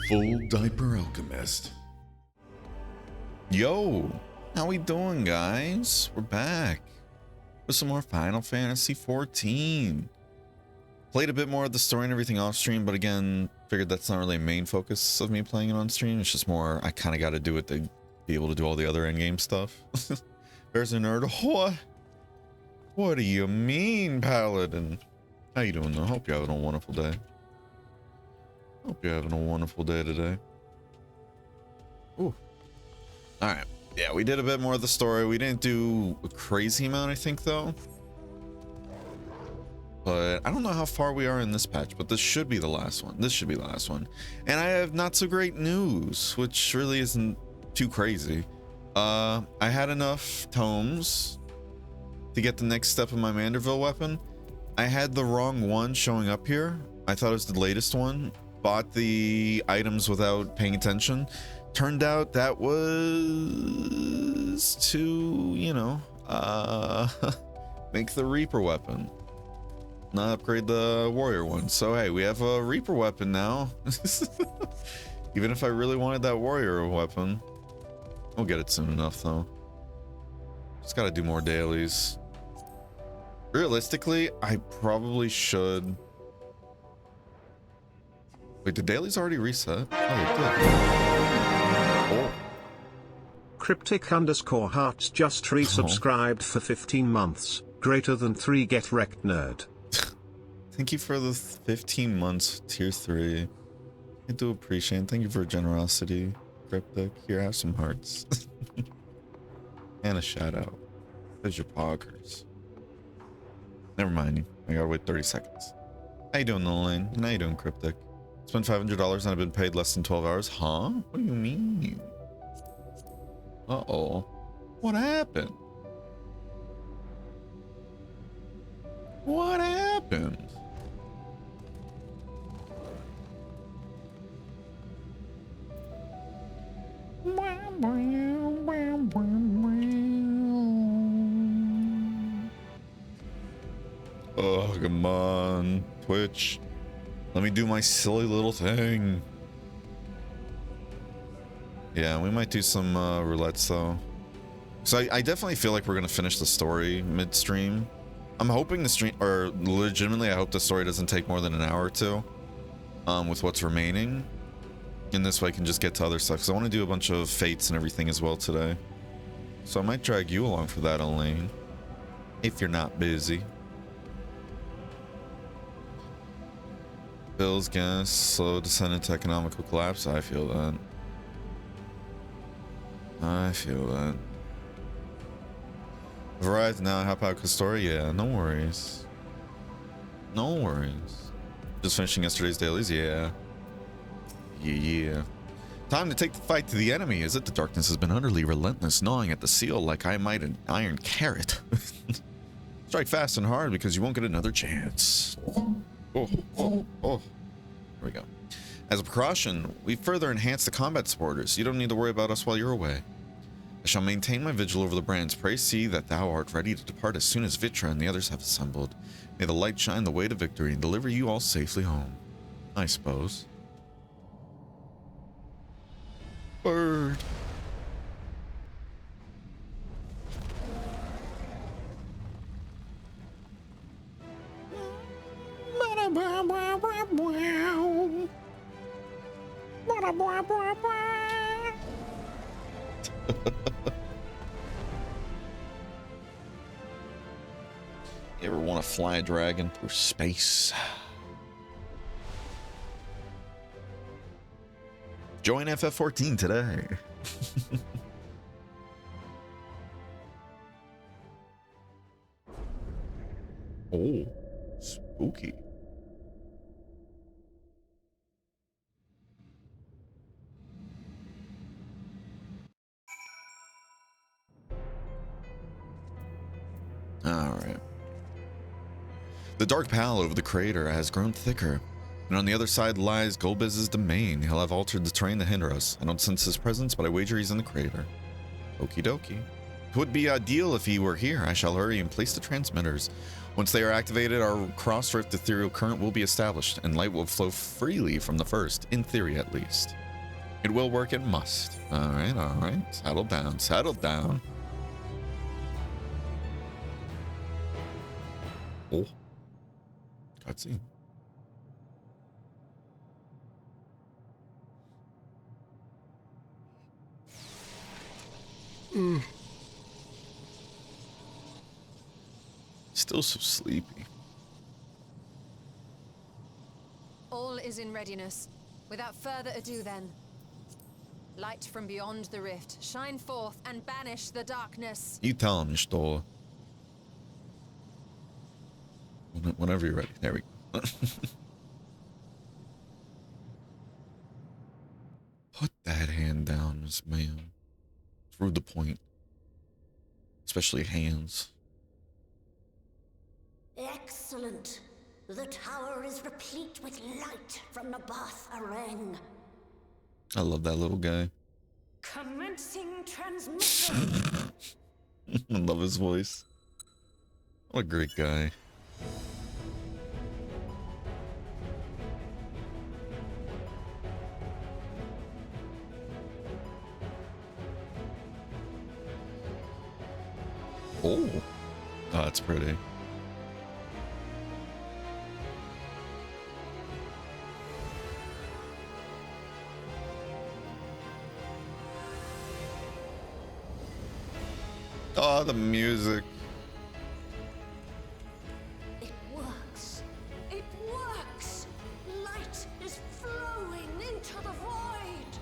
Full Diaper Alchemist. Yo, how we doing, guys? We're back with some more Final Fantasy 14. Played a bit more of the story and everything off stream, but again, figured that's not really a main focus of me playing it on stream. It's just more, I kind of got to do it to be able to do all the other endgame stuff. There's a nerd. What do you mean, Paladin? How you doing, though? Hope you're having a wonderful day. Hope you're having a wonderful day today. Ooh. Alright. Yeah, we did a bit more of the story. We didn't do a crazy amount, I think, though. But I don't know how far we are in this patch, but this should be the last one. This should be the last one. And I have not so great news, which really isn't too crazy. I had enough tomes to get the next step of my Manderville weapon. I had the wrong one showing up here. I thought it was the latest one. Bought the items without paying attention. Turned out that was to, you know, make the Reaper weapon, not upgrade the warrior one. So hey, we have a Reaper weapon now. Even if I really wanted that warrior weapon, we'll get it soon enough though. Just gotta do more dailies. Realistically, I probably should. Wait, the dailies already reset? Oh, they did. Oh. Cryptic_hearts just resubscribed for 15 months. Greater than 3 get wrecked, nerd. Thank you for the 15 months, tier 3. I do appreciate it. Thank you for generosity, Cryptic. Here, have some hearts. And a shout out. There's your poggers. Never mind. I gotta wait 30 seconds. How you doing, Nolan? And how you doing, Cryptic? Spent $500 and I've been paid less than 12 hours. Huh? What do you mean? Uh-oh. What happened? What happened? Oh, come on, Twitch. Let me do my silly little thing. Yeah, we might do some roulettes though. So I definitely feel like we're gonna finish the story midstream. I'm hoping the stream, or legitimately, I hope the story doesn't take more than an hour or two. With what's remaining, and this way I can just get to other stuff. Because I want to do a bunch of fates and everything as well today. So I might drag you along for that, Elaine, if you're not busy. Bills, gas, slow descent into economical collapse. I feel that. I feel that. Verizon now, how about story? Yeah, no worries. No worries. Just finishing yesterday's dailies? Yeah. Yeah. Time to take the fight to the enemy, is it? The darkness has been utterly relentless, gnawing at the seal like I might an iron carrot. Strike fast and hard because you won't get another chance. Oh. Here we go. As a precaution, we further enhanced the combat supporters. You don't need to worry about us while you're away. I shall maintain my vigil over the brands. Pray see that thou art ready to depart as soon as Vitra and the others have assembled. May the light shine the way to victory and deliver you all safely home. I suppose. Bird. You ever want to fly a dragon through space? Join FF14 today. Oh, spooky. All right. The dark pall over the crater has grown thicker, and on the other side lies Golbez's domain. He'll have altered the terrain to hinder us. I don't sense his presence, but I wager he's in the crater. Okie dokie. It would be ideal if he were here. I shall hurry and place the transmitters. Once they are activated, our cross-rift ethereal current will be established, and light will flow freely from the first, in theory at least. It will work, it must. Alright, alright. Settle down, settle down. Oh. Cutscene. Still so sleepy. All is in readiness. Without further ado then. Light from beyond the rift, shine forth and banish the darkness. You tell him, Stola. Whenever you're ready. There we go. Put that hand down, Miss Ma'am. Through the point. Especially hands. Excellent. The tower is replete with light from the Bath Areng. I love that little guy. Commencing transmission. I love his voice. What a great guy. Oh, that's pretty. Oh, the music. It works. It works. Light is flowing into the void.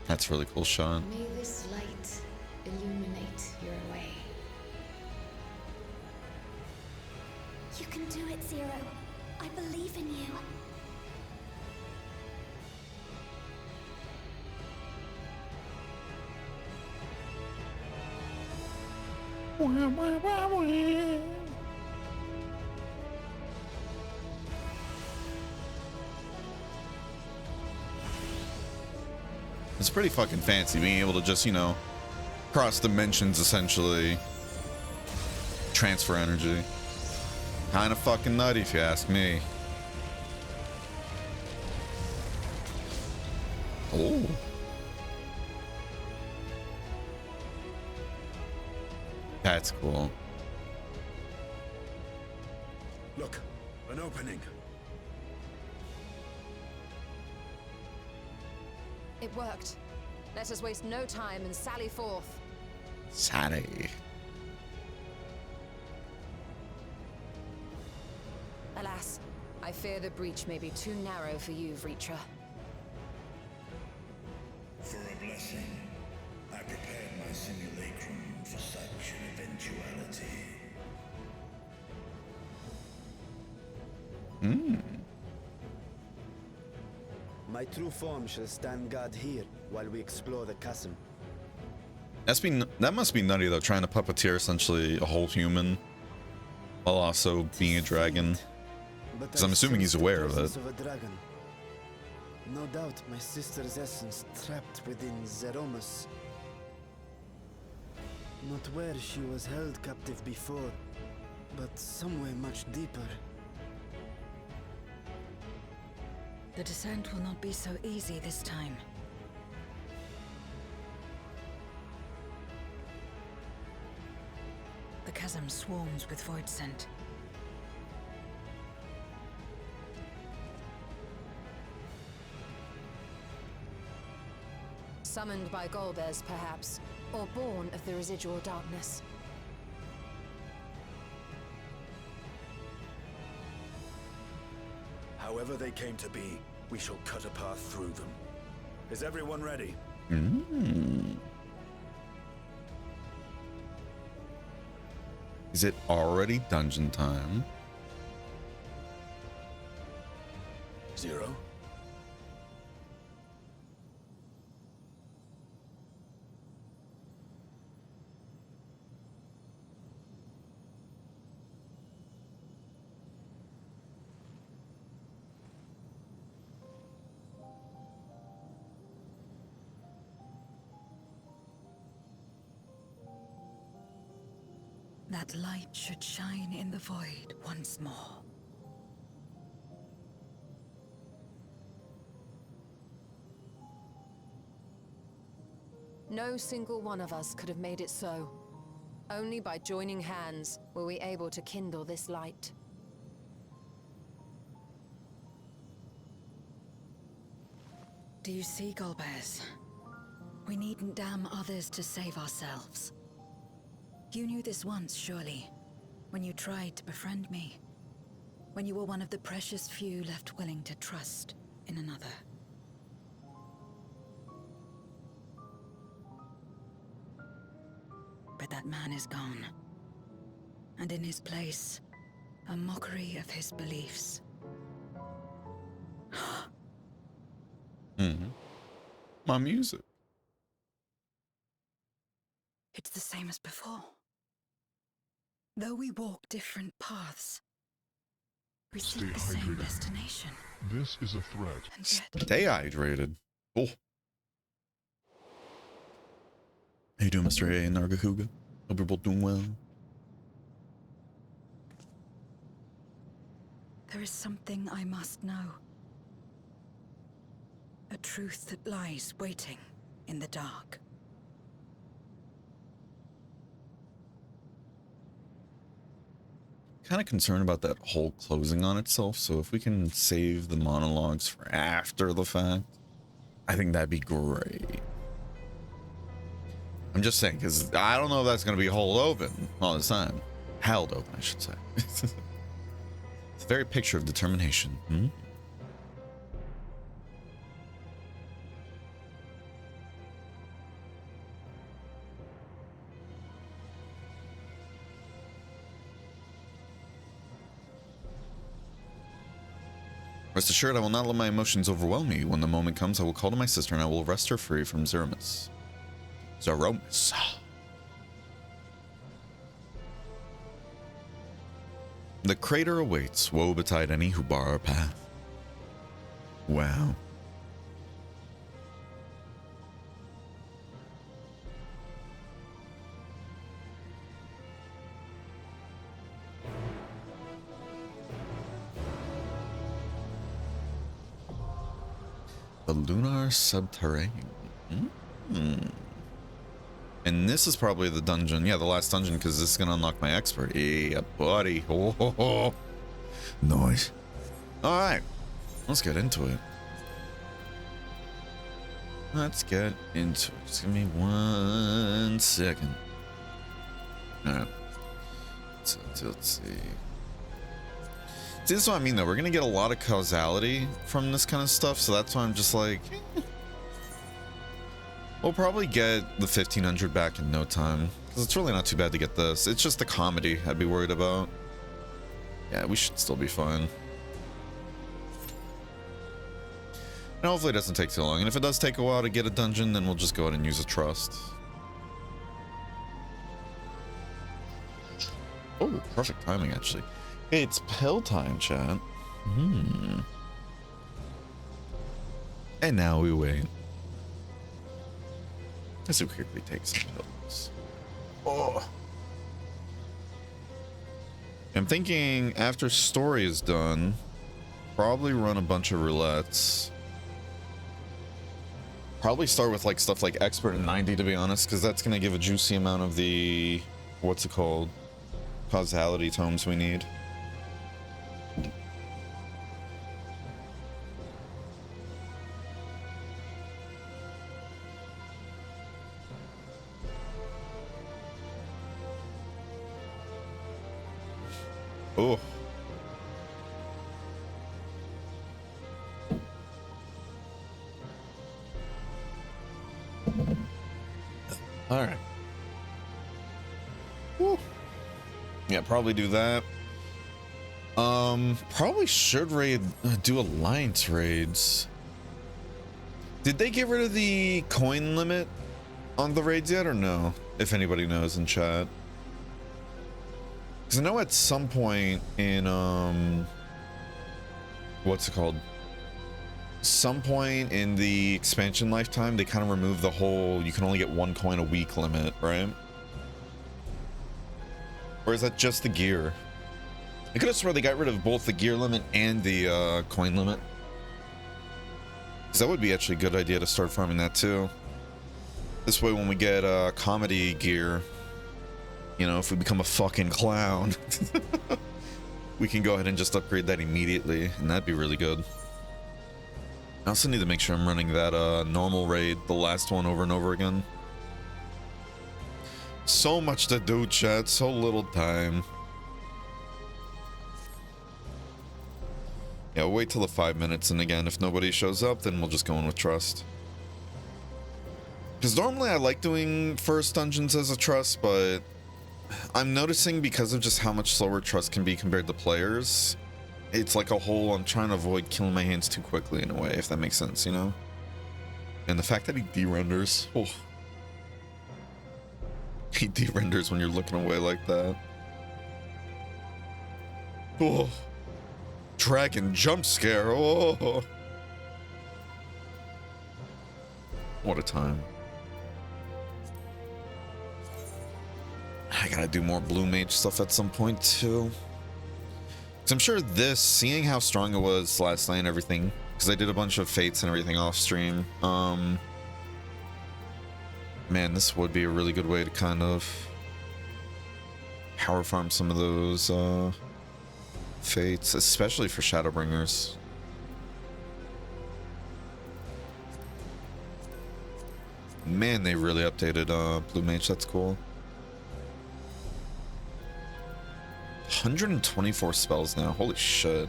That's really cool, Sean. May this light illuminate your way. You can do it, Zero. I believe in you. It's pretty fucking fancy being able to just, you know, cross dimensions essentially. Transfer energy. Kind of fucking nutty if you ask me. Oh. That's cool. Look, an opening. It worked. Let us waste no time and sally forth. Sally. Alas, I fear the breach may be too narrow for you, Vritra. For a blessing, I prepared my simulacrum for such an eventuality. My true form shall stand guard here while we explore the chasm. That must be nutty though, trying to puppeteer essentially a whole human while also being a dragon. Because I'm assuming he's aware of it. Of a dragon. No doubt my sister's essence trapped within Zeromus. Not where she was held captive before, but somewhere much deeper. The descent will not be so easy this time. The chasm swarms with void scent. Summoned by Golbez, perhaps, or born of the residual darkness. However they came to be, we shall cut a path through them. Is everyone ready? Is it already dungeon time? Zero? That light should shine in the void once more. No single one of us could have made it so. Only by joining hands were we able to kindle this light. Do you see, Golbez? We needn't damn others to save ourselves. You knew this once, surely, when you tried to befriend me. When you were one of the precious few left willing to trust in another. But that man is gone. And in his place, a mockery of his beliefs. My music. It's the same as before. Though we walk different paths, we seek the same destination. This is a threat. And yet, Stay hydrated. Cool. How you doing, Mr. A and Nargahuga? Hope you're both doing well. there is something I must know. A truth that lies waiting in the dark. Kind of concerned about that hole closing on itself, so if we can save the monologues for after the fact, I think that'd be great. I'm just saying, because I don't know if that's going to be held open all the time. Held open, I should say. It's a very picture of determination. Hmm? Rest assured, I will not let my emotions overwhelm me. When the moment comes, I will call to my sister and I will wrest her free from Zeromus. Zeromus. The crater awaits. Woe betide any who bar our path. Wow. The lunar subterranean. And this is probably the dungeon. Yeah, the last dungeon, because this is going to unlock my expert. Yeah, buddy. Oh. Nice. All right. Let's get into it. Just give me 1 second. All right. So, let's see. See, this is what I mean, though. We're going to get a lot of causality from this kind of stuff, so that's why I'm just like... We'll probably get the 1500 back in no time, because it's really not too bad to get this. It's just the comedy I'd be worried about. Yeah, we should still be fine. And hopefully it doesn't take too long. And if it does take a while to get a dungeon, then we'll just go ahead and use a trust. Oh, perfect timing, actually. It's pill time, chat. And now we wait. Let's quickly take some pills. Oh. I'm thinking after story is done, probably run a bunch of roulettes. Probably start with like stuff like expert and 90, to be honest, because that's going to give a juicy amount of the, what's it called, causality tomes we need. Oh. All right. Woo. Yeah, probably do that. Probably should do alliance raids. Did they get rid of the coin limit on the raids yet or no? If anybody knows in chat. Because I know at some point in, what's it called? Some point in the expansion lifetime, they kind of removed the whole, you can only get 1 coin a week limit, right? Or is that just the gear? I could have sworn they got rid of both the gear limit and the coin limit. Because that would be actually a good idea to start farming that too. This way when we get comedy gear, you know, if we become a fucking clown, we can go ahead and just upgrade that immediately, and that'd be really good. I also need to make sure I'm running that normal raid, the last one, over and over again. So much to do, chat, so little time. Yeah, we'll wait till the 5 minutes, and again, if nobody shows up, then we'll just go in with trust. Because normally I like doing first dungeons as a trust, but I'm noticing because of just how much slower trust can be compared to players, it's like a whole, I'm trying to avoid killing my hands too quickly in a way, if that makes sense, you know? And the fact that he de-renders, oh. He de-renders when you're looking away like that. Oh. Dragon jump scare, oh. What a time. I gotta do more blue mage stuff at some point too. Cause I'm sure this, seeing how strong it was last night and everything, because I did a bunch of fates and everything off stream. Man, this would be a really good way to kind of power farm some of those fates, especially for Shadowbringers. Man, they really updated blue mage. That's cool. 124 spells now. Holy shit.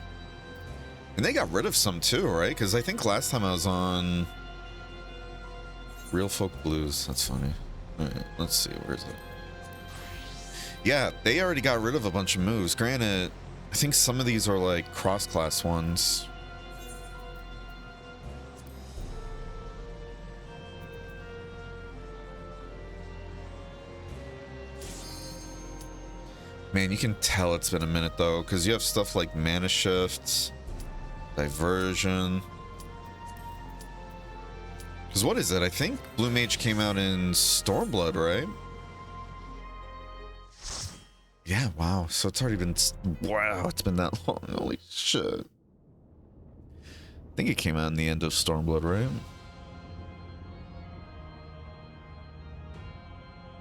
And they got rid of some too, right? Because I think last time I was on Real Folk Blues. That's funny. Alright, let's see. Where is it? Yeah, they already got rid of a bunch of moves. Granted, I think some of these are like cross-class ones. Man, you can tell it's been a minute though, because you have stuff like Mana Shift, Diversion. Because what is it? I think Blue Mage came out in Stormblood, right? Yeah, wow. So it's already been... Wow, it's been that long. Holy shit. I think it came out in the end of Stormblood, right?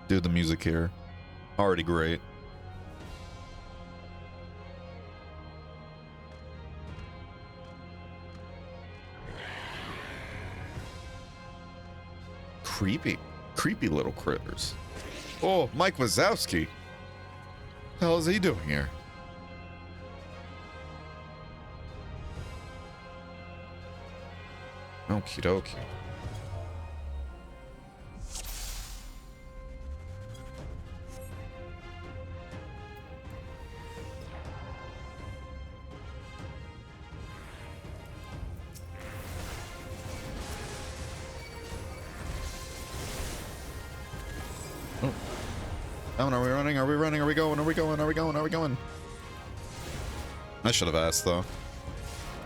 Dude, the music here. Already great. Creepy little critters. Oh, Mike Wazowski. The hell is he doing here? Okie dokie. Oh, are we running? Are we running? Are we going? Are we going? Are we going? Are we going? I should have asked, though.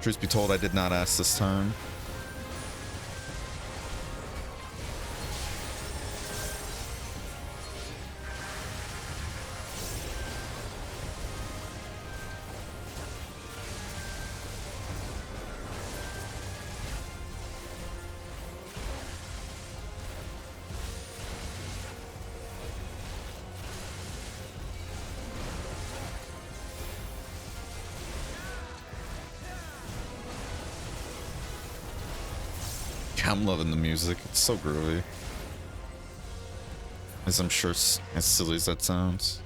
Truth be told, I did not ask this time. I'm loving the music. It's so groovy. As I'm sure, as silly as that sounds.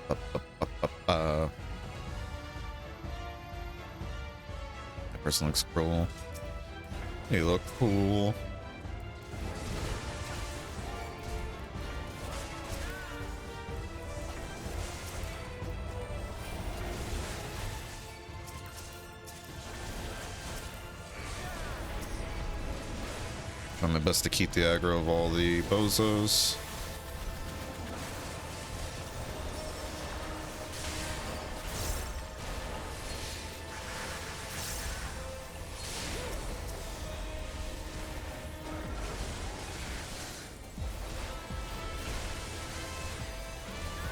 That person looks cool. They look cool. Trying my best to keep the aggro of all the bozos.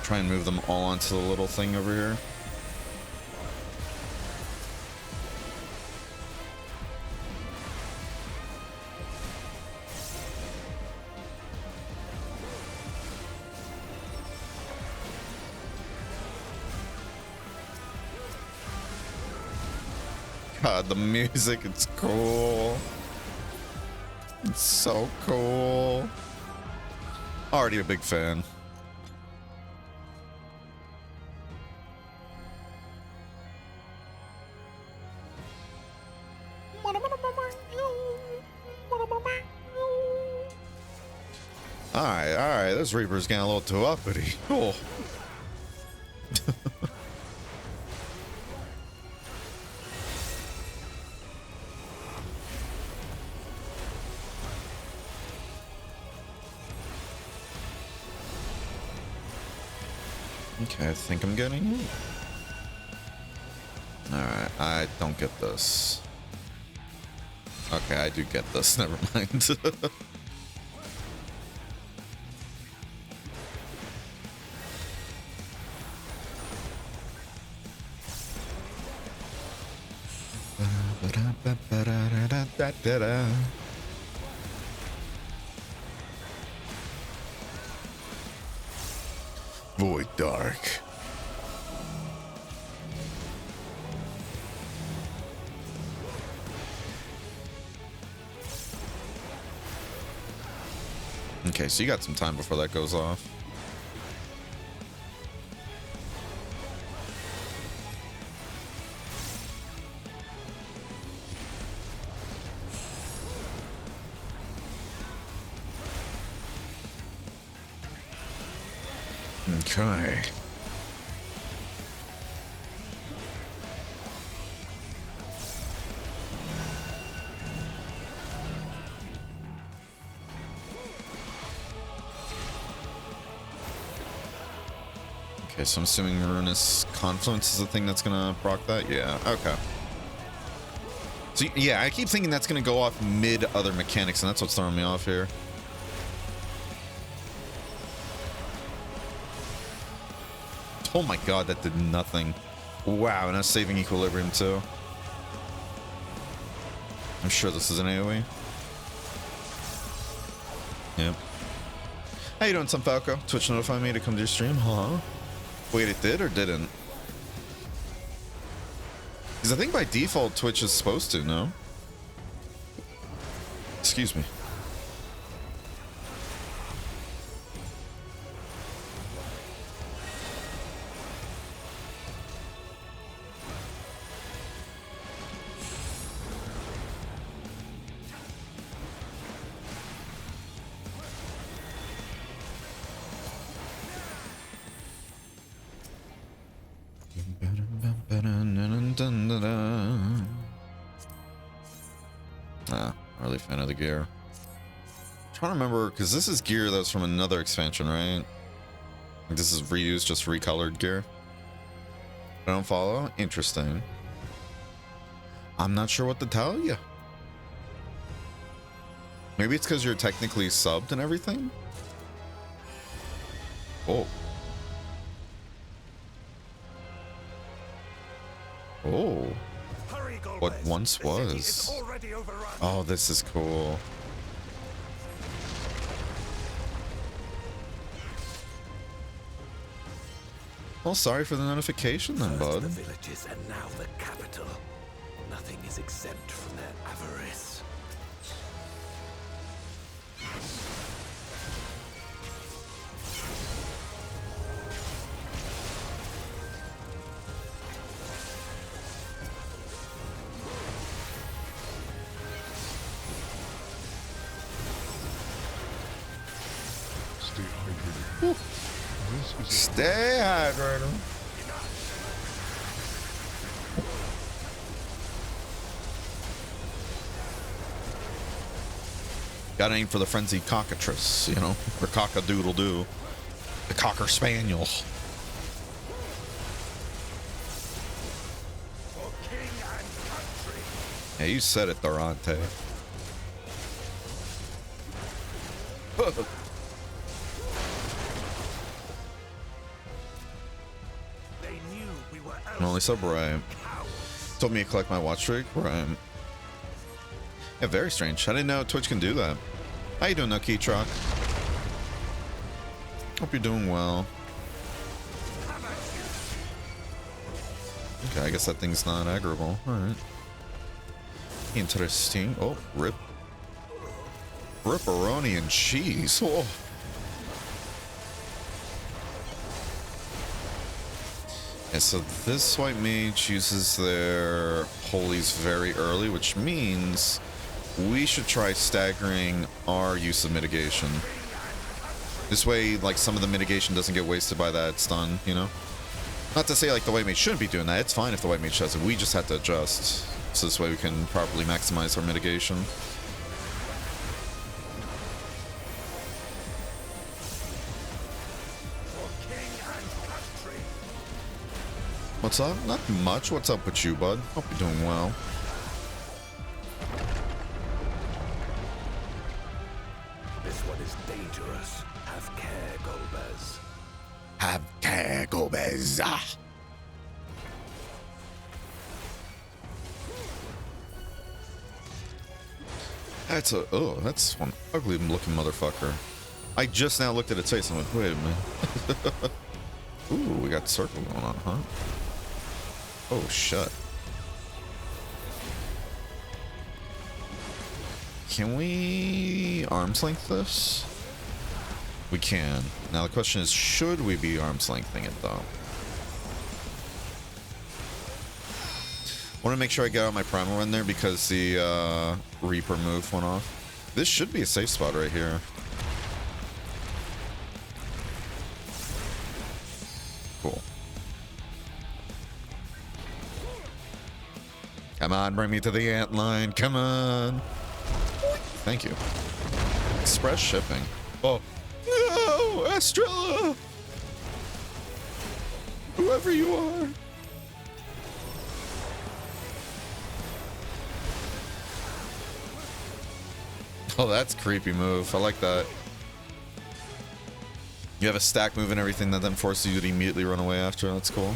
Try and move them all onto the little thing over here. God, the music, it's cool. It's so cool. Already a big fan. Alright, this Reaper's getting a little too uppity. Cool. Okay, I think I'm getting. Alright, I don't get this. Okay, I do get this. Never mind. Void Dark. Okay, so you got some time before that goes off. Okay. Okay, so I'm assuming Ruinous Confluence is the thing that's gonna proc that? Yeah, okay. So, yeah, I keep thinking that's gonna go off mid other mechanics, and that's what's throwing me off here. Oh my god, that did nothing. Wow, and that's saving equilibrium too. I'm sure this is an AoE. Yep. How you doing, Falco? Twitch notified me to come to your stream, huh? Wait, it did or didn't? Because I think by default Twitch is supposed to, no? Excuse me. Not really a fan of the gear. I'm trying to remember, because this is gear that's from another expansion, right? This is reused, just recolored gear. I don't follow? Interesting. I'm not sure what to tell you. Maybe it's because you're technically subbed and everything? Oh. Oh. What once was. Oh, this is cool. Well, sorry for the notification then, bud. The villages and now the capital. Nothing is exempt from their avarice. Stay hydrated. Gotta aim for the frenzied cockatrice, you know, or cock-a-doodle-doo. The cocker spaniel. Yeah, you said it, Durante. I'm only so bright. Told me to collect my watch streak. Right. Yeah, very strange. I didn't know Twitch can do that. How you doing, Nucky Truck? Hope you're doing well. Okay, I guess that thing's not aggerable. Alright. Interesting. Oh, rip. Ripperoni and cheese. Oh. And so this white mage uses their holies very early, which means we should try staggering our use of mitigation. This way, like, some of the mitigation doesn't get wasted by that stun, you know? Not to say, like, the white mage shouldn't be doing that. It's fine if the white mage does it. We just have to adjust. So this way we can properly maximize our mitigation. What's up? Not much. What's up with you, bud? Hope you're doing well. This one is dangerous. Have care, Golbez. Have care, Gomez. That's a that's one ugly looking motherfucker. I just now looked at its face and went, wait a minute. Ooh, we got circle going on, huh? Oh shit. Can we arm's length this? We can. Now the question is, should we be arm's lengthing it though? Want to make sure I get out my primal run there because the Reaper move went off. This should be a safe spot right here. Cool. Come on, bring me to the ant line. Come on. Thank you. Express shipping. Oh. No, Estrella! Whoever you are. Oh, that's a creepy move. I like that. You have a stack move and everything that then forces you to immediately run away after. That's cool.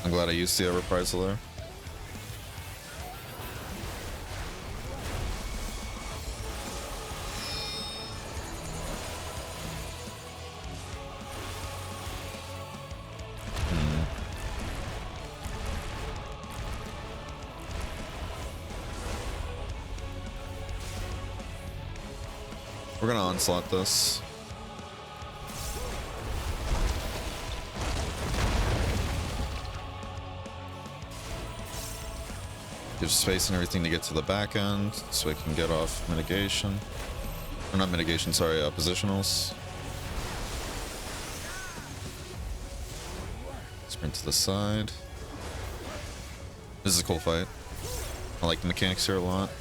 I'm glad I used the reprisal there. We're gonna onslaught this. Give space and everything to get to the back end so we can get off mitigation. Or not mitigation, sorry, positionals. Sprint to the side. This is a cool fight. I like the mechanics here a lot.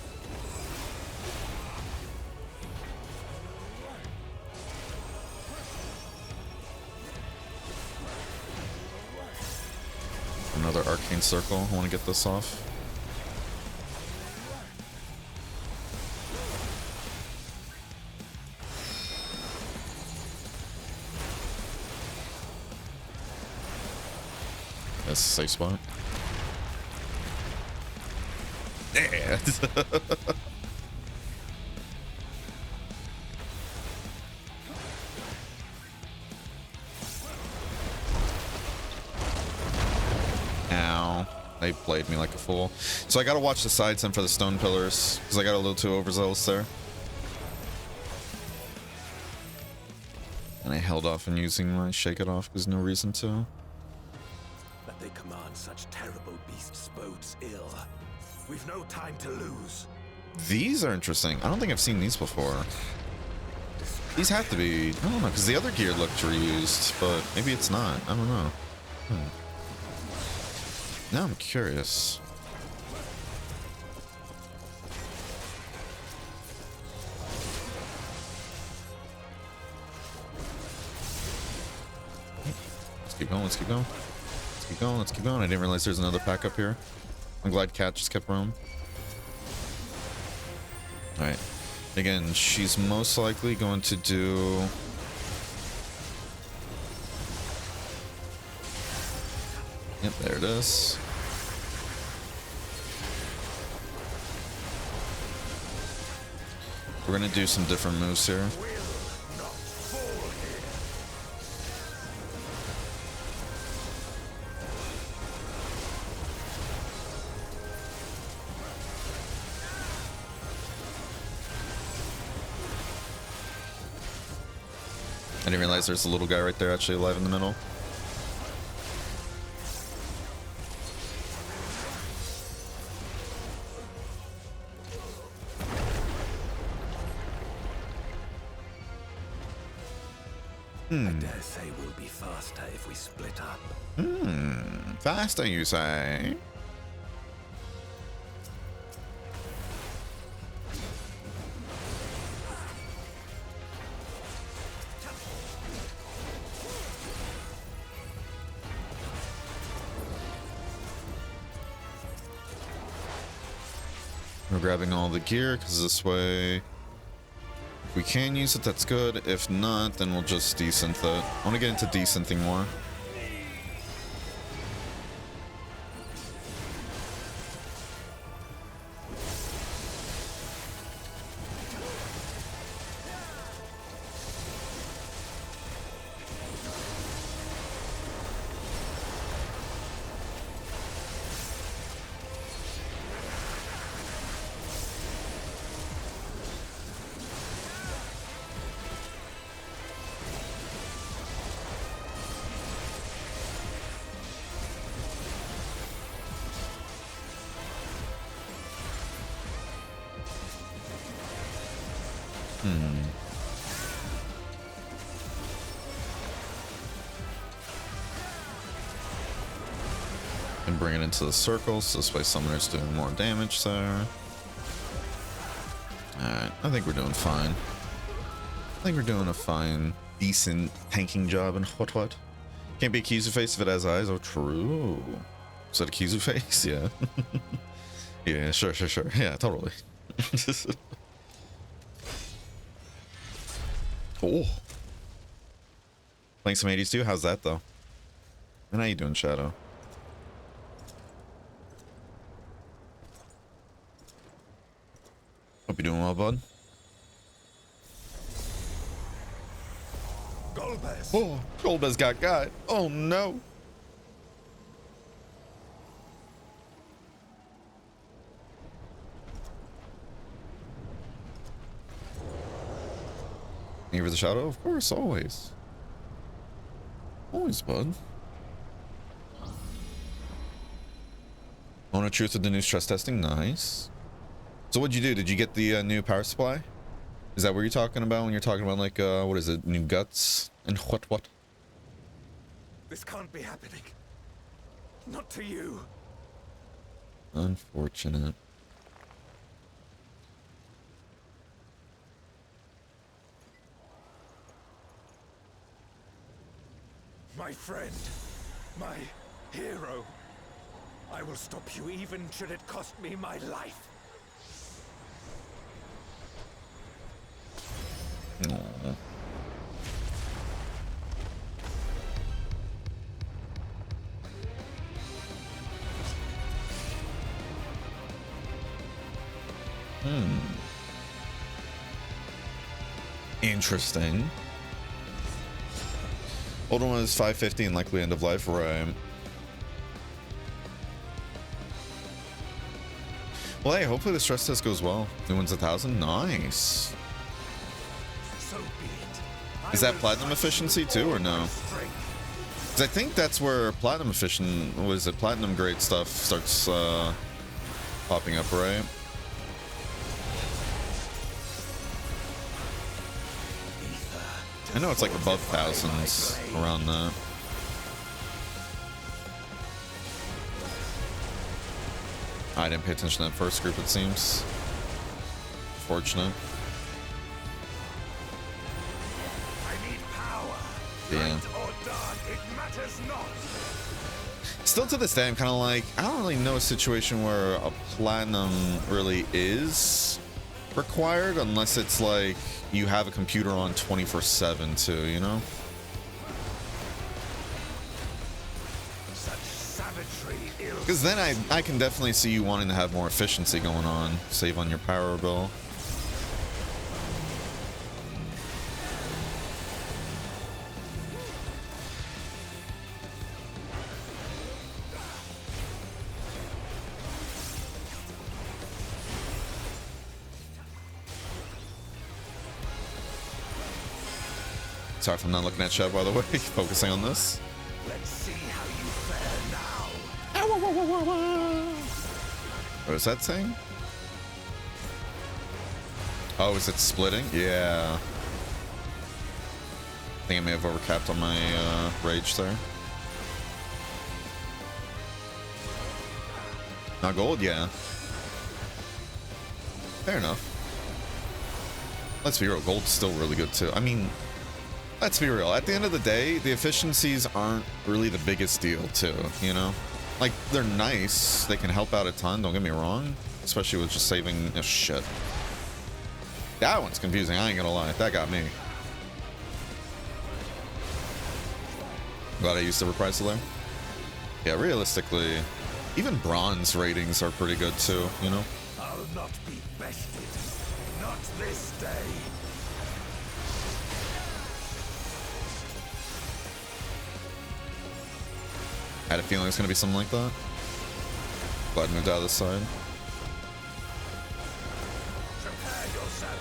Another arcane circle. I want to get this off. That's a safe spot. Yeah. Ow. They played me like a fool. So I gotta watch the sides then for the stone pillars, because I got a little too overzealous there. And I held off on using my shake it off because no reason to. That they command such terrible beasts bodes ill. We've no time to lose. These are interesting. I don't think I've seen these before. These have to be, I don't know, because the other gear looked reused, but maybe it's not. I don't know. Now I'm curious. Let's keep going, let's keep going. Let's keep going, let's keep going. I didn't realize there's another pack up here. I'm glad Cat just kept roaming. All right. Again, she's most likely going to do... Yep, there it is. We're gonna do some different moves here. I didn't realize there's a little guy right there actually alive in the middle. I dare say we'll be faster if we split up. Faster, you say? We're grabbing all the gear because this way, if we can use it, that's good. If not, then we'll just desynth it. I want to get into desynthing more. And bring it into the circle, so this way summoner's doing more damage there. Alright, I think we're doing fine. I think we're doing a fine, decent tanking job in what? Can't be a Kizu face if it has eyes. Oh, true. Is that a Kizu face? Yeah. Yeah, sure. Yeah, totally. Cool. Playing some 80s too? How's that though? And how you doing, Shadow? Hope you're doing well, bud. Golbez! Oh, Golbez got. Oh no. Here for the Shadow? Of course, always. Always, bud. Owner truth with the new stress testing. Nice. So what'd you do? Did you get the new power supply? Is that what you're talking about when you're talking about like, what is it? New guts? And what? This can't be happening. Not to you. Unfortunate. My friend. My hero. I will stop you even should it cost me my life. Aww. Interesting. Older one is 550 and likely end of life, right? Well, hey, hopefully the stress test goes well. New one's 1,000. Nice. So be it. Is that platinum efficiency too, or no? Because I think that's where platinum platinum grade stuff starts popping up, right? I know it's like above thousands around that. I didn't pay attention to that first group, it seems. Fortunate. I need power. Yeah. Light or dark, it matters not. Still to this day, I'm kind of like, I don't really know a situation where a platinum really is required unless it's like you have a computer on 24/7 too, you know? Because then I can definitely see you wanting to have more efficiency going on, save on your power bill. Sorry if I'm not looking at chat, by the way. Focusing on this. Let's see how you fare now. What is that saying? Oh, is it splitting? Yeah. I think I may have overcapped on my rage there. Not gold? Yeah. Fair enough. Let's be real, gold's still really good too. I mean, let's be real. At the end of the day, the efficiencies aren't really the biggest deal too, you know? Like, they're nice. They can help out a ton, don't get me wrong. Especially with just saving... Oh, shit. That one's confusing, I ain't gonna lie. That got me. Glad I used the reprisal there. Yeah, realistically, even bronze ratings are pretty good too, you know? I'll not be bested. Not this day. I had a feeling it's gonna be something like that. Glad I moved out of this side. Prepare yourself.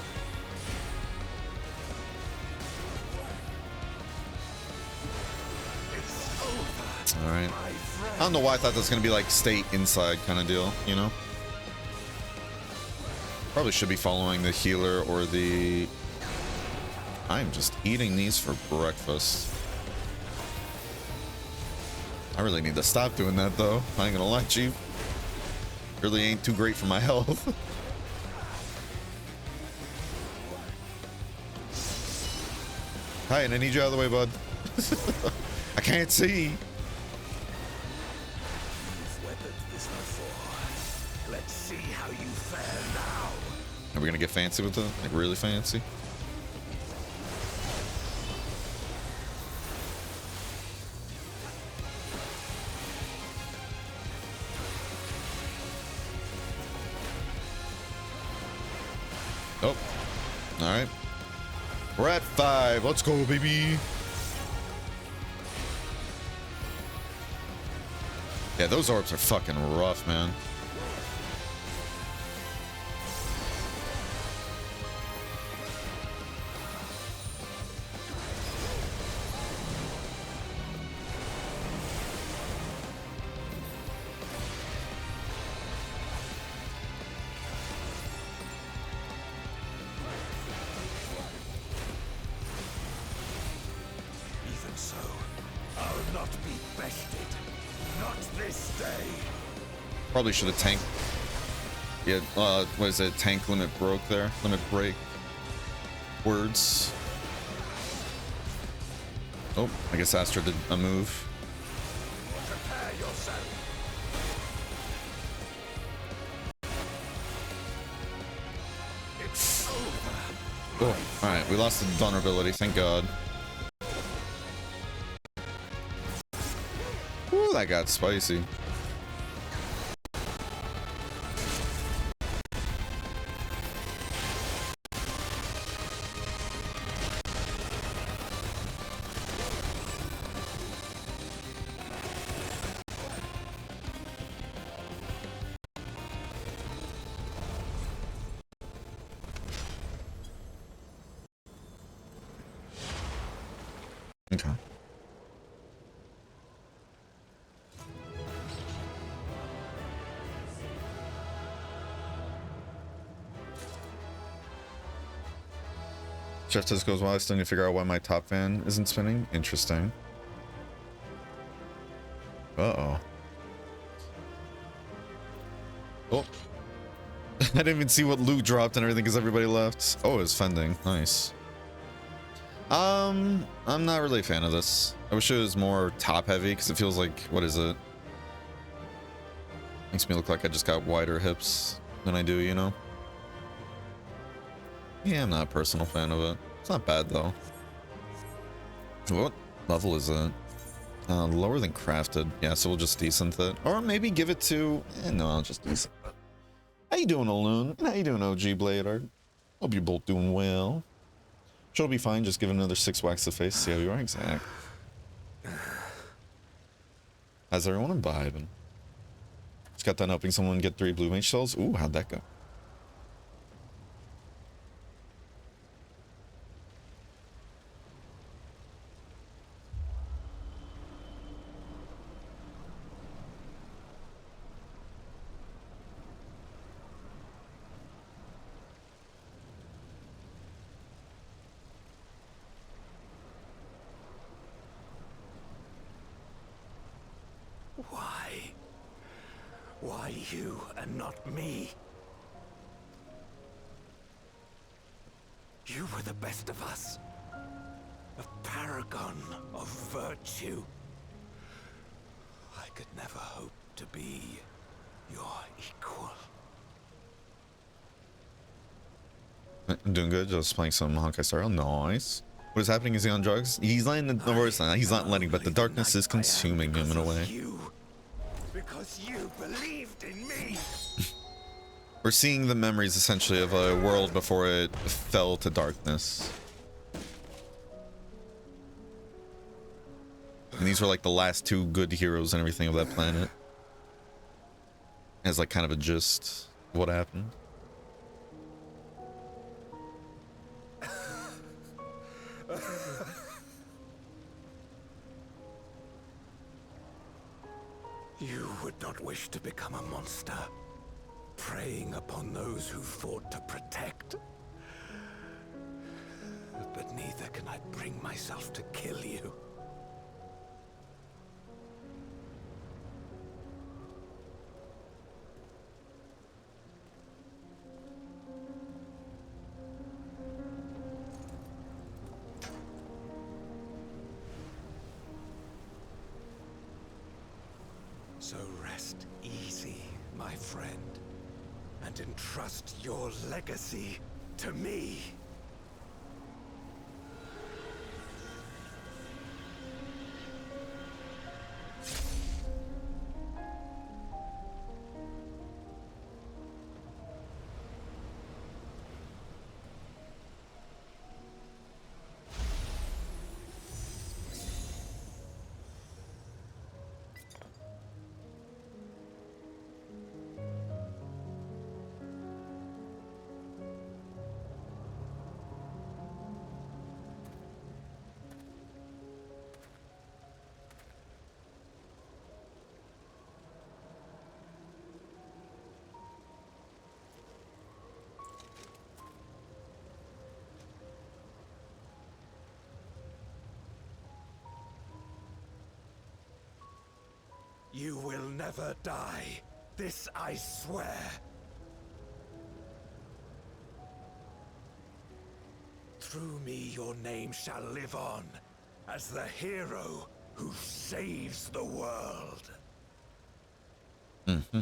It's over. Alright. My friend. I don't know why I thought that was gonna be like stay inside kind of deal, you know? Probably should be following the healer or the... I'm just eating these for breakfast. I really need to stop doing that though. I ain't gonna lie to you. Really ain't too great for my health. Hi, and I need you out of the way, bud. I can't see. You've weathered this before. Let's see how you fare now. Are we gonna get fancy with it? Like really fancy? Oh, all right. We're at 5. Let's go, baby. Yeah, those orbs are fucking rough, man. Even so, I'll not be bested. Not this day. Probably should have tanked. Yeah, what is it? Tank limit broke there. Limit break. Words. Oh, I guess Astra did a move. Prepare yourself. It's over. Oh, alright, we lost the vulnerability, thank God. Ooh, that got spicy. Okay. Jeff just goes, well, I still need to figure out why my top fan isn't spinning. Interesting. Uh-oh. Oh. I didn't even see what loot dropped and everything because everybody left. Oh, it was fending. Nice. I'm not really a fan of this. I wish it was more top heavy because it feels like, what is it? Makes me look like I just got wider hips than I do, you know? Yeah, I'm not a personal fan of it. It's not bad though. What level is it? Lower than crafted. Yeah, so we'll just decent it. Or maybe give it to... no, I'll just decent it. How you doing, Aloon? How you doing, OG Blader? Hope you're both doing well. Sure, it'll be fine. Just give it another 6 whacks to the face. See how you are. Exact. How's everyone vibing? Just got done helping someone get 3 blue mage shells. Ooh, how'd that go? Why? Why you and not me? You were the best of us. A paragon of virtue. I could never hope to be your equal. I'm doing good. Just playing some Honkai Star Rail. Nice. What is happening? Is he on drugs? He's letting the worst. He's not letting, but the darkness is consuming him in a way. Because you believed in me. We're seeing the memories essentially of a world before it fell to darkness. And these were like the last 2 good heroes and everything of that planet. As like kind of a gist of what happened. You would not wish to become a monster, preying upon those who fought to protect. But neither can I bring myself to kill you. So rest easy, my friend, and entrust your legacy to me. You will never die. This I swear. Through me your name shall live on as the hero who saves the world. Mm-hmm.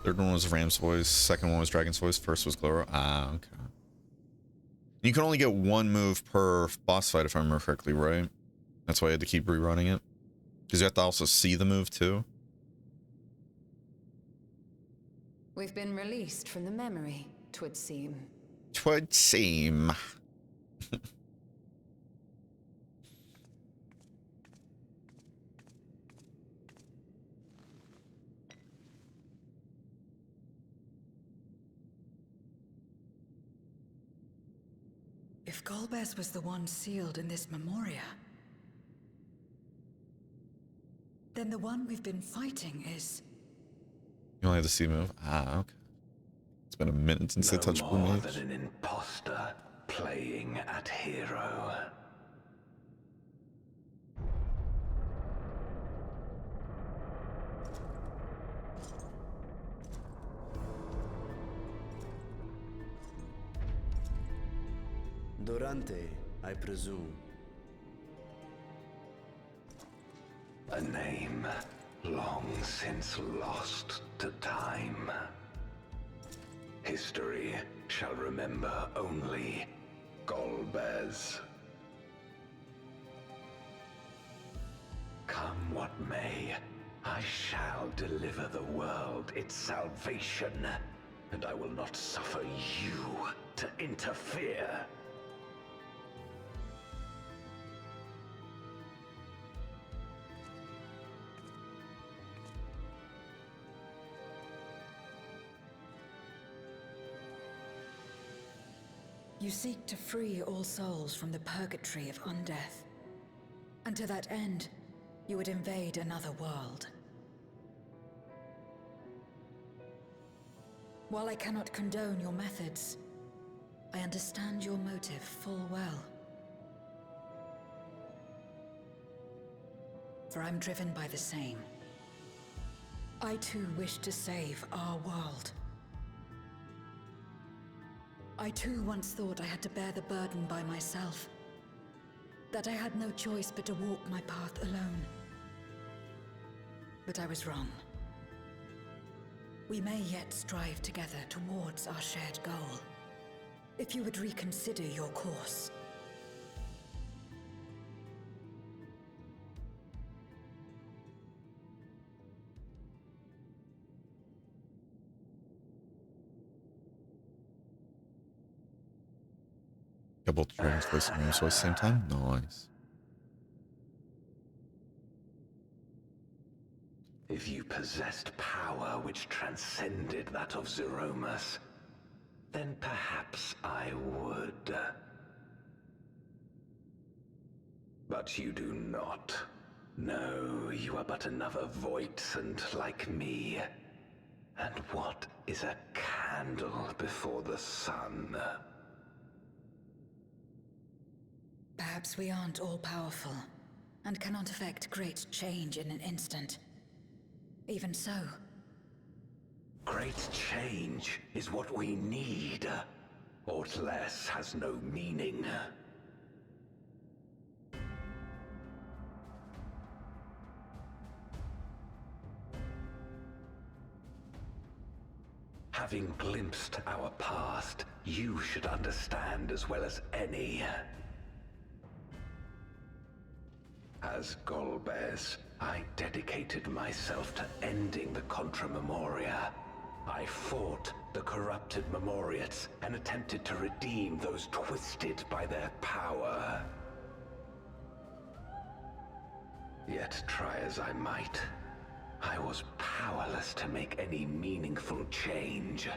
Third one was Ram's voice, second one was Dragon's voice, first was Gloro. Ah, okay. You can only get 1 move per boss fight if I remember correctly, right? That's why I had to keep rerunning it. Because you have to also see the move too. We've been released from the memory, 'twould seem. 'Twould seem. If Golbez was the one sealed in this memoria, then the one we've been fighting is... You only have to see the move? Ah, okay. It's been a minute since they touched Blue more Mage. than an imposter playing at hero. Durante, I presume. A name long since lost to time. History shall remember only Golbez. Come what may, I shall deliver the world its salvation, and I will not suffer you to interfere. You seek to free all souls from the purgatory of undeath. And to that end, you would invade another world. While I cannot condone your methods, I understand your motive full well. For I'm driven by the same. I too wish to save our world. I too once thought I had to bear the burden by myself. That I had no choice but to walk my path alone. But I was wrong. We may yet strive together towards our shared goal. If you would reconsider your course. Couple trains voicing names at the same time? Nice. If you possessed power which transcended that of Zeromus, then perhaps I would. But you do not. No, you are but another Voidsent like me. And what is a candle before the sun? Perhaps we aren't all-powerful, and cannot effect great change in an instant. Even so. Great change is what we need. Aught less has no meaning. Having glimpsed our past, you should understand as well as any. As Golbez, I dedicated myself to ending the Contra Memoria. I fought the corrupted Memoriates and attempted to redeem those twisted by their power. Yet try as I might, I was powerless to make any meaningful change.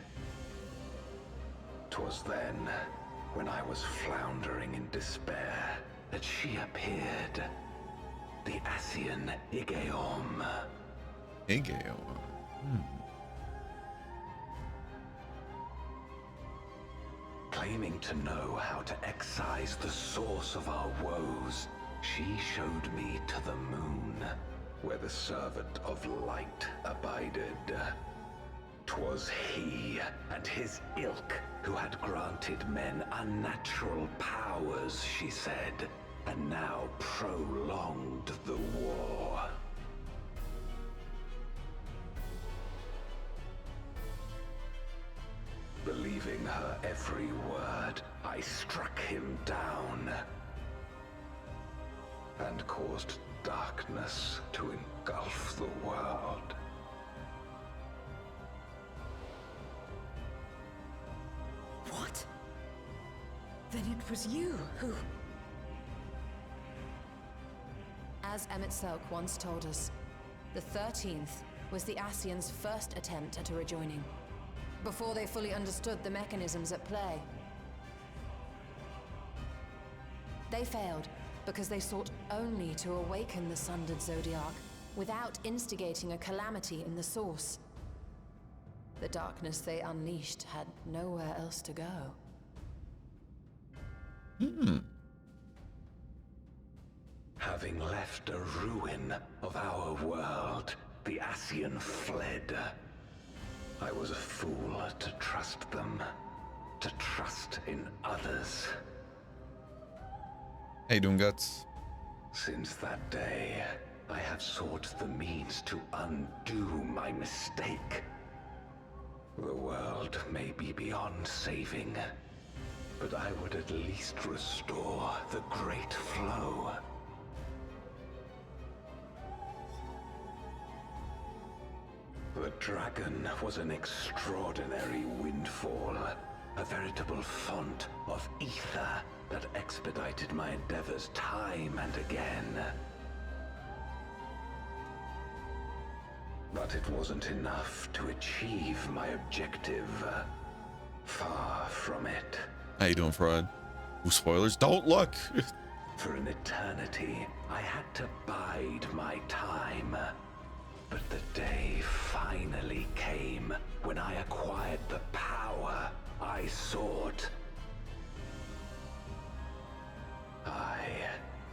'Twas then, when I was floundering in despair, that she appeared. The Ascian Igeom. Igeom. Claiming to know how to excise the source of our woes, she showed me to the moon, where the servant of light abided. 'Twas he and his ilk who had granted men unnatural powers, she said, and now prolonged the war. Believing her every word, I struck him down and caused darkness to engulf the world. What? Then it was you who... As Emmett Selk once told us, the 13th was the Ascians' first attempt at a rejoining, before they fully understood the mechanisms at play. They failed because they sought only to awaken the sundered Zodiac without instigating a calamity in the source. The darkness they unleashed had nowhere else to go. Having left a ruin of our world, the Ascian fled. I was a fool to trust them, to trust in others. Hey, doing guts. Since that day, I have sought the means to undo my mistake. The world may be beyond saving, but I would at least restore the great flow. The dragon was an extraordinary windfall, a veritable font of ether that expedited my endeavors time and again. But it wasn't enough to achieve my objective. Far from it. How you doing, Fraud? Ooh, spoilers? Don't look! For an eternity, I had to bide my time. But the day finally came when I acquired the power I sought.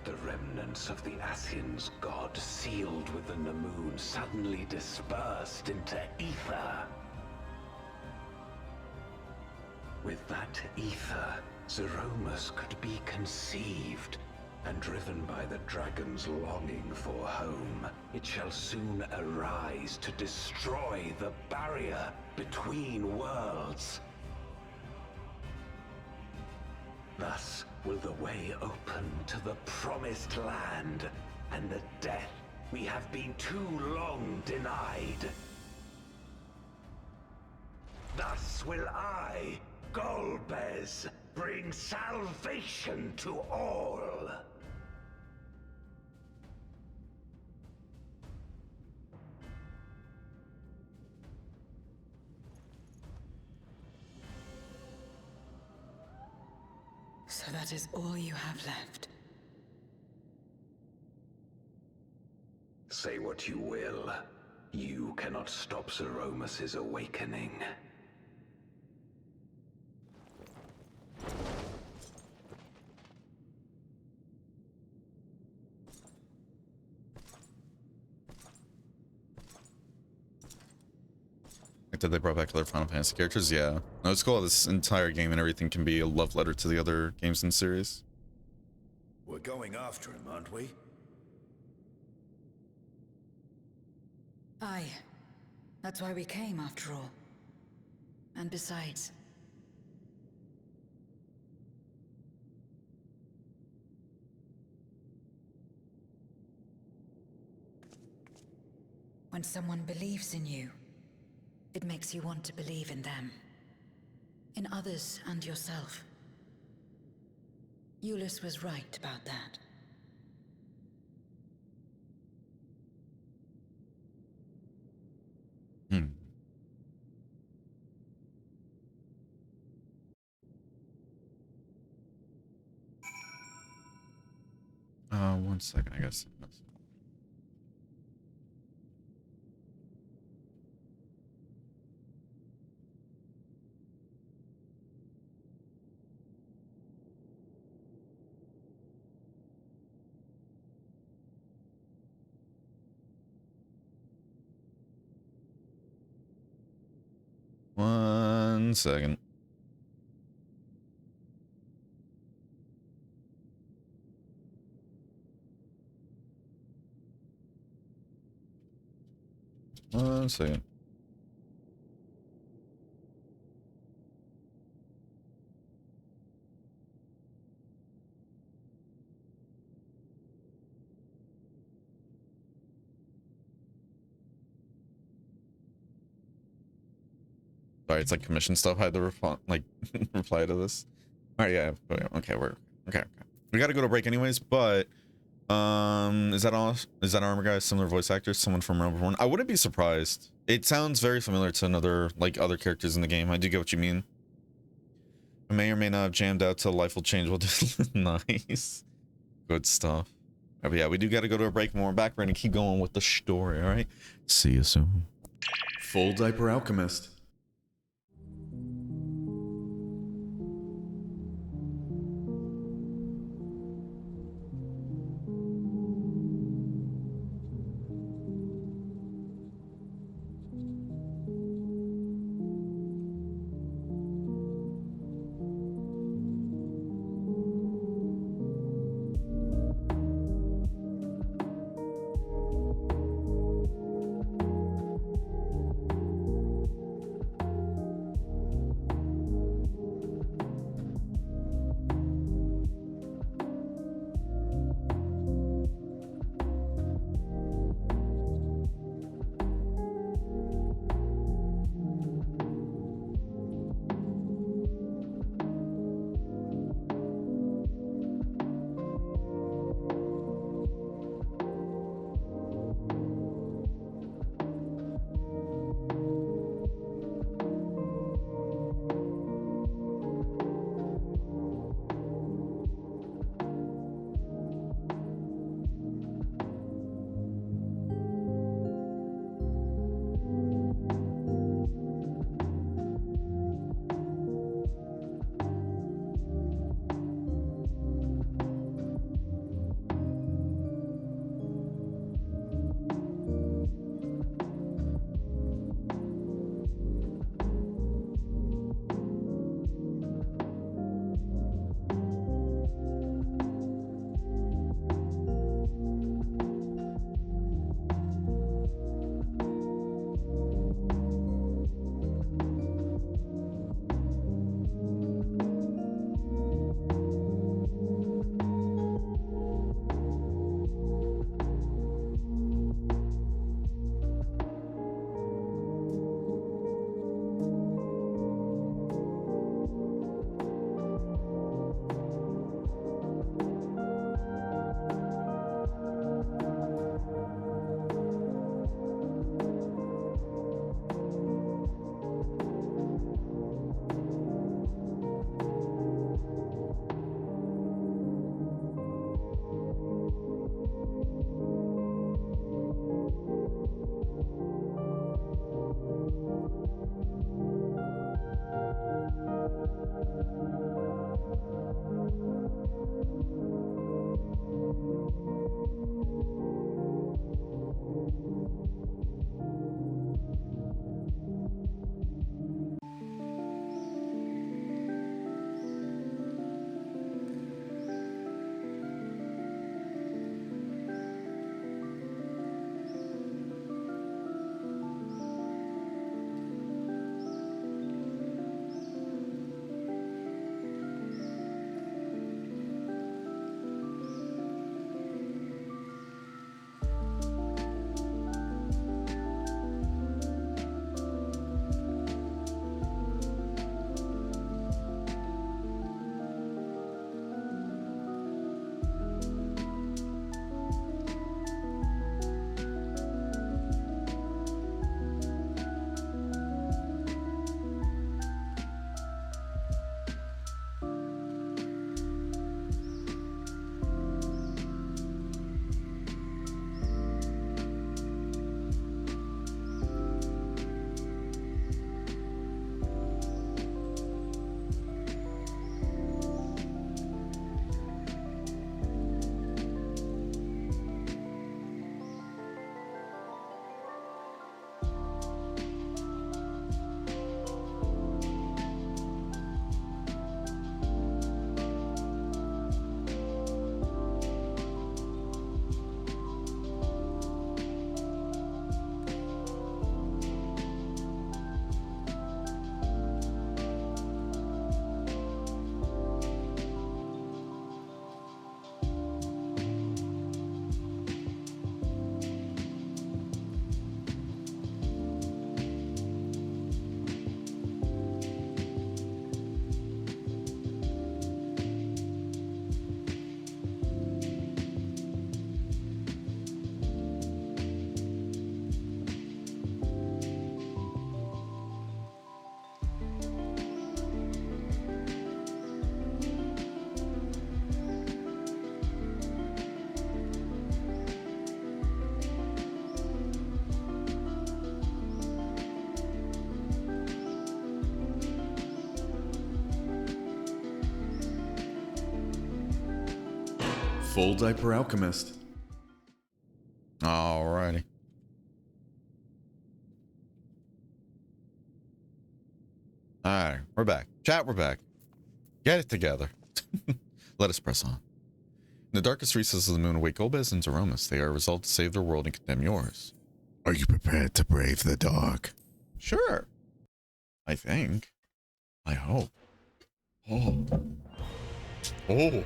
The remnants of the Ascian's god sealed within the moon suddenly dispersed into ether. With that ether, Zeromus could be conceived, and driven by the dragon's longing for home, it shall soon arise to destroy the barrier between worlds. Thus will the way open to the promised land and the death we have been too long denied. Thus will I, Golbez, bring salvation to all. So that is all you have left. Say what you will. You cannot stop Zeromus's awakening. Did they brought back other Final Fantasy characters? Yeah. No, it's cool. This entire game and everything can be a love letter to the other games in the series. We're going after him, aren't we? Aye. That's why we came, after all. And besides... when someone believes in you, it makes you want to believe in them. In others and yourself. Euless was right about that. One second, I guess. One second. One second. Sorry, it's like commission stuff. I had to like reply to this. All right, yeah. Okay, we're okay. We got to go to break anyways. But is that all? Is that armor guy similar voice actor? Someone from Realm Reborn? I wouldn't be surprised. It sounds very familiar to another other characters in the game. I do get what you mean. I may or may not have jammed out till life will change. Well, nice, good stuff. But yeah, we do got to go to a break. When we're back, we're gonna keep going with the story. All right. See you soon. Full Diaper Alchemist. Full Diaper Alchemist. Alrighty. Alright, we're back. Chat, we're back. Get it together. Let us press on. In the darkest recesses of the moon await Golbez and Zeromus. They are resolved to save their world and condemn yours. Are you prepared to brave the dark? Sure. I think. I hope. Oh. Oh.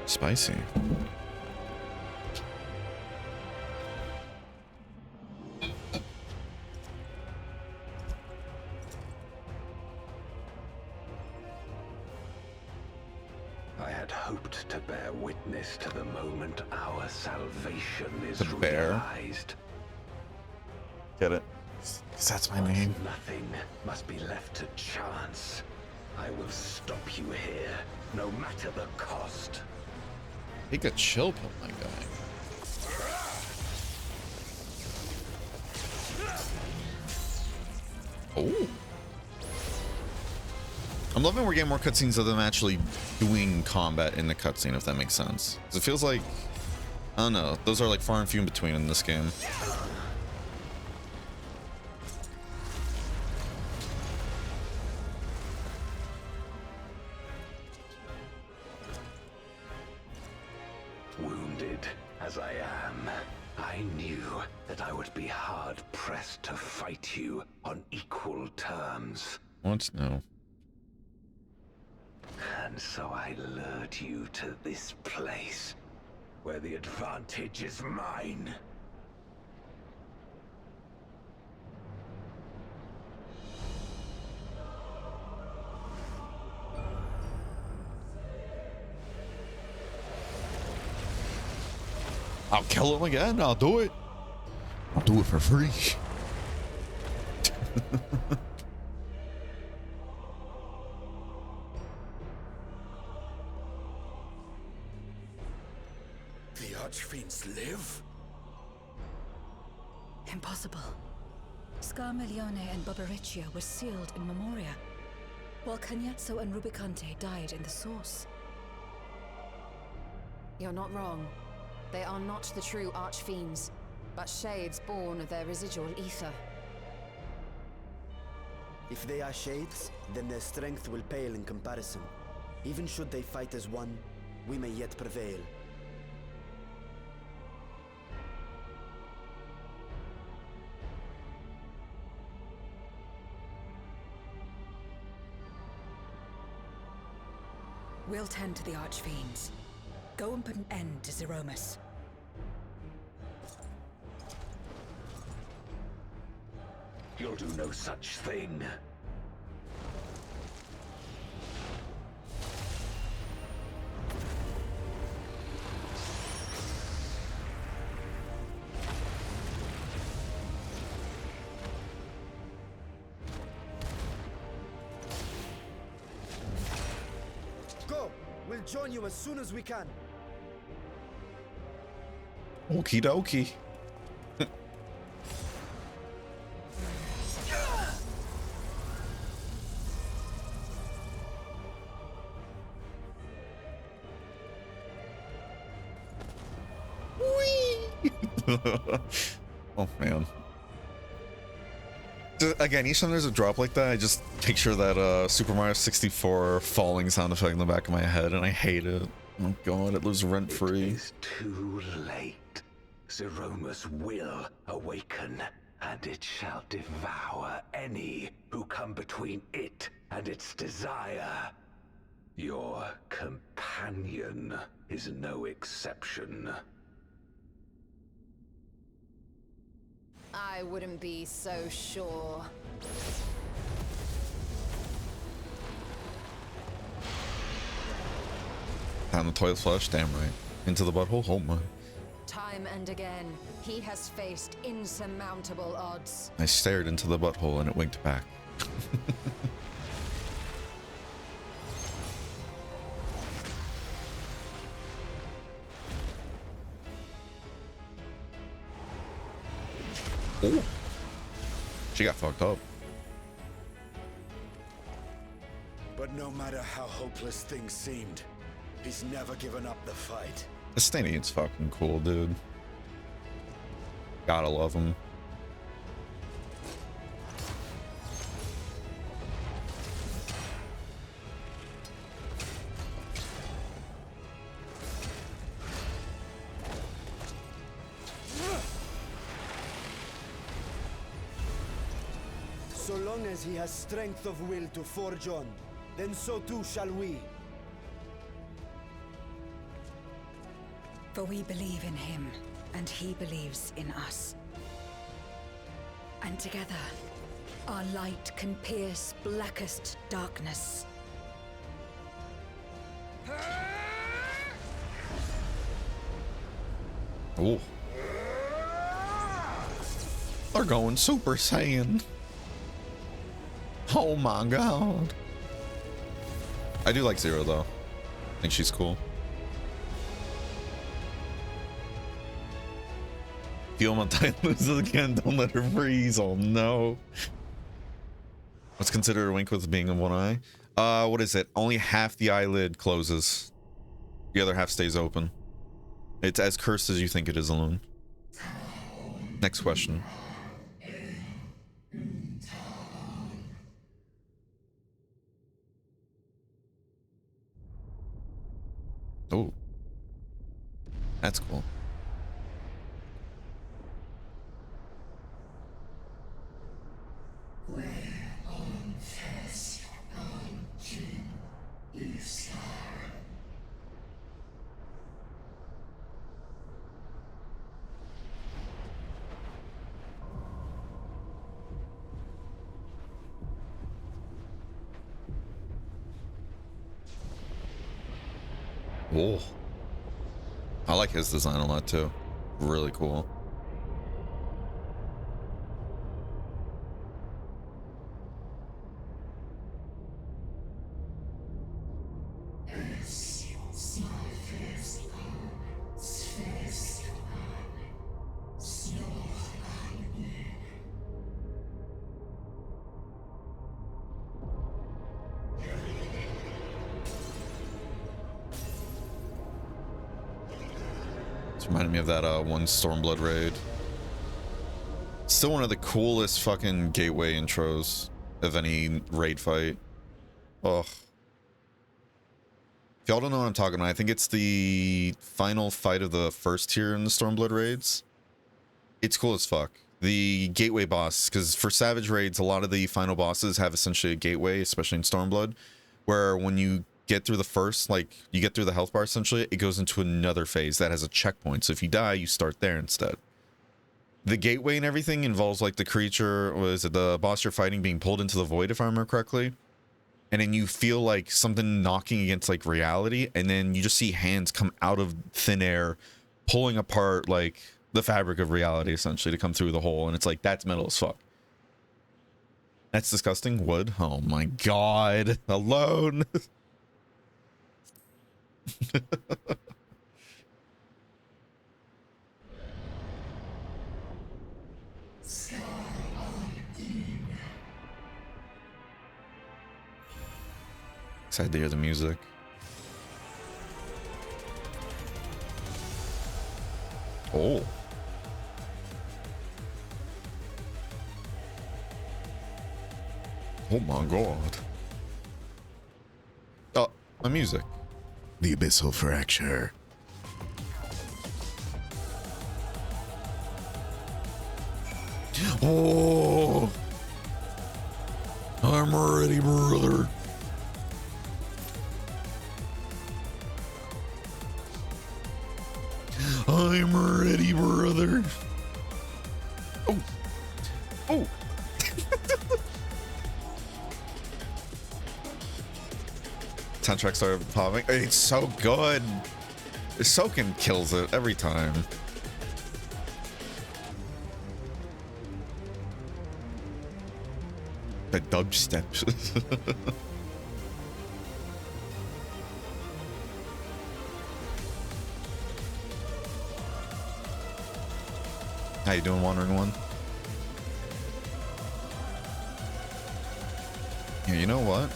Spicy. I had hoped to bear witness to the moment our salvation is The bear? realized. Get it? 'Cause that's my Once name. nothing must be left to chance. I will stop you here, no matter the cost. Take a chill pill, my guy. Oh. I'm loving we're getting more cutscenes of them actually doing combat in the cutscene, if that makes sense. 'Cause it feels like, I don't know, those are like far and few in between in this game. Wounded as I am, I knew that I would be hard-pressed to fight you on equal terms. What? No. And so I lured you to this place, where the advantage is mine. I'll kill him again. I'll do it. I'll do it for free. The Archfiends live? Impossible. Scarmiglione and Barbariccia were sealed in Memoria, while Cagnazzo and Rubicante died in the Source. You're not wrong. They are not the true Archfiends, but shades born of their residual ether. If they are shades, then their strength will pale in comparison. Even should they fight as one, we may yet prevail. We'll tend to the Archfiends. Go and put an end to Zeromus. You'll do no such thing. Go! We'll join you as soon as we can. Okie dokie. Oh man. Again, each time there's a drop like that, I just picture that Super Mario 64 falling sound effect in the back of my head, and I hate it. Oh my god, it lives rent free. It is too late. Zeromus will awaken, and it shall devour any who come between it and its desire. Your companion is no exception. I wouldn't be so sure. Down the toilet flush, damn right. Into the butthole, oh my. Time and again, he has faced insurmountable odds. I stared into the butthole and it winked back. Ooh. She got fucked up. But no matter how hopeless things seemed, he's never given up the fight. Estanian's fucking cool, dude. Gotta love him. So long as he has strength of will to forge on, then so too shall we. For we believe in him, and he believes in us. And together, our light can pierce blackest darkness. Oh. They're going Super Saiyan. Oh my god. I do like Zero though. I think she's cool. Feel my time loses again. Don't let her freeze. Oh no. What's considered a wink with being in one eye? What is it? Only half the eyelid closes. The other half stays open. It's as cursed as you think it is, alone. Next question. Oh. That's cool. Whoa. I like his design a lot too. Really cool. Reminded me of that one Stormblood raid. Still one of the coolest fucking gateway intros of any raid fight. Ugh. If y'all don't know what I'm talking about, I think it's the final fight of the first tier in the Stormblood raids. It's cool as fuck. The gateway boss, because for Savage raids, a lot of the final bosses have essentially a gateway, especially in Stormblood, where when you get through the first, like, you get through the health bar, essentially, it goes into another phase that has a checkpoint. So if you die, you start there instead. The gateway and everything involves, like, the creature, was it the boss you're fighting being pulled into the void, if I remember correctly? And then you feel like something knocking against, like, reality, and then you just see hands come out of thin air, pulling apart, like, the fabric of reality, essentially, to come through the hole. And it's like, that's metal as fuck. That's disgusting. Wood? Oh my god. Alone. Excited to hear the music. Oh. Oh my god. Oh, my music. The abyssal fracture. Oh, I'm ready, brother. I'm ready, brother. Oh, oh. Soundtrack started popping. It's so good. Soken kills it every time. The dubstep. How you doing, Wandering One? Yeah, you know what?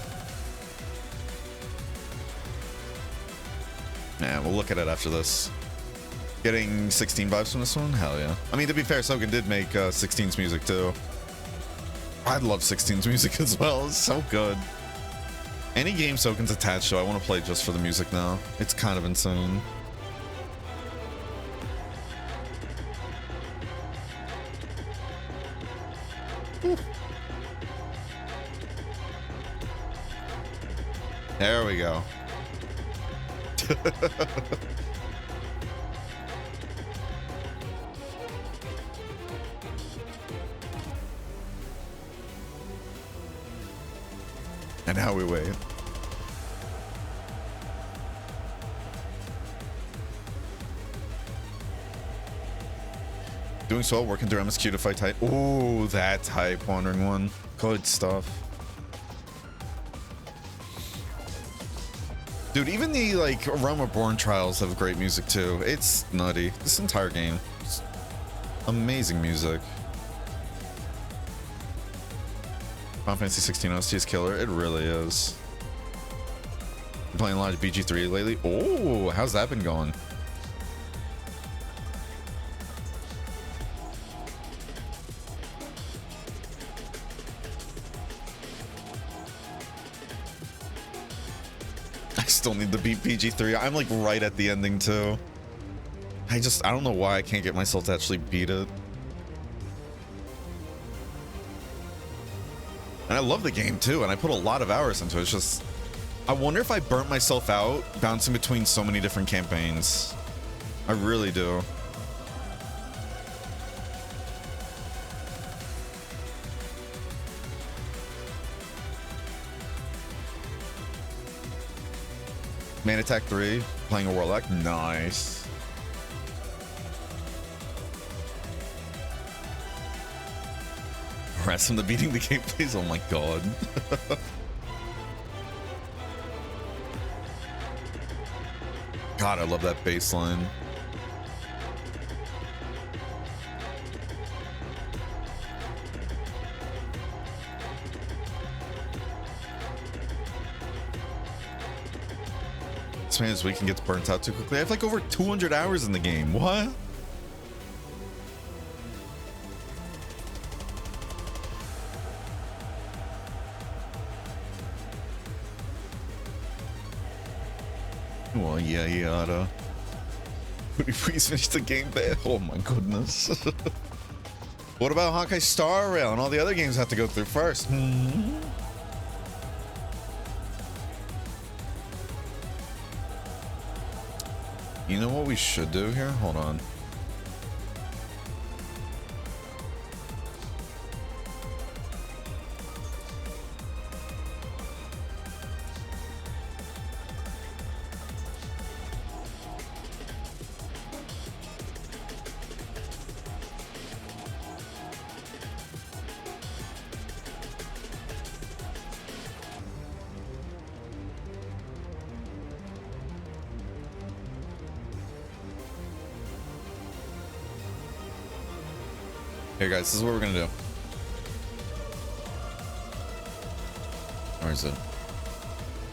Yeah, we'll look at it after this. Getting 16 vibes from this one? Hell yeah. I mean, to be fair, Soken did make 16's music too. I love 16's music as well. It's so good. Any game Soken's attached to, I want to play just for the music now. It's kind of insane. Whew. There we go. And now we wait. Doing so well, working through MSQ to fight tight. Oh, that type wandering one. Good stuff. Dude, even the like Aroma Born trials have great music too. It's nutty. This entire game. It's amazing music. Final Fantasy 16 OST is killer. It really is. Been playing a lot of BG3 lately. Oh, how's that been going? I still need to beat BG3. I'm like right at the ending too. I don't know why I can't get myself to actually beat it. And I love the game too, and I put a lot of hours into it. It's just, I wonder if I burnt myself out bouncing between so many different campaigns. I really do. Man Attack 3, playing a Warlock. Nice. Rest from the beating the gameplays. Oh my god. God, I love that bass line. This man this weekend gets burnt out too quickly. I have like over 200 hours in the game. What? Well, yeah, yada. Please finish the game, babe. Oh my goodness. What about Honkai Star Rail and all the other games I have to go through first? You know what we should do here? Hold on. Here, guys, this is what we're gonna do. Where is it?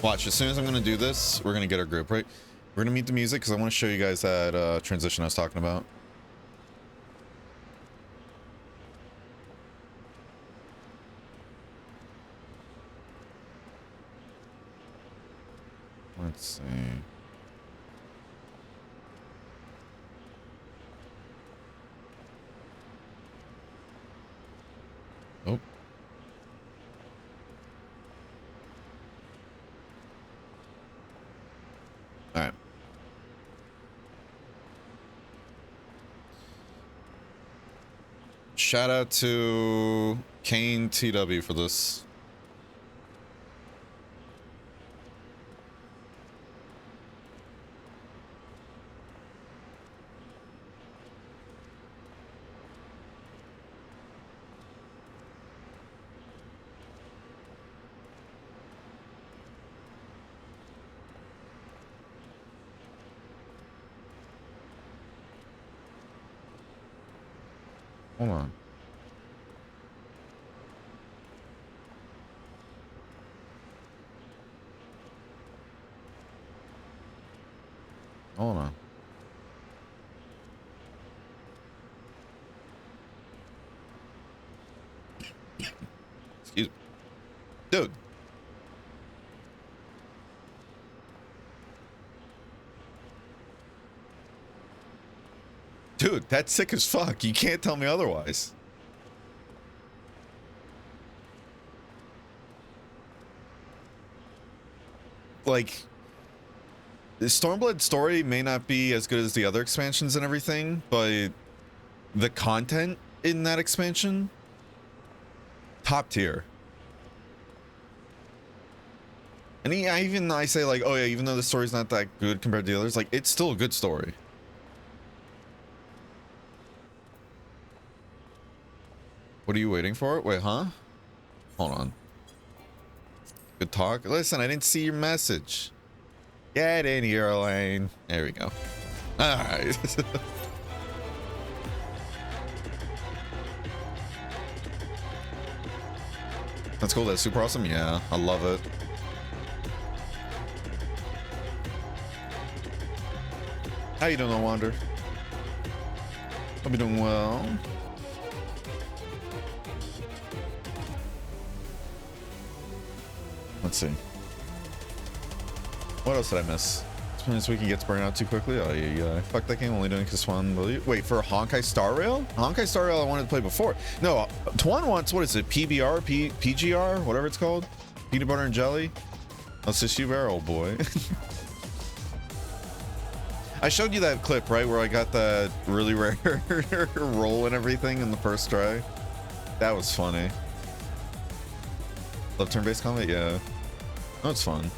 Watch, as soon as I'm gonna do this, we're gonna get our group, right? We're gonna mute the music because I want to show you guys that transition I was talking about. Let's see. Oh. All right. Shout out to Kane TW for this. Hold on. Hold on. Excuse me. Dude. Dude, that's sick as fuck. You can't tell me otherwise. Like, the Stormblood story may not be as good as the other expansions and everything, but the content in that expansion, top tier. And I say like, oh yeah, even though the story's not that good compared to the others, like, it's still a good story. What are you waiting for? Wait, huh? Hold on. Good talk. Listen, I didn't see your message. Get in here, Elaine. There we go. All right. That's cool. That's super awesome. Yeah, I love it. How you doing, No Wander? Hope you're doing well. Let's see. What else did I miss? This weekend gets burned out too quickly. Oh yeah, fuck that game. Only doing because Twan. Wait for Honkai Star Rail. Honkai Star Rail I wanted to play before. No, Twan wants, what is it? PBR, PGR, whatever it's called. Peanut butter and jelly. That's just you, barrel boy. I showed you that clip, right, where I got that really rare roll and everything in the first try. That was funny. Love turn-based combat, yeah. Oh, it's fun.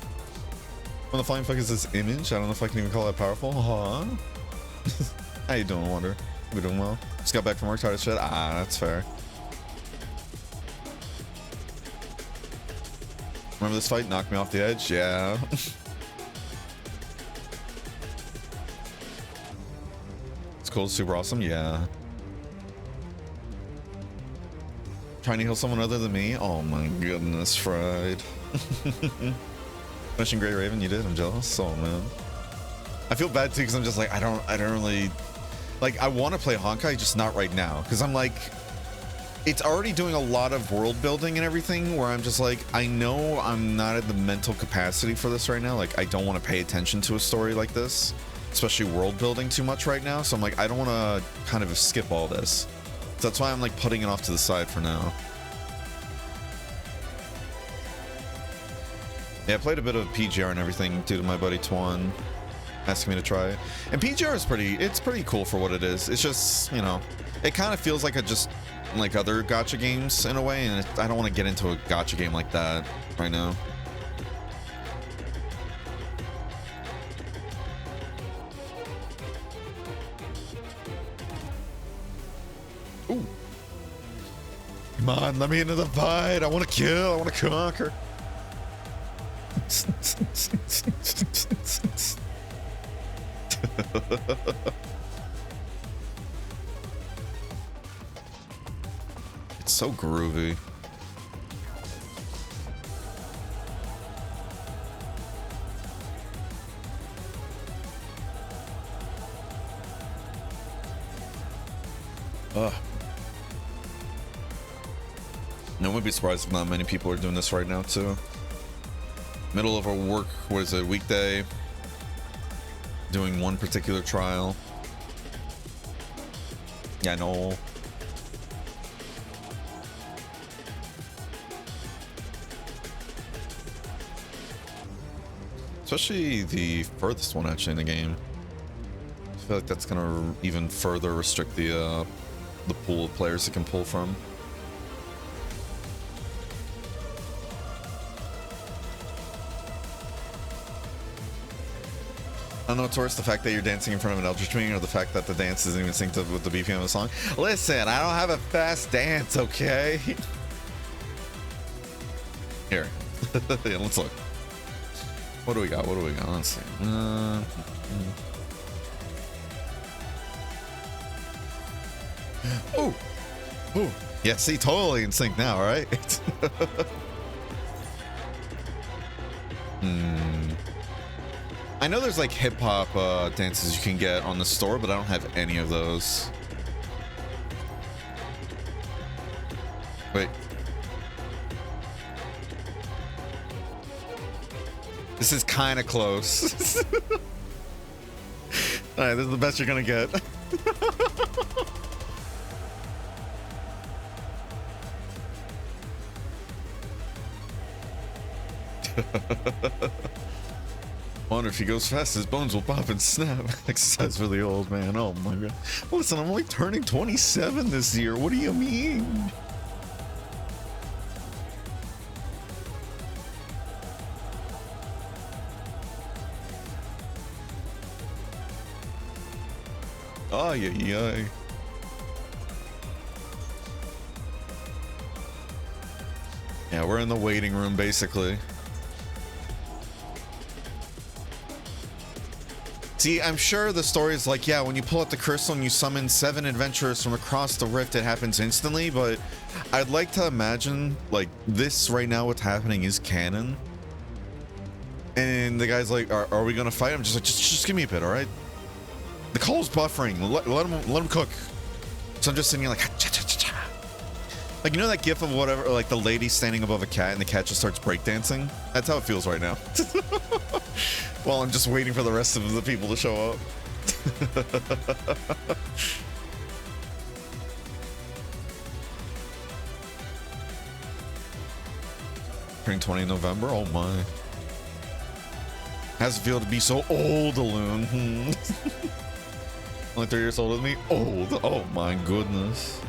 When the flying fuck is this image, I don't know if I can even call that powerful. Huh? How you doing, Wonder? We're doing well. Just got back from work, tired as shit. Ah, that's fair. Remember this fight? Knocked me off the edge? Yeah. It's cool, super awesome. Yeah. Trying to heal someone other than me? Oh my goodness, fried. Finishing Grey Raven, you did? I'm jealous. Oh man. I feel bad too because I'm just like, I don't really like, I want to play Honkai, just not right now, because I'm like, it's already doing a lot of world building and everything where I'm just like, I know I'm not at the mental capacity for this right now. Like, I don't want to pay attention to a story like this, especially world building too much right now. So I'm like, I don't want to kind of skip all this. So that's why I'm like putting it off to the side for now. Yeah, I played a bit of PGR and everything due to my buddy Twan asking me to try it. And PGR is it's pretty cool for what it is. It's just, you know, it kind of feels like like other gacha games in a way, and I don't want to get into a gacha game like that right now. Ooh. Come on, let me into the fight. I want to kill. I want to conquer. It's so groovy. No, I wouldn't be surprised if not many people are doing this right now too. Middle of a work, what is it, weekday, doing one particular trial. Yeah, I know. Especially the furthest one actually in the game. I feel like that's gonna even further restrict the pool of players it can pull from. I don't know what's worse, the fact that you're dancing in front of an Eldritch Being or the fact that the dance isn't even synced up with the BPM of the song. Listen, I don't have a fast dance, okay? Here. Yeah, let's look. What do we got? What do we got? Let's see. Ooh. Ooh. Yeah, see, totally in sync now, right? I know there's like hip hop dances you can get on the store, but I don't have any of those. Wait. This is kind of close. All right, this is the best you're gonna get. Wonder if he goes fast, his bones will pop and snap. Exercise for the old man. Oh my god. Listen, I'm only turning 27 this year. What do you mean? Oh, yeah. Yeah, we're in the waiting room, basically. See, I'm sure the story is like, yeah, when you pull out the crystal and you summon 7 adventurers from across the rift, it happens instantly, but I'd like to imagine, like, this right now, what's happening is canon. And the guy's like, are we gonna fight? I'm just like, just give me a bit, all right? The call's buffering. Let him cook. So I'm just sitting here like, cha-cha-cha-cha. Like, you know that gif of whatever, like the lady standing above a cat and the cat just starts breakdancing? That's how it feels right now. While I'm just waiting for the rest of the people to show up. Turning 20 in November? Oh my. How's it feel to be so old, Alune? Only 3 years older than me? Old. Oh my goodness.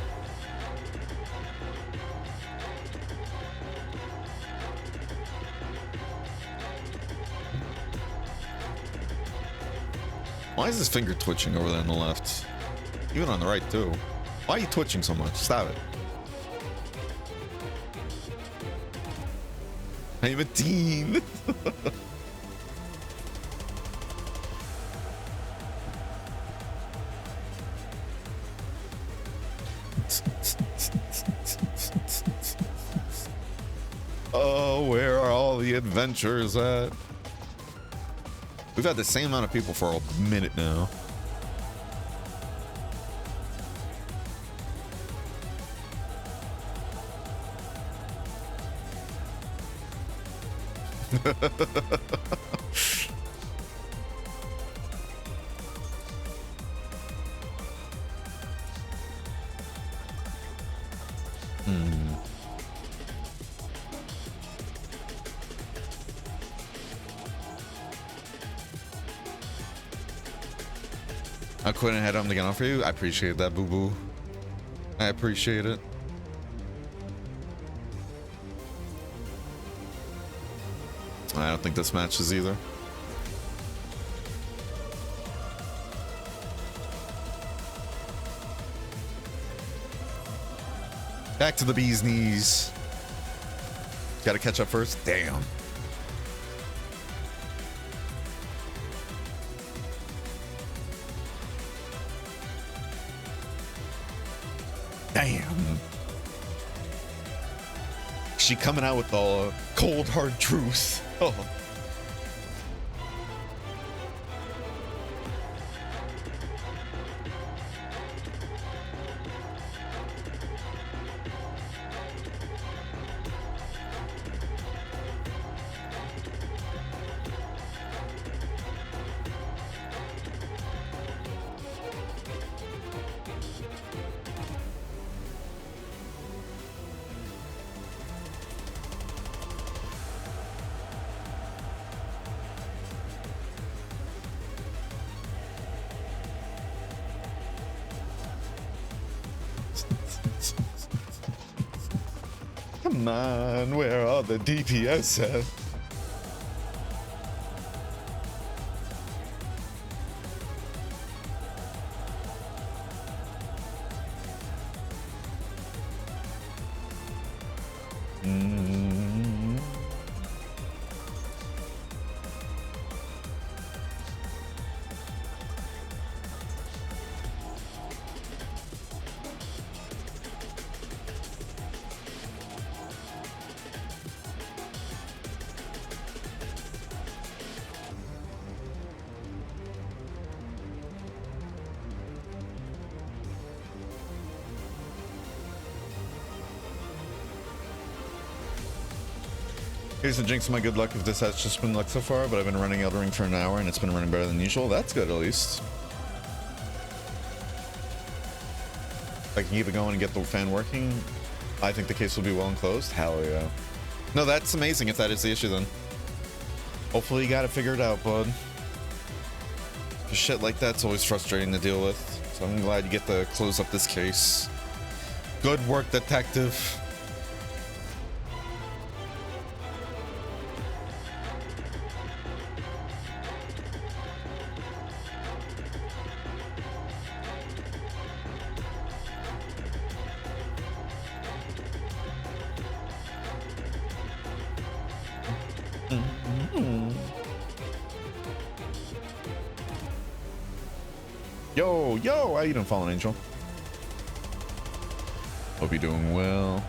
Why is his finger twitching over there on the left? Even on the right, too. Why are you twitching so much? Stop it. I'm a teen. Oh, where are all the adventures at? We've had the same amount of people for a minute now. I couldn't head home to get on for you. I appreciate that, boo boo. I appreciate it. I don't think this matches either. Back to the bee's knees. Gotta catch up first. Damn. Damn. She coming out with the cold hard truth. Oh. Come on, where are the DPS at? Here's the jinx of my good luck if this has just been luck so far, but I've been running Elden Ring for an hour and it's been running better than usual. That's good, at least. If I can keep it going and get the fan working, I think the case will be well enclosed. Hell yeah. No, that's amazing if that is the issue then. Hopefully you got it figured out, bud. Shit like that's always frustrating to deal with. So I'm glad you get to close up this case. Good work, detective. Yo, how you doing, Fallen Angel? Hope you're doing well.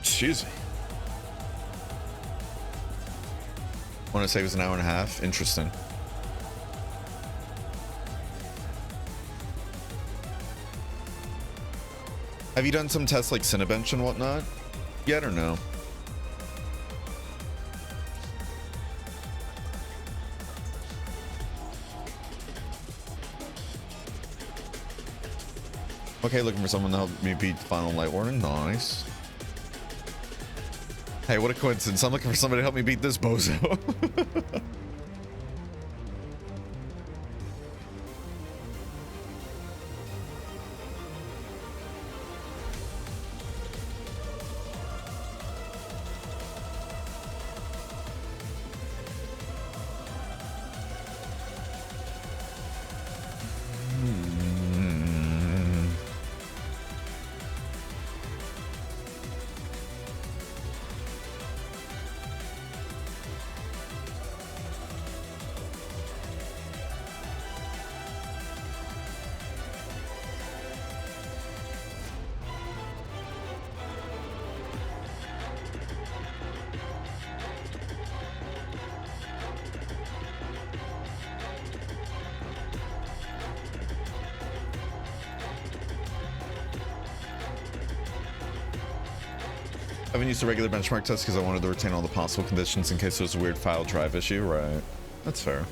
Excuse me. Want to say it was an hour and a half? Interesting. Have you done some tests like Cinebench and whatnot yet or no? Okay, looking for someone to help me beat Final Light Warning. Nice. Hey, what a coincidence. I'm looking for somebody to help me beat this bozo. I haven't used a regular benchmark test because I wanted to retain all the possible conditions in case there's a weird file drive issue. Right. That's fair.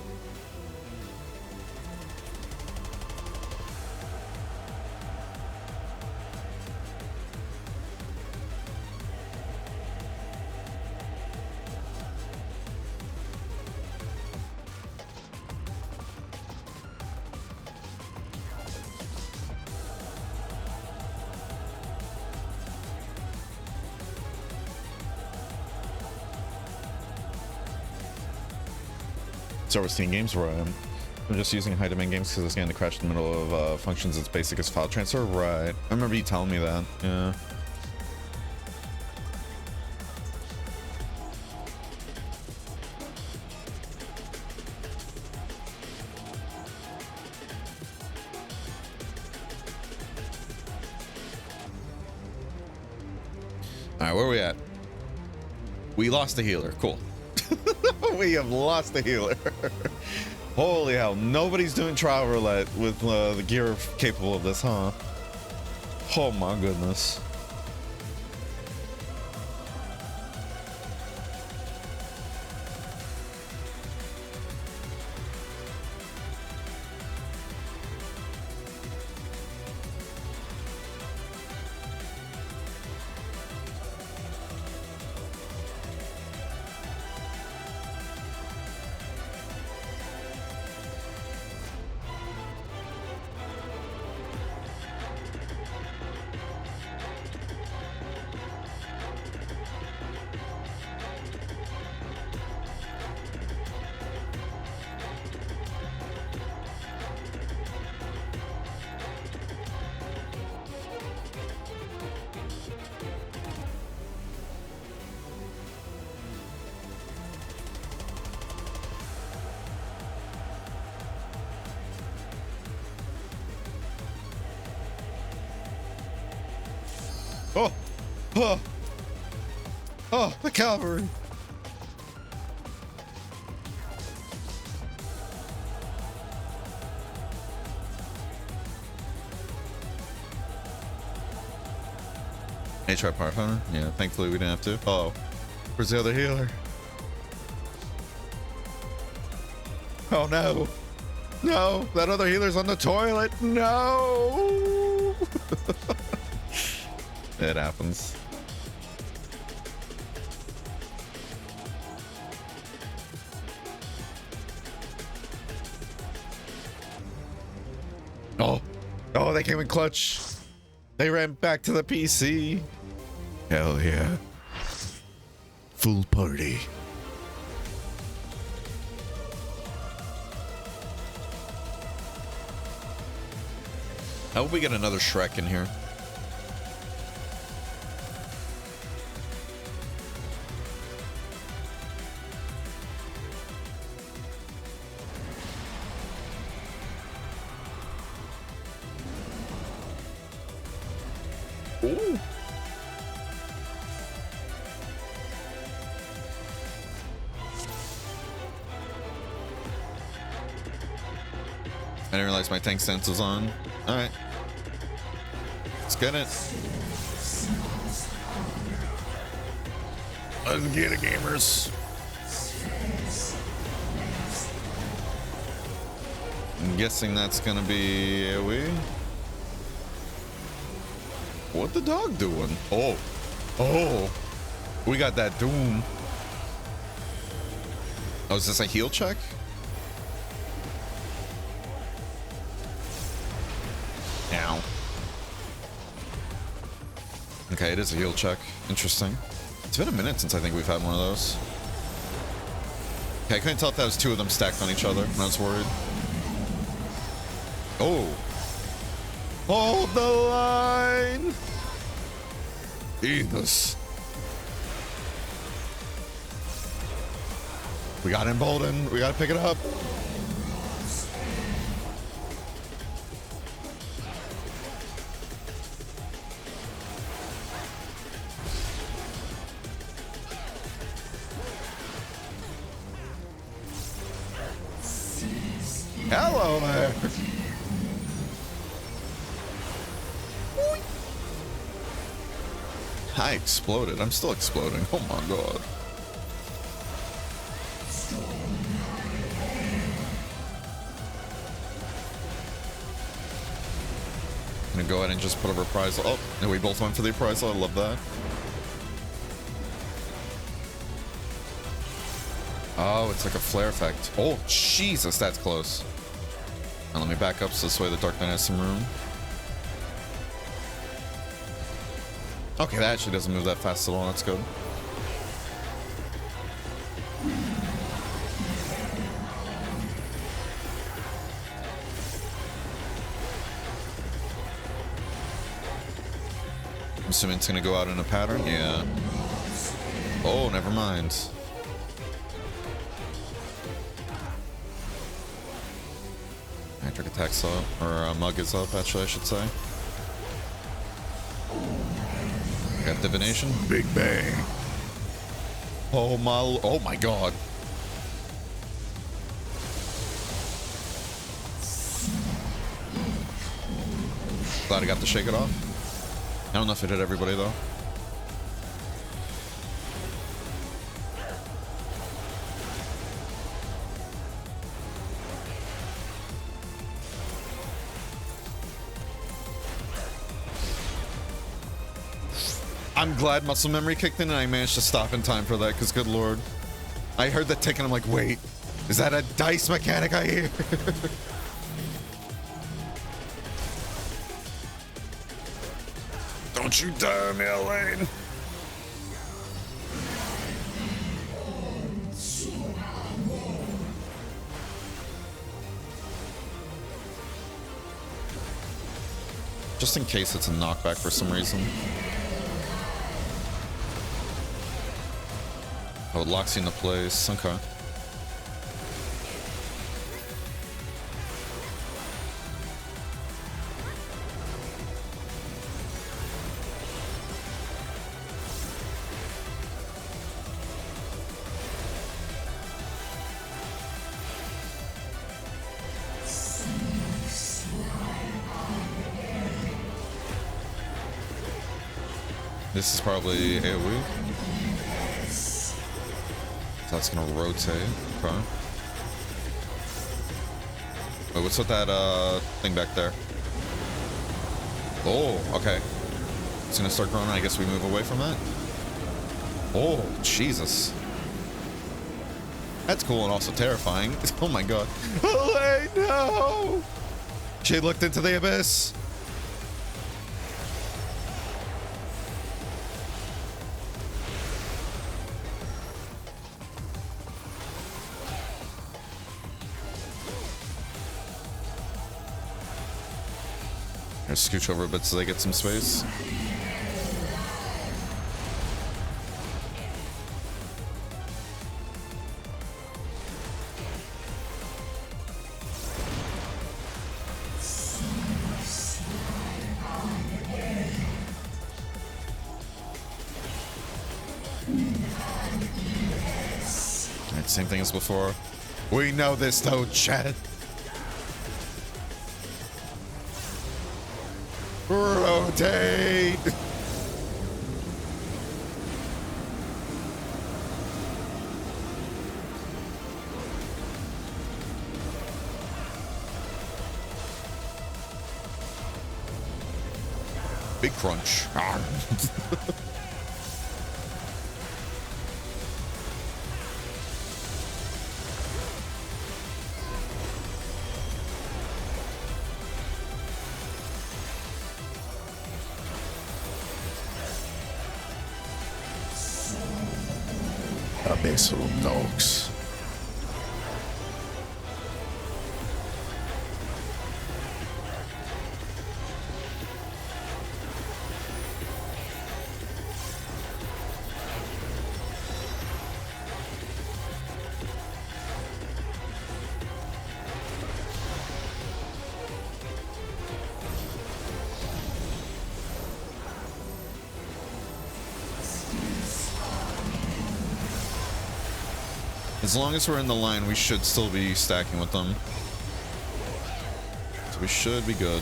Start with Steam games where I'm just using high demand games because it's going to crash in the middle of functions as basic as file transfer. Right. I remember you telling me that. Yeah. All right, where are we at? We lost the healer. Cool. We have lost the healer. Holy hell, nobody's doing trial roulette with the gear capable of this, huh? Oh my goodness. Oh, the cavalry. Hey, try Power Hunter? Yeah, thankfully we didn't have to. Oh, where's the other healer? Oh no. No, that other healer's on the toilet. No. It happens. Oh, they came in clutch. They ran back to the PC. Hell yeah. Full party. I hope we get another Shrek in here. Ooh. I didn't realize my tank sense was on. All right. Let's get it. Let's get it, gamers. I'm guessing that's gonna be AoE. What the dog doing? Oh. Oh. We got that Doom. Oh, is this a heal check? Ow. Okay, it is a heal check. Interesting. It's been a minute since I think we've had one of those. Okay, I couldn't tell if that was two of them stacked on each other, and I was worried. Oh. Hold the line! Jesus. We got emboldened. We gotta pick it up. Hello there. I exploded. I'm still exploding. Oh my god. I'm gonna go ahead and just put a reprisal. Oh, and we both went for the reprisal. I love that. Oh, it's like a flare effect. Oh, Jesus, that's close. Now let me back up so this way the Dark Knight has some room. Okay, that actually doesn't move that fast at all. That's good. I'm assuming it's gonna go out in a pattern. Yeah. Oh, never mind. Electric attack's up, or Mug is up, actually, I should say. Got divination. Big bang. Oh my god. Glad I got to shake it off. I don't know if it hit everybody though. I'm glad muscle memory kicked in and I managed to stop in time for that, because good lord. I heard that tick and I'm like, wait, is that a dice mechanic I hear? Don't you dare me, Elaine. Just in case it's a knockback for some reason. Oh, it locks you into place. Okay. This is probably AoE. So that's gonna rotate. Okay. Wait, what's with that thing back there? Oh, okay. It's gonna start growing. I guess we move away from that. Oh, Jesus. That's cool and also terrifying. Oh my god. Oh, no! She looked into the abyss. Here, scooch over a bit so they get some space. Alright, same thing as before. We know this though, Chad. Rotate! Big crunch. Abyssal dogs. As long as we're in the line, we should still be stacking with them. So we should be good.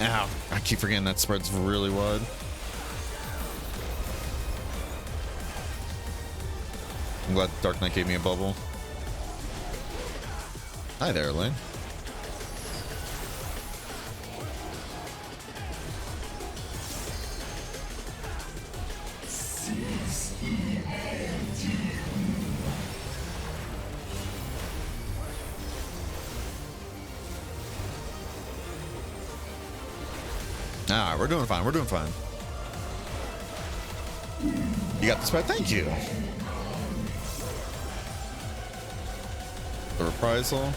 Ow, I keep forgetting that spread's really wide. I'm glad Dark Knight gave me a bubble. Hi there, Lane. Alright, we're doing fine. We're doing fine. You got the spread? Thank you. The reprisal.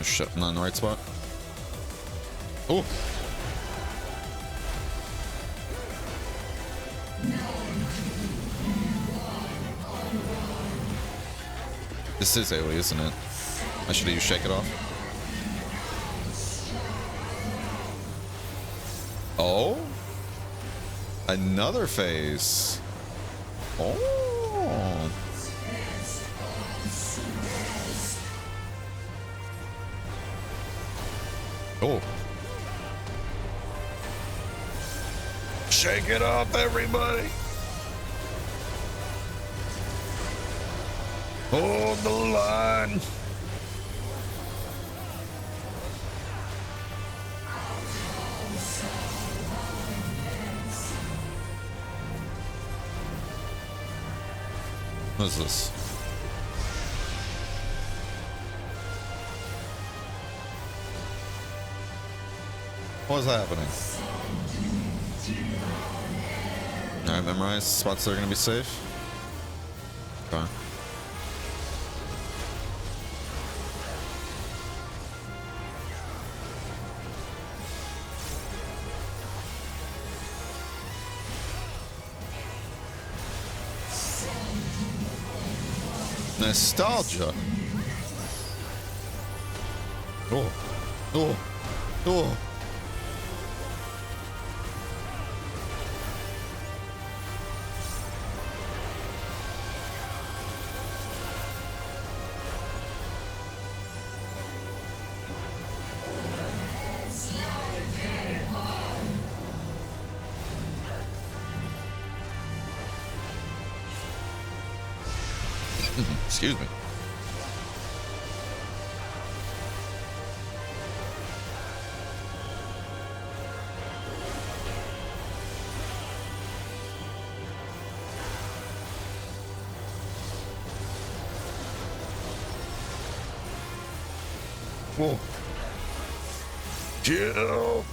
Oh, shit, I'm not in the right spot. Oh. This is AoE, isn't it? I should have used Shake It Off. Oh, another phase. Oh. Oh. Shake it up, everybody. Hold the line. What is this? What is happening? Alright, memorize spots that are gonna be safe. Okay. nostalgia. Oh, oh, oh. Excuse me. Whoa. Kill.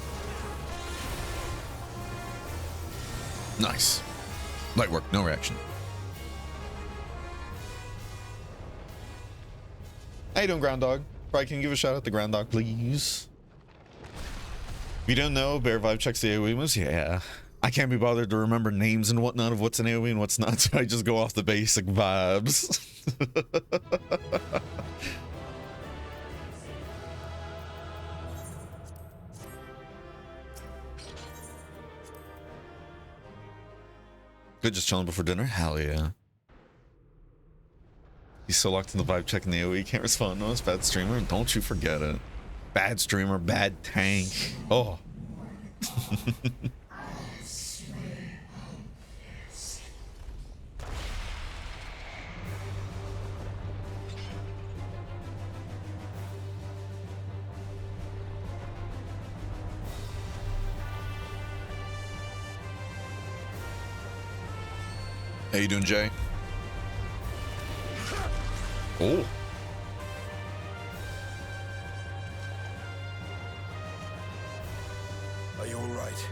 Nice. Light work, no reaction. How you doing, Ground Dog? Probably can you give a shout out to Ground Dog, please? If you don't know, Bear Vibe checks the AoE moves. Yeah. I can't be bothered to remember names and whatnot of what's an AoE and what's not, so I just go off the basic vibes. Good, just chilling before dinner? Hell yeah. He's so locked in the vibe checking the AoE, can't respond to us. Bad streamer, don't you forget it. Bad streamer, bad tank. Oh. How you doing, Jay? Oh. Are you all right?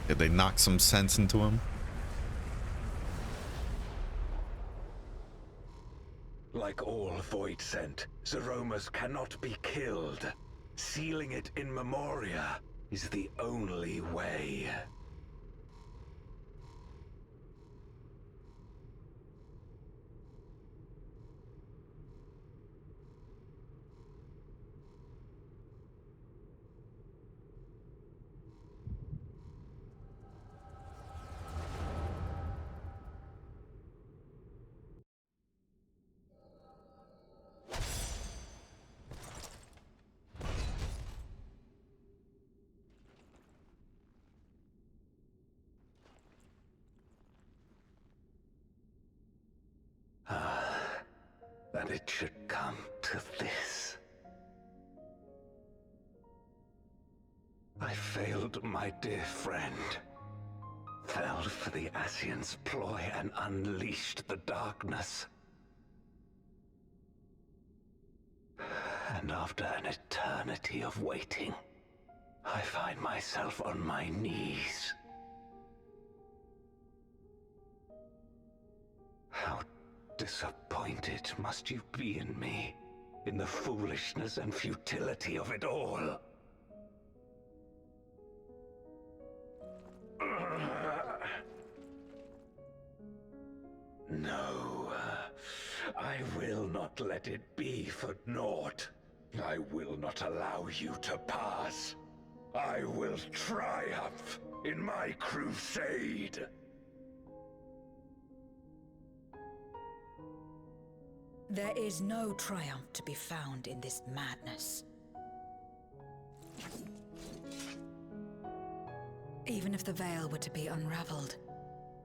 Did they knock some sense into him? Like all void scent, Zeromus cannot be killed. Sealing it in Memoria is the only way. That it should come to this. I failed my dear friend. Fell for the Ascian's ploy and unleashed the darkness. And after an eternity of waiting, I find myself on my knees. How disappointed must you be in me, in the foolishness and futility of it all? No, I will not let it be for naught. I will not allow you to pass. I will triumph in my crusade. There is no triumph to be found in this madness. Even if the veil were to be unraveled,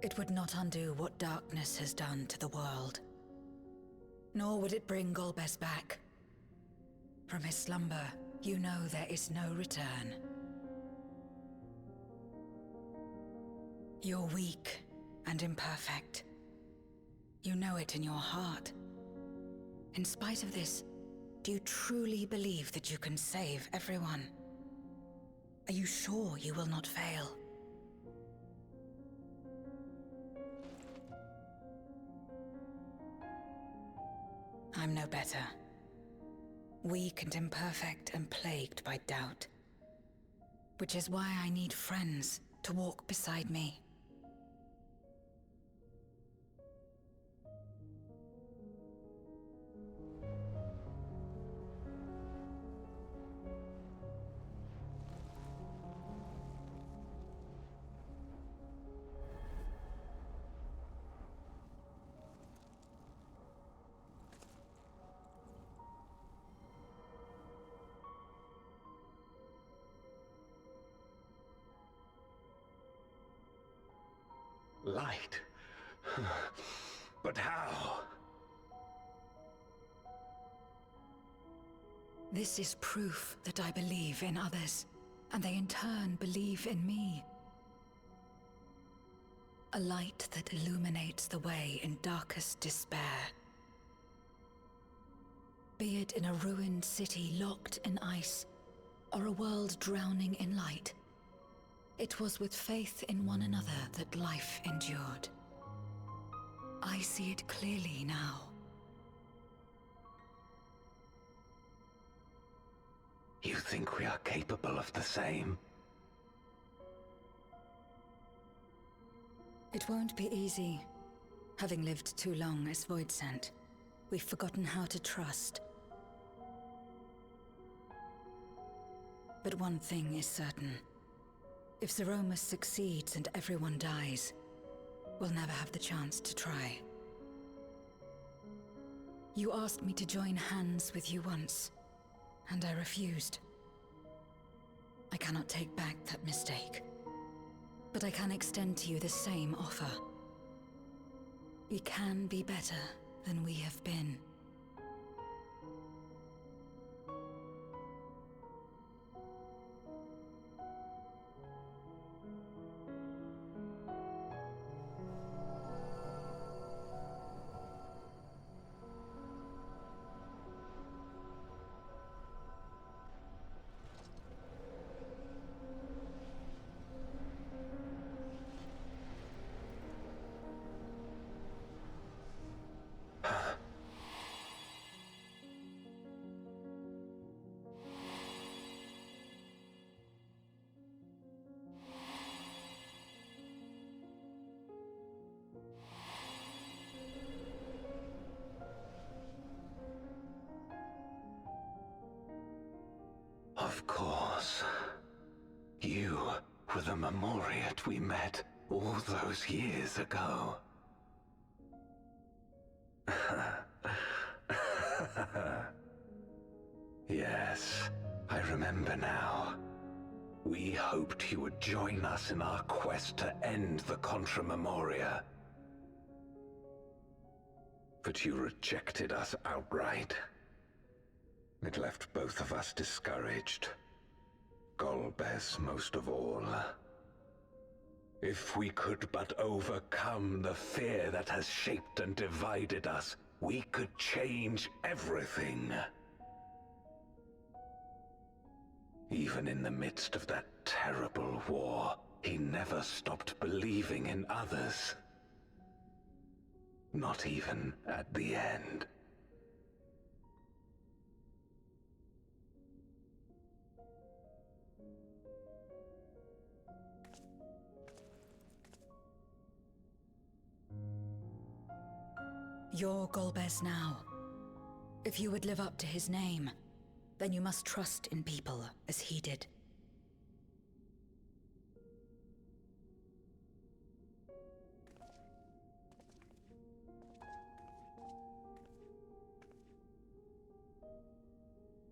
it would not undo what darkness has done to the world. Nor would it bring Golbez back. From his slumber, you know there is no return. You're weak and imperfect. You know it in your heart. In spite of this, do you truly believe that you can save everyone? Are you sure you will not fail? I'm no better. Weak and imperfect and plagued by doubt. Which is why I need friends to walk beside me. Light? But how? This is proof that I believe in others, and they in turn believe in me. A light that illuminates the way in darkest despair. Be it in a ruined city locked in ice, or a world drowning in light, it was with faith in one another that life endured. I see it clearly now. You think we are capable of the same? It won't be easy. Having lived too long as Void Sent, we've forgotten how to trust. But one thing is certain. If Zeromus succeeds and everyone dies, we'll never have the chance to try. You asked me to join hands with you once, and I refused. I cannot take back that mistake, but I can extend to you the same offer. We can be better than we have been. Of course. You were the Memoriat we met all those years ago. Yes, I remember now. We hoped you would join us in our quest to end the Contra Memoria. But you rejected us outright. It left both of us discouraged. Golbez most of all. If we could but overcome the fear that has shaped and divided us, we could change everything. Even in the midst of that terrible war, he never stopped believing in others. Not even at the end. You're Golbez now. If you would live up to his name, then you must trust in people as he did.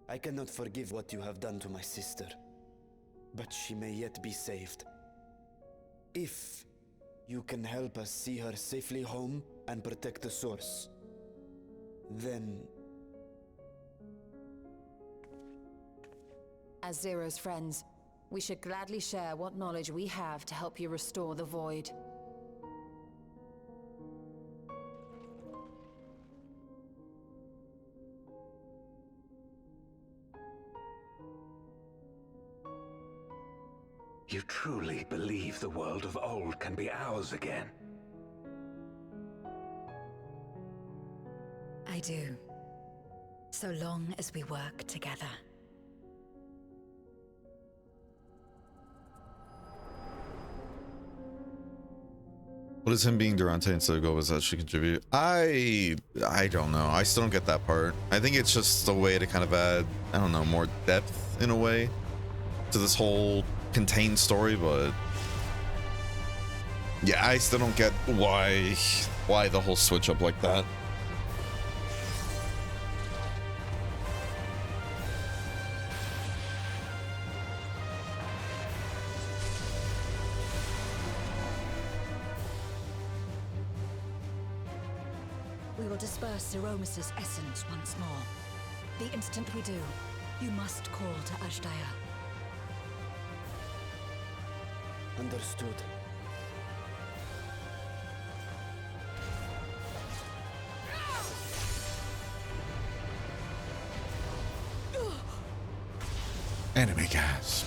I cannot forgive what you have done to my sister, but she may yet be saved. If you can help us see her safely home and protect the source, then As Zero's friends, we should gladly share what knowledge we have to help you restore the Void. You truly believe the world of old can be ours again? I do. So long as we work together. What does him being Durante instead of Gomez actually contribute? I don't know. I still don't get that part. I think it's just a way to kind of add, I don't know, more depth in a way to this whole contained story, but yeah, I still don't get why the whole switch up like that. We will disperse Zeromus's essence once more. The instant we do, you must call to Ashdaya. Understood. Enemy gas.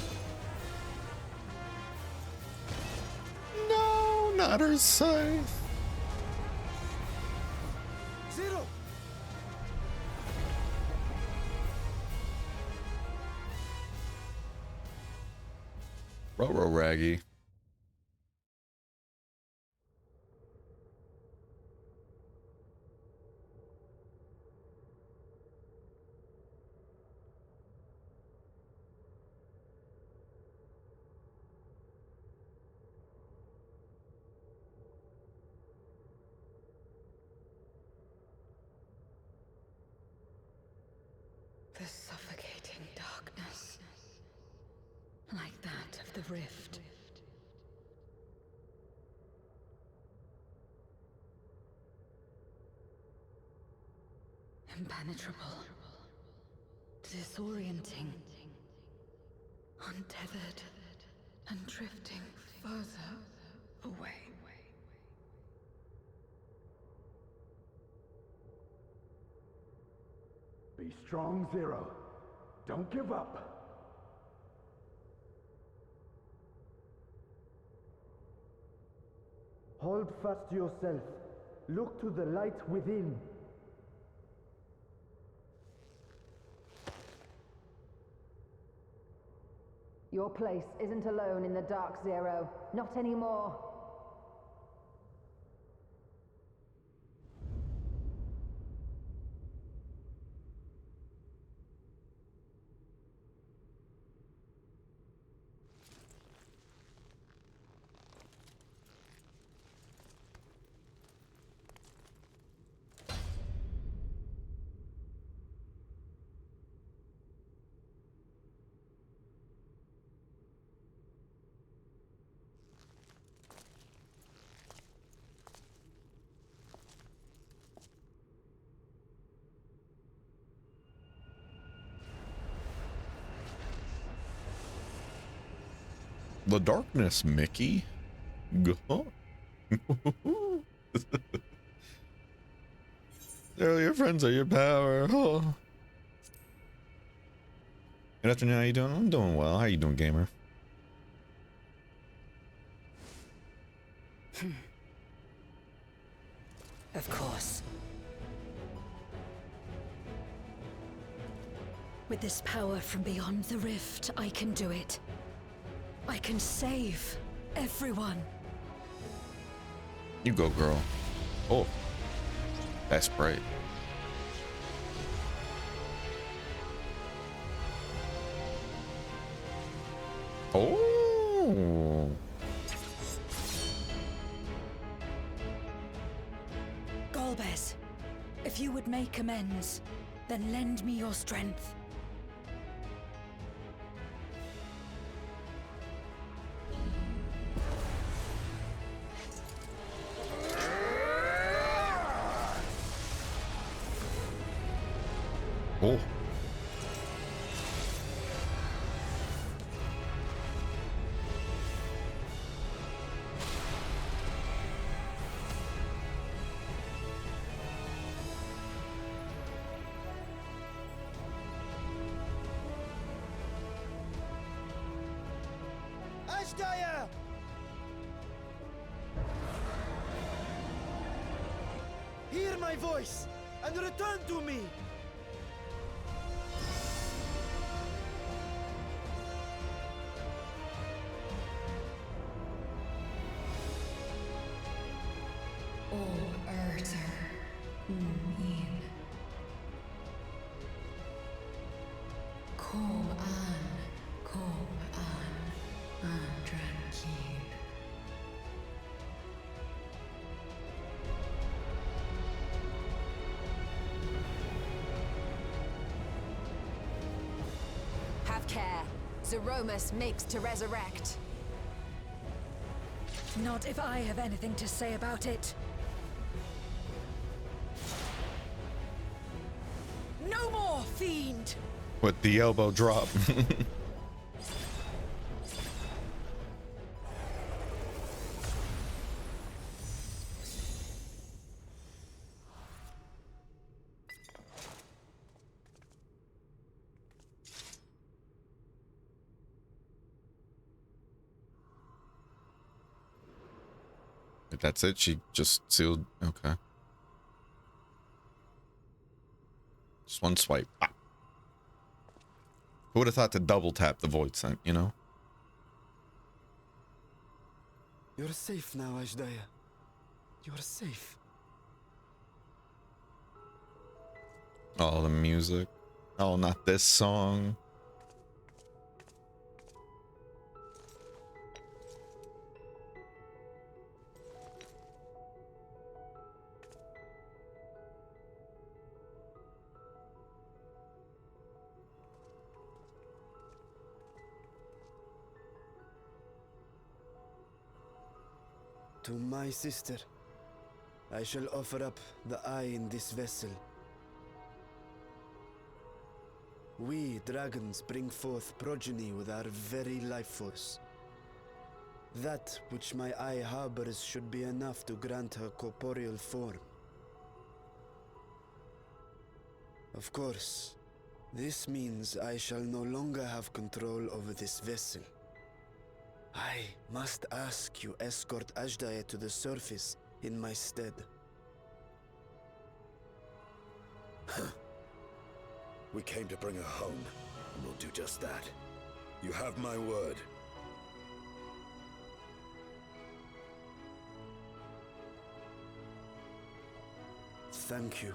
No, not her scythe. Zero! Ruh-roh, Raggy. The suffocating darkness, like that of the rift. Impenetrable, disorienting, untethered, and drifting further away. Be strong, Zero. Don't give up. Hold fast to yourself. Look to the light within. Your place isn't alone in the dark, Zero. Not anymore. The darkness, Mickey. Go. Your friends are your power. Oh. Good afternoon, how you doing? I'm doing well. How you doing, gamer? Of course. With this power from beyond the rift, I can do it. I can save everyone. You go, girl. Oh, that's bright. Oh. Golbez, if you would make amends, then lend me your strength. Oh. Ashdaya! Hear my voice and return to me! Have care. Zeromus makes to resurrect. Not if I have anything to say about it. No more, fiend! With the elbow drop. That's it? She just sealed. Okay. Just one swipe. Ah. Who would have thought to double tap the void scent, you know? You're safe now, Ashdaya. You're safe. Oh, the music. Oh, not this song. To my sister, I shall offer up the eye in this vessel. We, dragons, bring forth progeny with our very life force. That which my eye harbors should be enough to grant her corporeal form. Of course, this means I shall no longer have control over this vessel. I must ask you escort Ashdaya to the surface in my stead. We came to bring her home, and we'll do just that. You have my word. Thank you.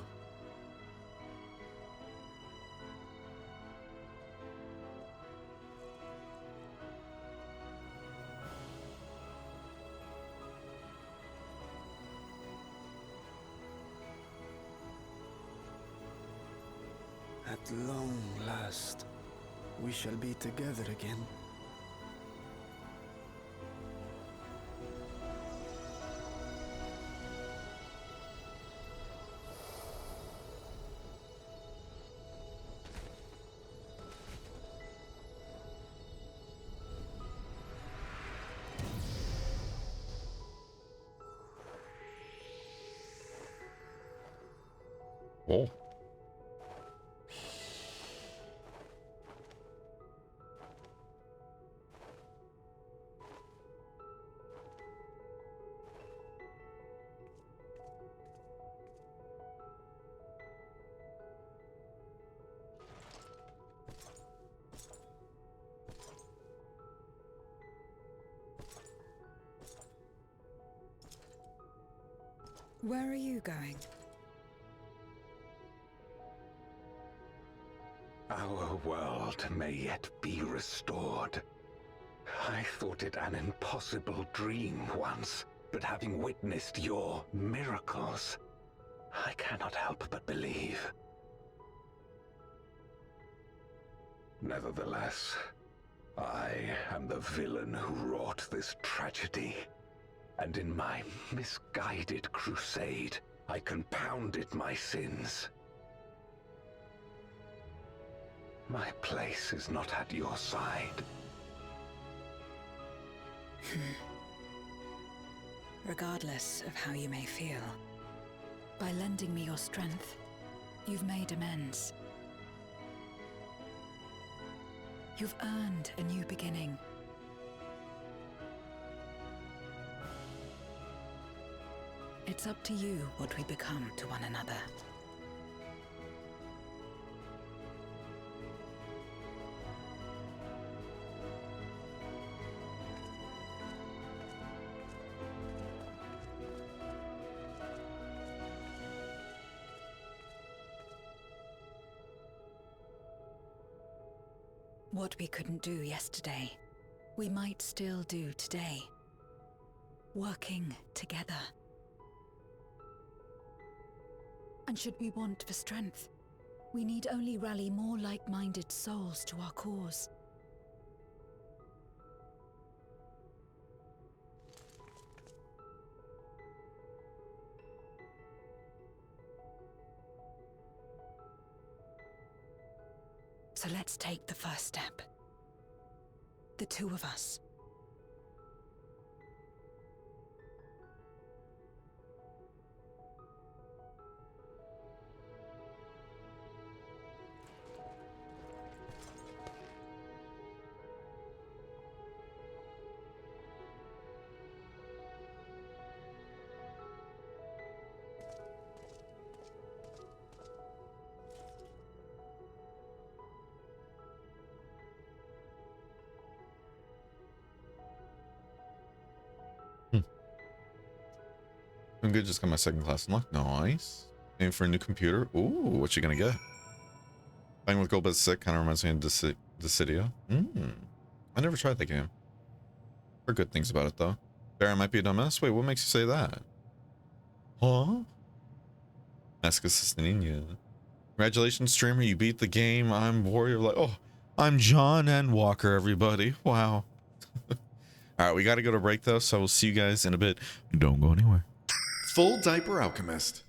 At long last, we shall be together again. Oh. Where are you going? Our world may yet be restored. I thought it an impossible dream once, but having witnessed your miracles, I cannot help but believe. Nevertheless, I am the villain who wrought this tragedy, and in my misguided crusade, I compounded my sins. My place is not at your side. Regardless of how you may feel, by lending me your strength, you've made amends. You've earned a new beginning. It's up to you what we become to one another. What we couldn't do yesterday, we might still do today. Working together. And should we want for strength, we need only rally more like-minded souls to our cause. So let's take the first step. The two of us. I'm good, just got my second class unlocked. Nice. Aim for a new computer. Ooh, what you gonna get? Playing with Gold is sick, kind of reminds me of Dissidia. I never tried that game. Heard good things about it though. Baron might be a dumbass. Wait, what makes you say that? Huh? Ask Assistant. Congratulations, streamer, you beat the game. I'm Warrior. Like, oh, I'm John and Walker, everybody. Wow. All right, we got to go to break though, so we'll see you guys in a bit. Don't go anywhere. Full Diaper Alchemist.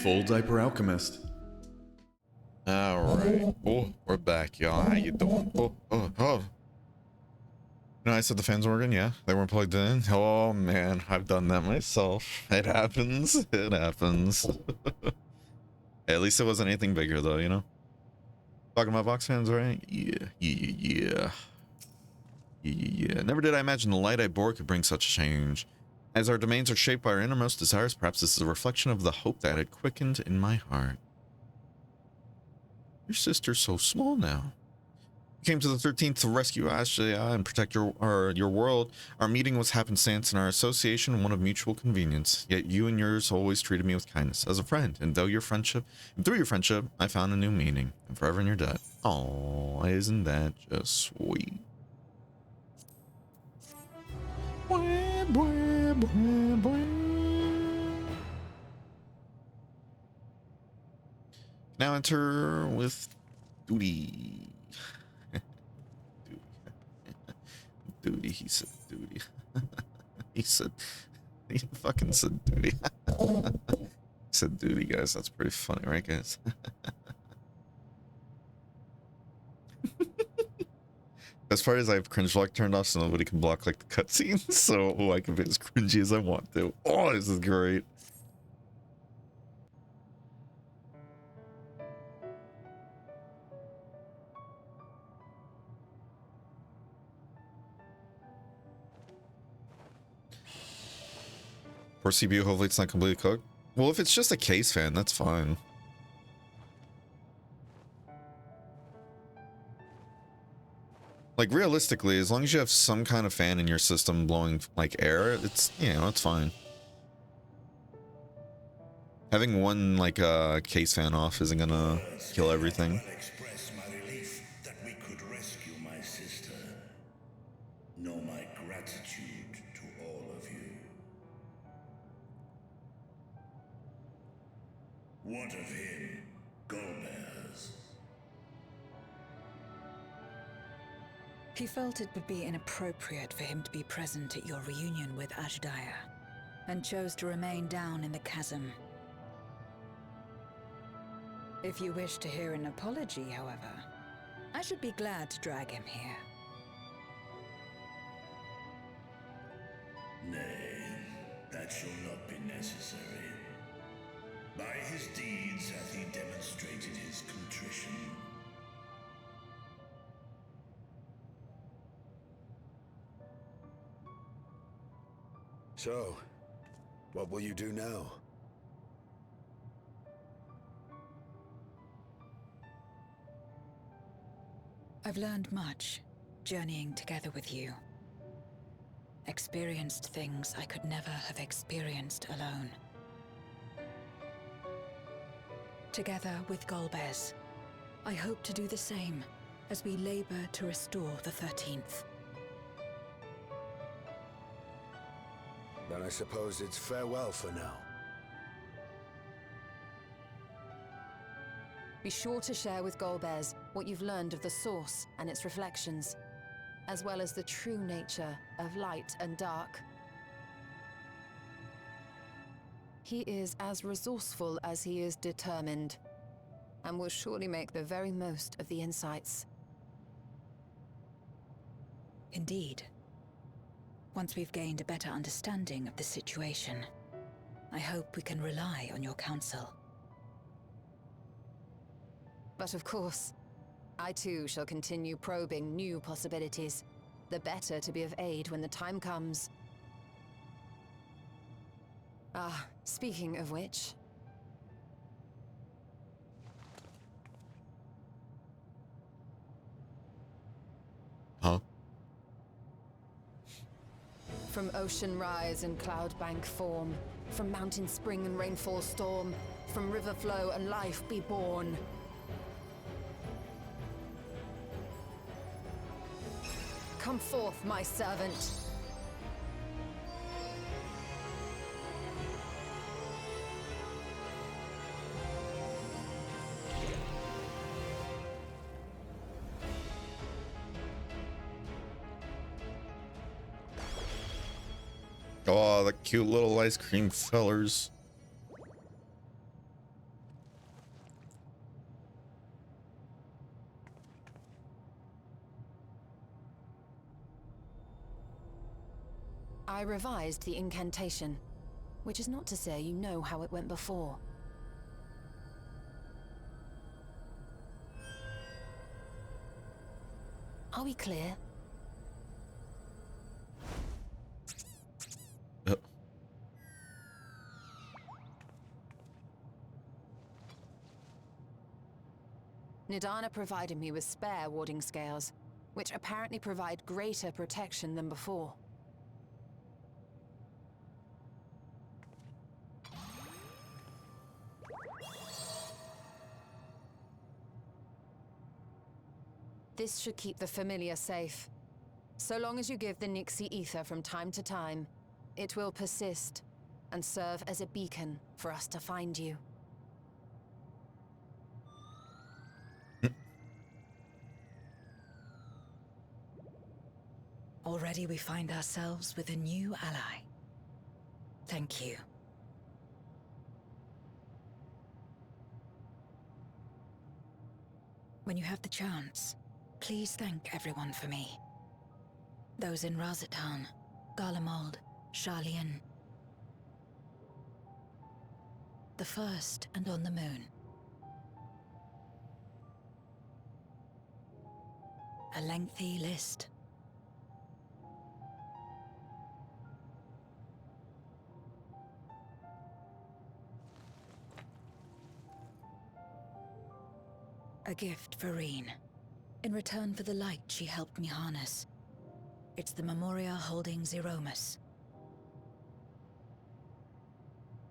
Full Diaper Alchemist. All right. Oh, we're back, y'all. How you doing? Oh. No, I said the fans working. Yeah, they weren't plugged in. Oh man, I've done that myself. It happens. It happens. At least it wasn't anything bigger, though. You know. Talking about box fans, right? Yeah. Never did I imagine the light I bore could bring such change. As our domains are shaped by our innermost desires, perhaps this is a reflection of the hope that had quickened in my heart. Your sister's so small now. You came to the 13th to rescue Ashlia and protect your world. Our meeting was happenstance and our association one of mutual convenience. Yet you and yours always treated me with kindness as a friend, and through your friendship, I found a new meaning. I'm forever in your debt. Oh, isn't that just sweet? Now enter with duty. Duty, he said duty. he fucking said duty. He said duty, guys. That's pretty funny, right, guys? As far as I have cringe block turned off so nobody can block like the cutscenes, so I can be as cringy as I want to. Oh, this is great. Poor CPU, hopefully it's not completely cooked. Well, if it's just a case fan, that's fine. Like, realistically, as long as you have some kind of fan in your system blowing, like, air, it's, you know, it's fine. Having one, like, case fan off isn't gonna kill everything. Express my relief that we could rescue my sister. Know my gratitude to all of you. What of him, Golbez? He felt it would be inappropriate for him to be present at your reunion with Ashdaya, and chose to remain down in the chasm. If you wish to hear an apology, however, I should be glad to drag him here. Nay, that shall not be necessary. By his deeds hath he demonstrated his contrition. So, what will you do now? I've learned much, journeying together with you. Experienced things I could never have experienced alone. Together with Golbez, I hope to do the same as we labor to restore the 13th. Then I suppose it's farewell for now. Be sure to share with Golbez what you've learned of the Source and its reflections, as well as the true nature of light and dark. He is as resourceful as he is determined, and will surely make the very most of the insights. Indeed. Once we've gained a better understanding of the situation, I hope we can rely on your counsel. But of course, I too shall continue probing new possibilities, the better to be of aid when the time comes. Ah, speaking of which... Huh? From ocean rise and cloud bank form, from mountain spring and rainfall storm, from river flow and life be born. Come forth, my servant. Oh, the cute little ice cream fellers. I revised the incantation, which is not to say you know how it went before. Are we clear? Nidana provided me with spare warding scales, which apparently provide greater protection than before. This should keep the familiar safe. So long as you give the Nixie ether from time to time, it will persist and serve as a beacon for us to find you. Already we find ourselves with a new ally. Thank you. When you have the chance, please thank everyone for me. Those in Razatan, Garlemald, Sharlayan. The first and on the moon. A lengthy list. A gift for Reen. In return for the light she helped me harness. It's the Memoria holding Zeromus.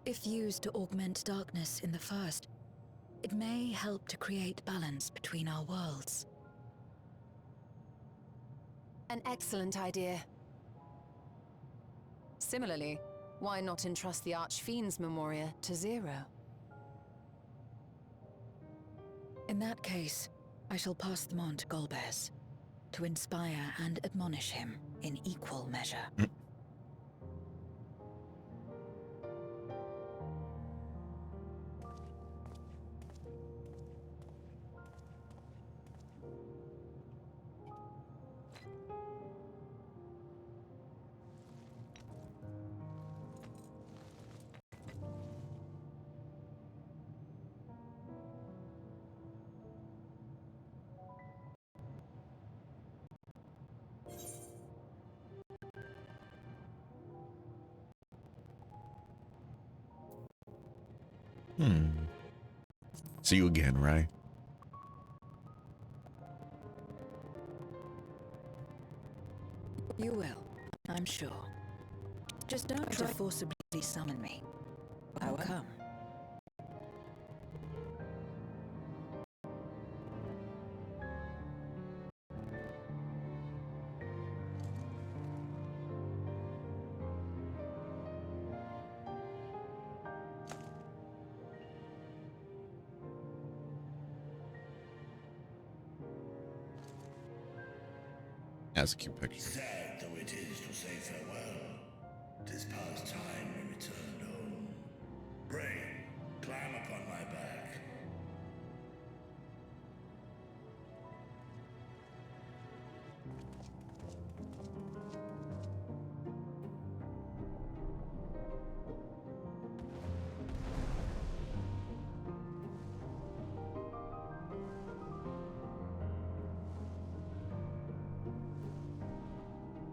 If used to augment darkness in the first, it may help to create balance between our worlds. An excellent idea. Similarly, why not entrust the Archfiend's Memoria to Zero? In that case, I shall pass them on to Golbez, to inspire and admonish him in equal measure. See you again, right? You will, I'm sure. Just don't try to forcibly summon me. I will come. That's a cute picture. Sad though it is to say farewell, 'tis past time we returned home. Bray, climb upon my back.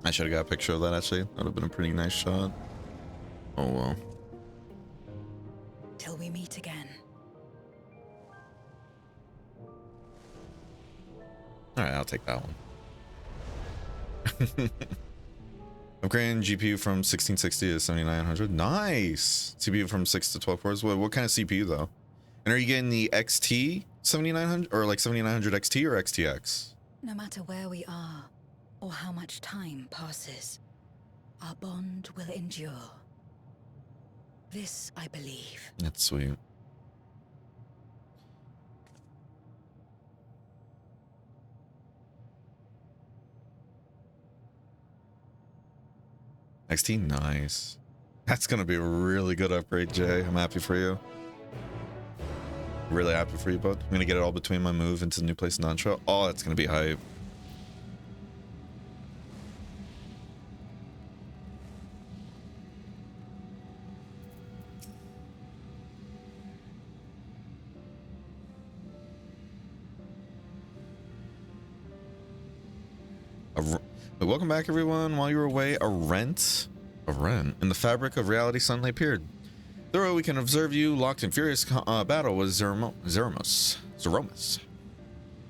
I should have got a picture of that, actually. That would have been a pretty nice shot. Oh, well. Till we meet again. Alright, I'll take that one. Upgrading GPU from 1660 to 7900. Nice! CPU from 6 to 12 cores. What kind of CPU, though? And are you getting the XT 7900? Or like 7900 XT or XTX? No matter where we are, or how much time passes, our bond will endure. This, I believe. That's sweet. XT, nice. That's gonna be a really good upgrade, Jay. I'm happy for you. Really happy for you, bud. I'm gonna get it all between my move into the new place in Nantra. Oh, that's gonna be hype. Welcome back, everyone. While you were away, a rent in the fabric of reality suddenly appeared. Though we can observe you locked in furious battle with Zeromus.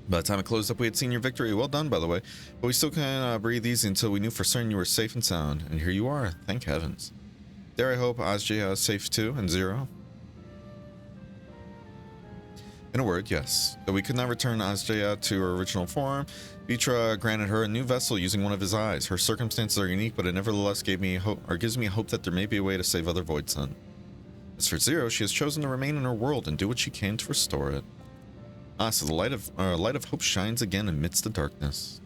By the time it closed up, we had seen your victory. Well done, by the way. But we still couldn't breathe easy until we knew for certain you were safe and sound. And here you are. Thank heavens. There, I hope Azja is safe too, and Zero. In a word, yes. Though we could not return Azja to her original form, Vitra granted her a new vessel using one of his eyes. Her circumstances are unique, but it nevertheless gives me hope that there may be a way to save other Void Sun. As for Zero, she has chosen to remain in her world and do what she can to restore it. So the light of hope shines again amidst the darkness.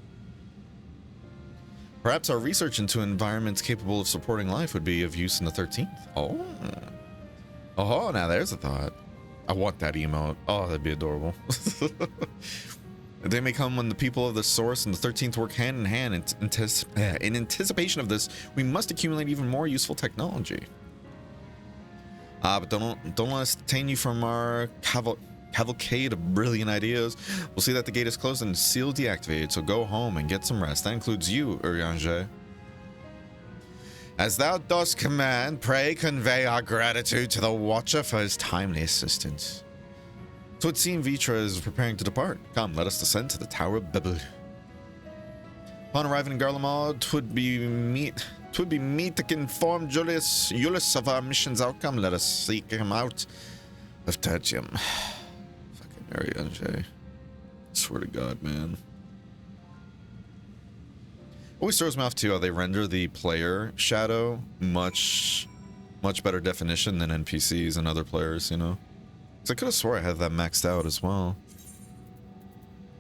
Perhaps our research into environments capable of supporting life would be of use in the 13th. Oh, now there's a thought. I want that emote. Oh, that'd be adorable. The day may come when the people of the Source and the 13th work hand in hand. In anticipation of this, we must accumulate even more useful technology. But don't let us detain you from our cavalcade of brilliant ideas. We'll see that the gate is closed and seal deactivated, so go home and get some rest. That includes you, Urianger. As thou dost command, pray convey our gratitude to the Watcher for his timely assistance. So it seems Vitra is preparing to depart. Come, let us descend to the Tower of Babel. Upon arriving in Garlemald, 'twould be meet to inform Julius of our mission's outcome. Let us seek him out of Tertium. Fucking Urianger. Swear to God, man. Always throws me off too how they render the player shadow much better definition than NPCs and other players, you know. Because I could have swore I had that maxed out as well.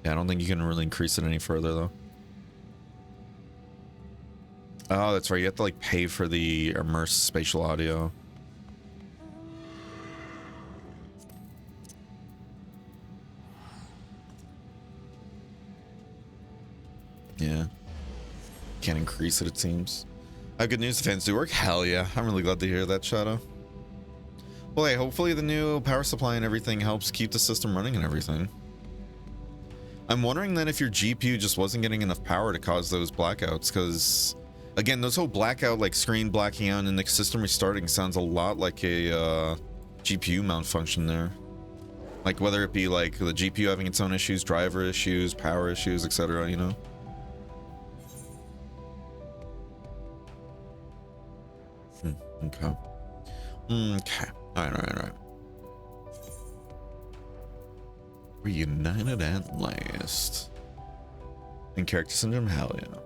Yeah, I don't think you can really increase it any further though. Oh, that's right. You have to like pay for the immersed spatial audio. Yeah. Can't increase it, it seems. I have good news. The fans do work. Hell yeah. I'm really glad to hear that, Shadow. Well, hey, hopefully the new power supply and everything helps keep the system running and everything. I'm wondering then if your GPU just wasn't getting enough power to cause those blackouts, because again, those whole blackout, like screen blacking out and the system restarting sounds a lot like a GPU malfunction there. Like whether it be like the GPU having its own issues, driver issues, power issues, etc., you know? Okay. Okay. Alright. Reunited at last. In character syndrome? Hell yeah.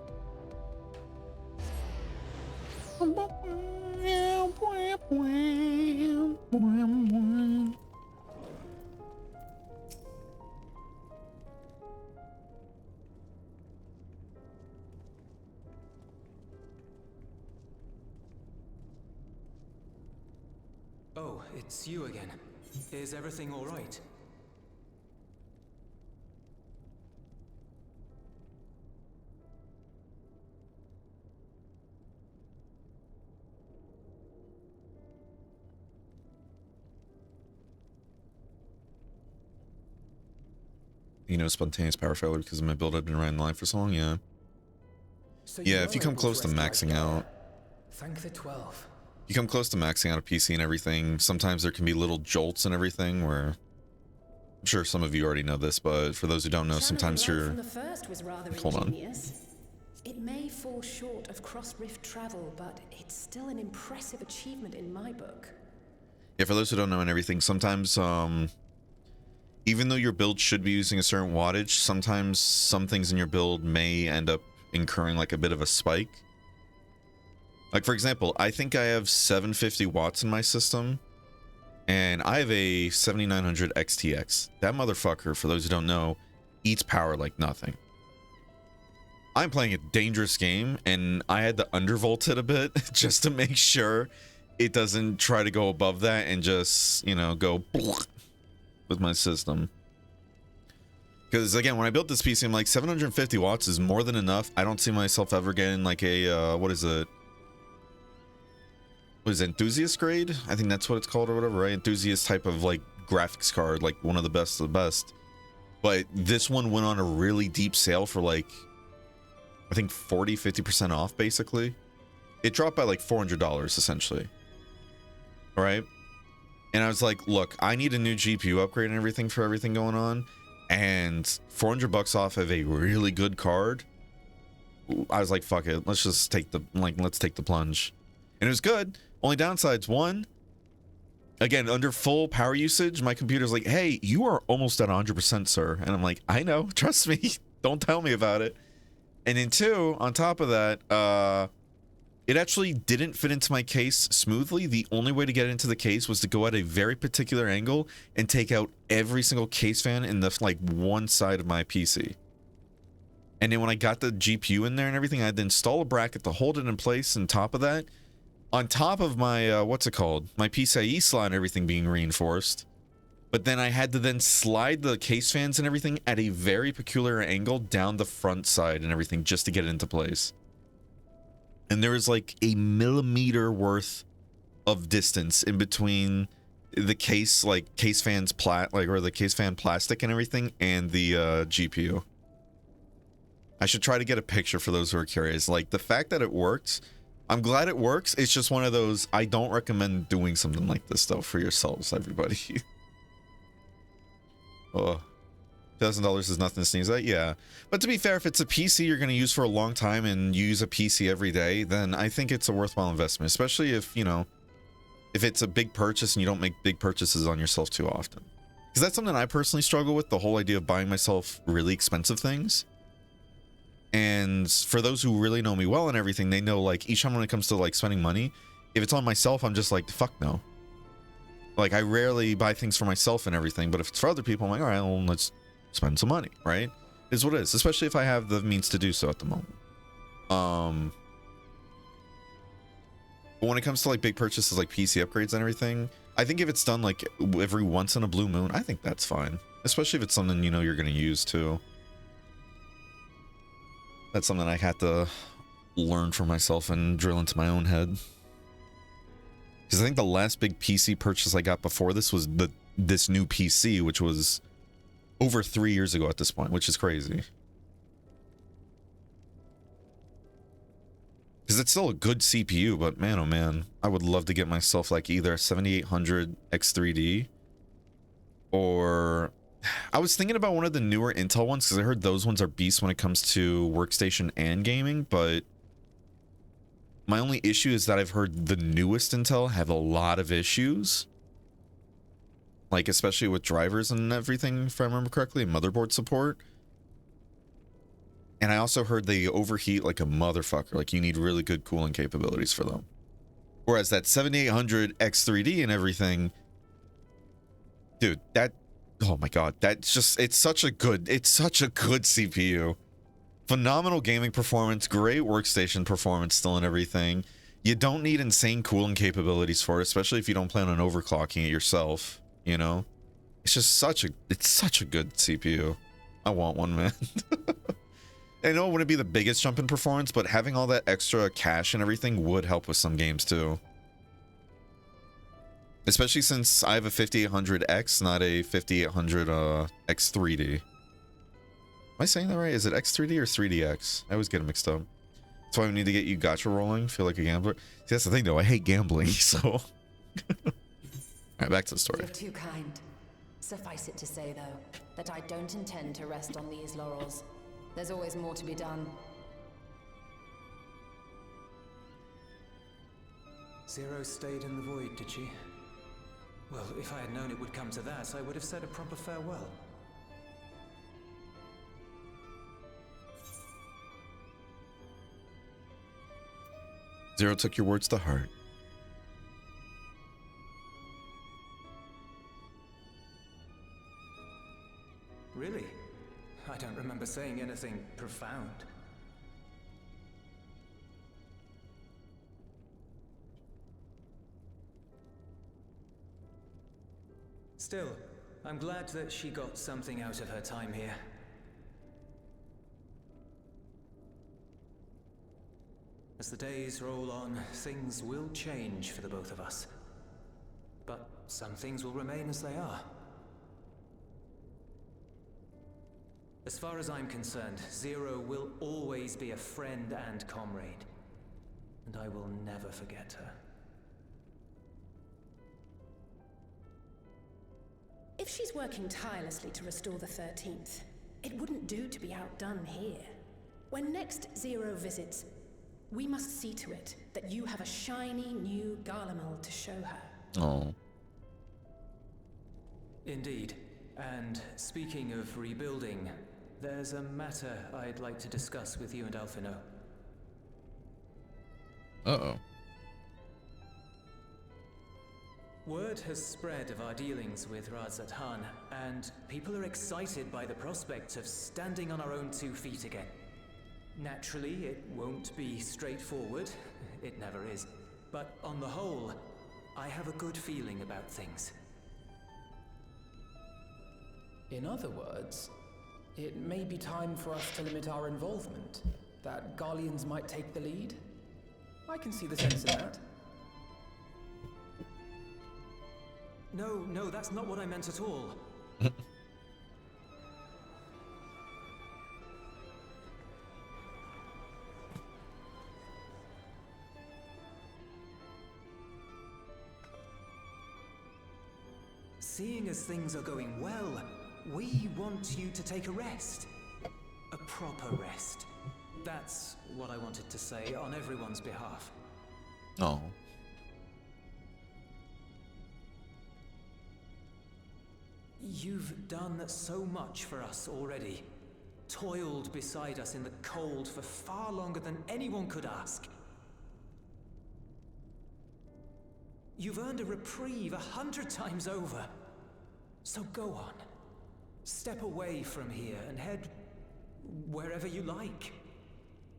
Oh, it's you again. Is everything all right? You know, spontaneous power failure because of my build. I've been running live for so long, yeah. So yeah, if you come close to maxing out. Thank the 12. You come close to maxing out a PC and everything, sometimes there can be little jolts and everything where I'm sure some of you already know this, but for those who don't know, sometimes you're hold on. It may fall short of cross-rift travel, but it's still an impressive achievement in my book. Yeah, for those who don't know and everything, sometimes even though your build should be using a certain wattage, sometimes some things in your build may end up incurring like a bit of a spike. Like, for example, I think I have 750 watts in my system, and I have a 7900 XTX. That motherfucker, for those who don't know, eats power like nothing. I'm playing a dangerous game, and I had to undervolt it a bit just to make sure it doesn't try to go above that and just, you know, go with my system. Because again, when I built this PC, I'm like, 750 watts is more than enough. I don't see myself ever getting like a, what is it? What is it, enthusiast grade? I think that's what it's called or whatever, right? Enthusiast type of like graphics card, like one of the best of the best. But this one went on a really deep sale for like I think 40-50% off basically. It dropped by like $400 essentially. All right. And I was like, look, I need a new GPU upgrade and everything for everything going on. And $400 off of a really good card. I was like, fuck it. Let's just take the, let's take the plunge. And it was good. Only downsides, one, again, under full power usage, my computer's like, hey, you are almost at 100%, sir. And I'm like, I know, trust me. Don't tell me about it. And then two, on top of that, it actually didn't fit into my case smoothly. The only way to get into the case was to go at a very particular angle and take out every single case fan in the like one side of my PC. And then when I got the GPU in there and everything, I had to install a bracket to hold it in place. On top of that, on top of my, what's it called? My PCIe slot and everything being reinforced. But then I had to then slide the case fans and everything at a very peculiar angle down the front side and everything just to get it into place. And there was like a millimeter worth of distance in between the case, like case fans or the case fan plastic and everything, and the GPU. I should try to get a picture for those who are curious. Like the fact that it works, I'm glad it works. It's just one of those, I don't recommend doing something like this though for yourselves, everybody. Oh. $1,000 is nothing to sneeze at, yeah. But to be fair, if it's a PC you're going to use for a long time and you use a PC every day, then I think it's a worthwhile investment, especially if, you know, if it's a big purchase and you don't make big purchases on yourself too often. Because that's something I personally struggle with, the whole idea of buying myself really expensive things. And for those who really know me well and everything, they know like each time when it comes to like spending money, if it's on myself, I'm just like, fuck no. Like I rarely buy things for myself and everything, but if it's for other people, I'm like, all right, well, let's spend some money, right? Is what it is, especially if I have the means to do so at the moment. But when it comes to like big purchases like PC upgrades and everything, I think if it's done like every once in a blue moon, I think that's fine, especially if it's something you know you're going to use too. That's something I had to learn for myself and drill into my own head, because I think the last big PC purchase I got before this was this new PC, which was over 3 years ago at this point, which is crazy. Because it's still a good CPU, but man, oh man, I would love to get myself like either a 7800 X3D or I was thinking about one of the newer Intel ones because I heard those ones are beasts when it comes to workstation and gaming, but my only issue is that I've heard the newest Intel have a lot of issues. Like, especially with drivers and everything, if I remember correctly, and motherboard support. And I also heard they overheat like a motherfucker. Like, you need really good cooling capabilities for them. Whereas that 7800 X3D and everything, dude, that, oh my god, that's just, it's such a good CPU. Phenomenal gaming performance, great workstation performance still and everything. You don't need insane cooling capabilities for it, especially if you don't plan on overclocking it yourself. You know, it's just such a good CPU. I want one, man. I know it wouldn't be the biggest jump in performance, but having all that extra cache and everything would help with some games too. Especially since I have a 5800X, not a 5800 X3D. Am I saying that right? Is it X3D or 3DX? I always get them mixed up. That's why we need to get you gacha rolling. Feel like a gambler. See, that's the thing though. I hate gambling, so. Alright, back to the story. You're too kind. Suffice it to say, though, that I don't intend to rest on these laurels. There's always more to be done. Zero stayed in the void, did she? Well, if I had known it would come to that, I would have said a proper farewell. Zero took your words to heart. Really? I don't remember saying anything profound. Still, I'm glad that she got something out of her time here. As the days roll on, things will change for the both of us. But some things will remain as they are. As far as I'm concerned, Zero will always be a friend and comrade. And I will never forget her. If she's working tirelessly to restore the 13th, it wouldn't do to be outdone here. When next Zero visits, we must see to it that you have a shiny new Garlemald to show her. Oh. Indeed. And speaking of rebuilding, there's a matter I'd like to discuss with you and Alphino. Uh-oh. Word has spread of our dealings with Razat Han, and people are excited by the prospect of standing on our own 2 feet again. Naturally, it won't be straightforward. It never is. But on the whole, I have a good feeling about things. In other words, it may be time for us to limit our involvement. That Garleans might take the lead. I can see the sense in that. No, that's not what I meant at all. Seeing as things are going well, we want you to take a rest. A proper rest. That's what I wanted to say on everyone's behalf. Oh. You've done so much for us already. Toiled beside us in the cold for far longer than anyone could ask. You've earned a reprieve 100 times over. So go on. Step away from here and head wherever you like.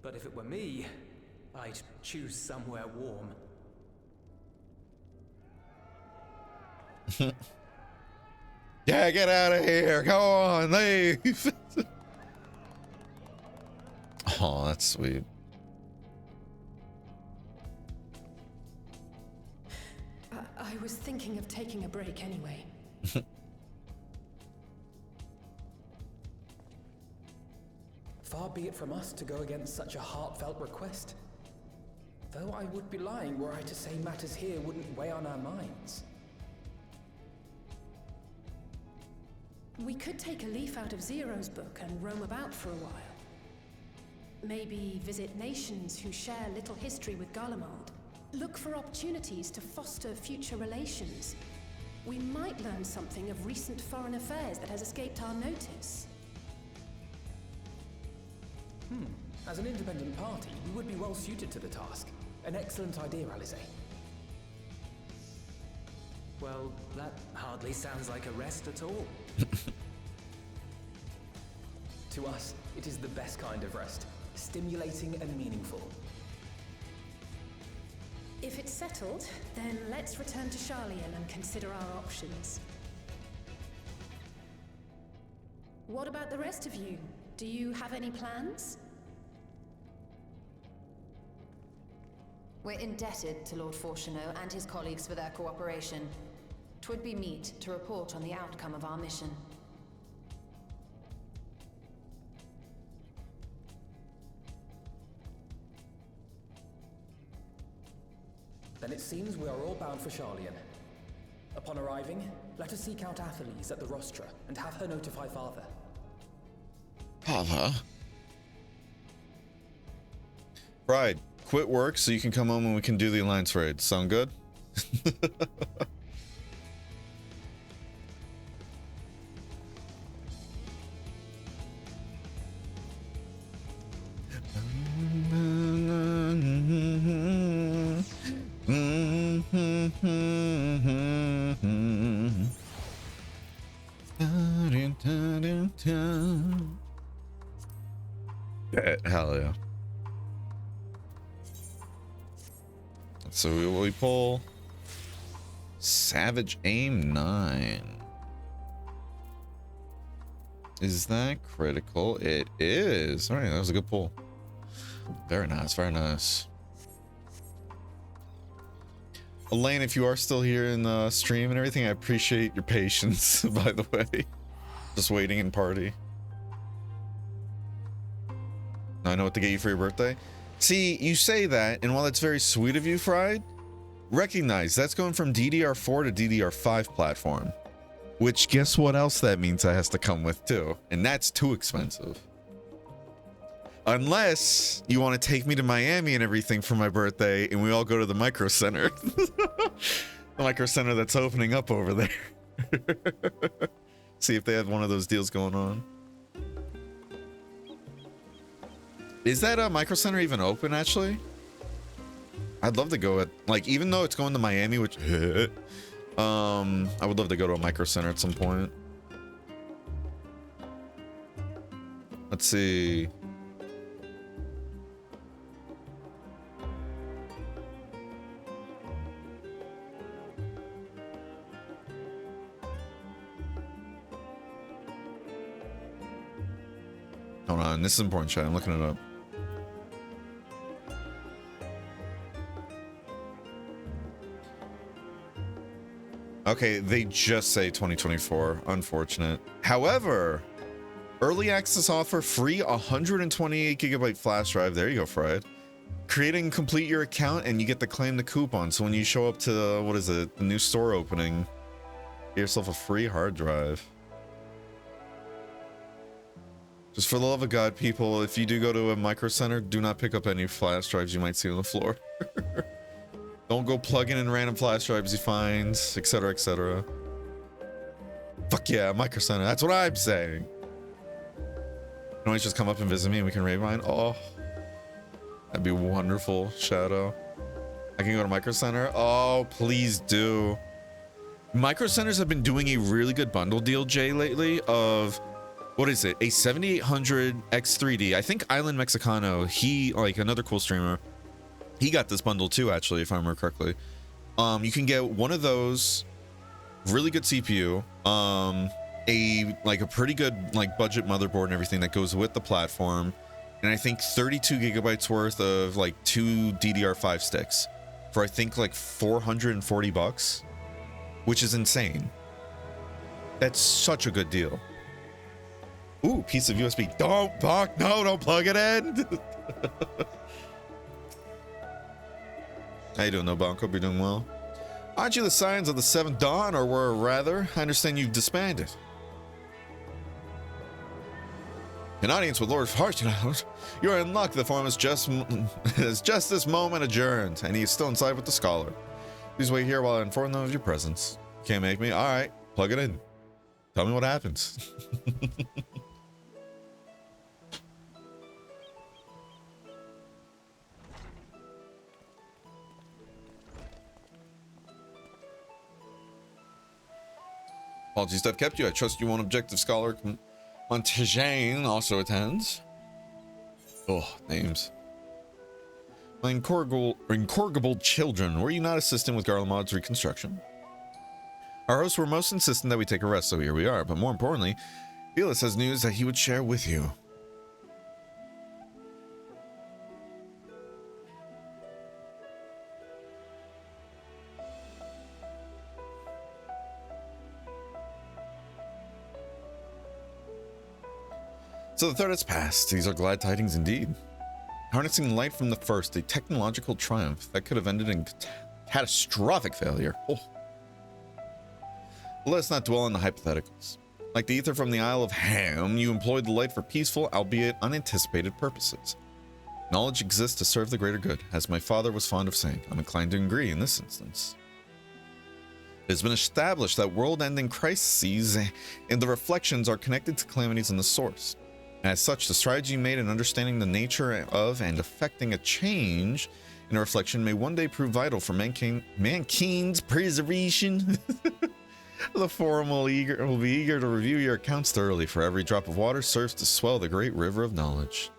But if it were me, I'd choose somewhere warm. Yeah, get out of here. Go on, leave. Oh, that's sweet. I was thinking of taking a break anyway. Far be it from us to go against such a heartfelt request. Though I would be lying were I to say matters here wouldn't weigh on our minds. We could take a leaf out of Zero's book and roam about for a while. Maybe visit nations who share little history with Garlemald. Look for opportunities to foster future relations. We might learn something of recent foreign affairs that has escaped our notice. As an independent party, we would be well suited to the task. An excellent idea, Alize. Well, that hardly sounds like a rest at all. To us, it is the best kind of rest. Stimulating and meaningful. If it's settled, then let's return to Sharlayan and consider our options. What about the rest of you? Do you have any plans? We're indebted to Lord Fortuneau and his colleagues for their cooperation. 'Twould be meet to report on the outcome of our mission. Then it seems we are all bound for Sharlayan. Upon arriving, let us seek out Atheles at the Rostra and have her notify Father. Father? Pride, quit work so you can come home and we can do the Alliance raid. Sound good? Hell yeah. So we pull Savage Aim 9. Is that critical? It is. All right, that was a good pull. Very nice, very nice. Elaine, if you are still here in the stream and everything, I appreciate your patience, by the way. Just waiting in party. I know what to get you for your birthday. See, you say that, and while it's very sweet of you, Fried, recognize that's going from DDR4 to DDR5 platform. Which, guess what else that means that has to come with too? And that's too expensive. Unless you want to take me to Miami and everything for my birthday, and we all go to the Micro Center. The Micro Center that's opening up over there. See if they have one of those deals going on. Is that a Micro Center even open, actually? I'd love to go at, like, even though it's going to Miami, which I would love to go to a Micro Center at some point. Let's see. Hold on, this is important, chat. I'm looking it up. Okay, they just say 2024. Unfortunate. However, early access offer, free 128 gigabyte flash drive. There you go, Fred. Create and complete your account, and you get to claim the coupon. So when you show up to what is it, the new store opening, get yourself a free hard drive. Just for the love of God, people, if you do go to a Micro Center, do not pick up any flash drives you might see on the floor. Don't go plugging in random flash drives you find, etc., etc. Fuck yeah, Micro Center. That's what I'm saying. You can always just come up and visit me and we can raid mine. Oh, that'd be wonderful, Shadow. I can go to Micro Center. Oh, please do. Micro Centers have been doing a really good bundle deal, Jay, lately of, what is it? A 7800 X3D. I think Island Mexicano, he, like another cool streamer, he got this bundle too, actually, if I remember correctly. You can get one of those, really good CPU, a pretty good like budget motherboard and everything that goes with the platform, and I think 32 gigabytes worth of like 2 DDR5 sticks for I think like $440, which is insane. That's such a good deal. Ooh, piece of USB. Don't plug it in. How you doing, No Bonk? Hope you're doing well. Aren't you the Scions of the Seventh Dawn, or rather, I understand you've disbanded? An audience with Lord Fartinout. You're in luck. The forum is just this moment adjourned, and he's still inside with the scholar. Please wait here while I inform them of your presence. Can't make me? All right, plug it in. Tell me what happens. Apologies to have kept you. I trust you won't objective scholar Montaigne also attends. Oh, names. My incorrigible children, were you not assisting with Garlemald's reconstruction? Our hosts were most insistent that we take a rest, so here we are. But more importantly, Felix has news that he would share with you. So the third has passed. These are glad tidings indeed. Harnessing light from the first, a technological triumph that could have ended in catastrophic failure. Oh. Let us not dwell on the hypotheticals. Like the ether from the Isle of Ham, you employed the light for peaceful, albeit unanticipated purposes. Knowledge exists to serve the greater good, as my father was fond of saying. I'm inclined to agree in this instance. It has been established that world-ending crises and the reflections are connected to calamities in the source. As such, the strides you made in understanding the nature of and affecting a change in a reflection may one day prove vital for mankind's preservation. The forum will be eager to review your accounts thoroughly, for every drop of water serves to swell the great river of knowledge.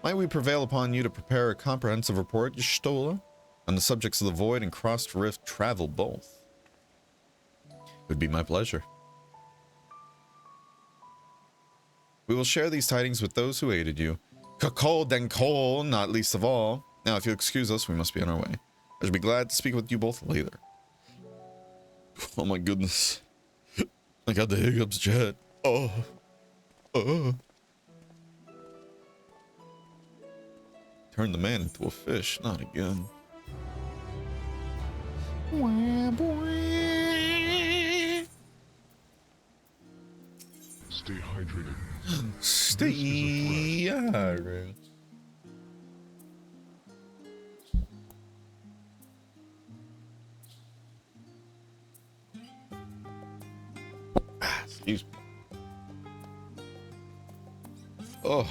Might we prevail upon you to prepare a comprehensive report, Stola, on the subjects of the void and crossed rift travel both? It would be my pleasure. We will share these tidings with those who aided you. Kakol Denkol, not least of all. Now, if you'll excuse us, we must be on our way. I should be glad to speak with you both later. Oh my goodness. I got the hiccups, Jet. Oh. Turn the man into a fish, not again. Stay hydrated. Stay hydrated. Excuse me. Oh.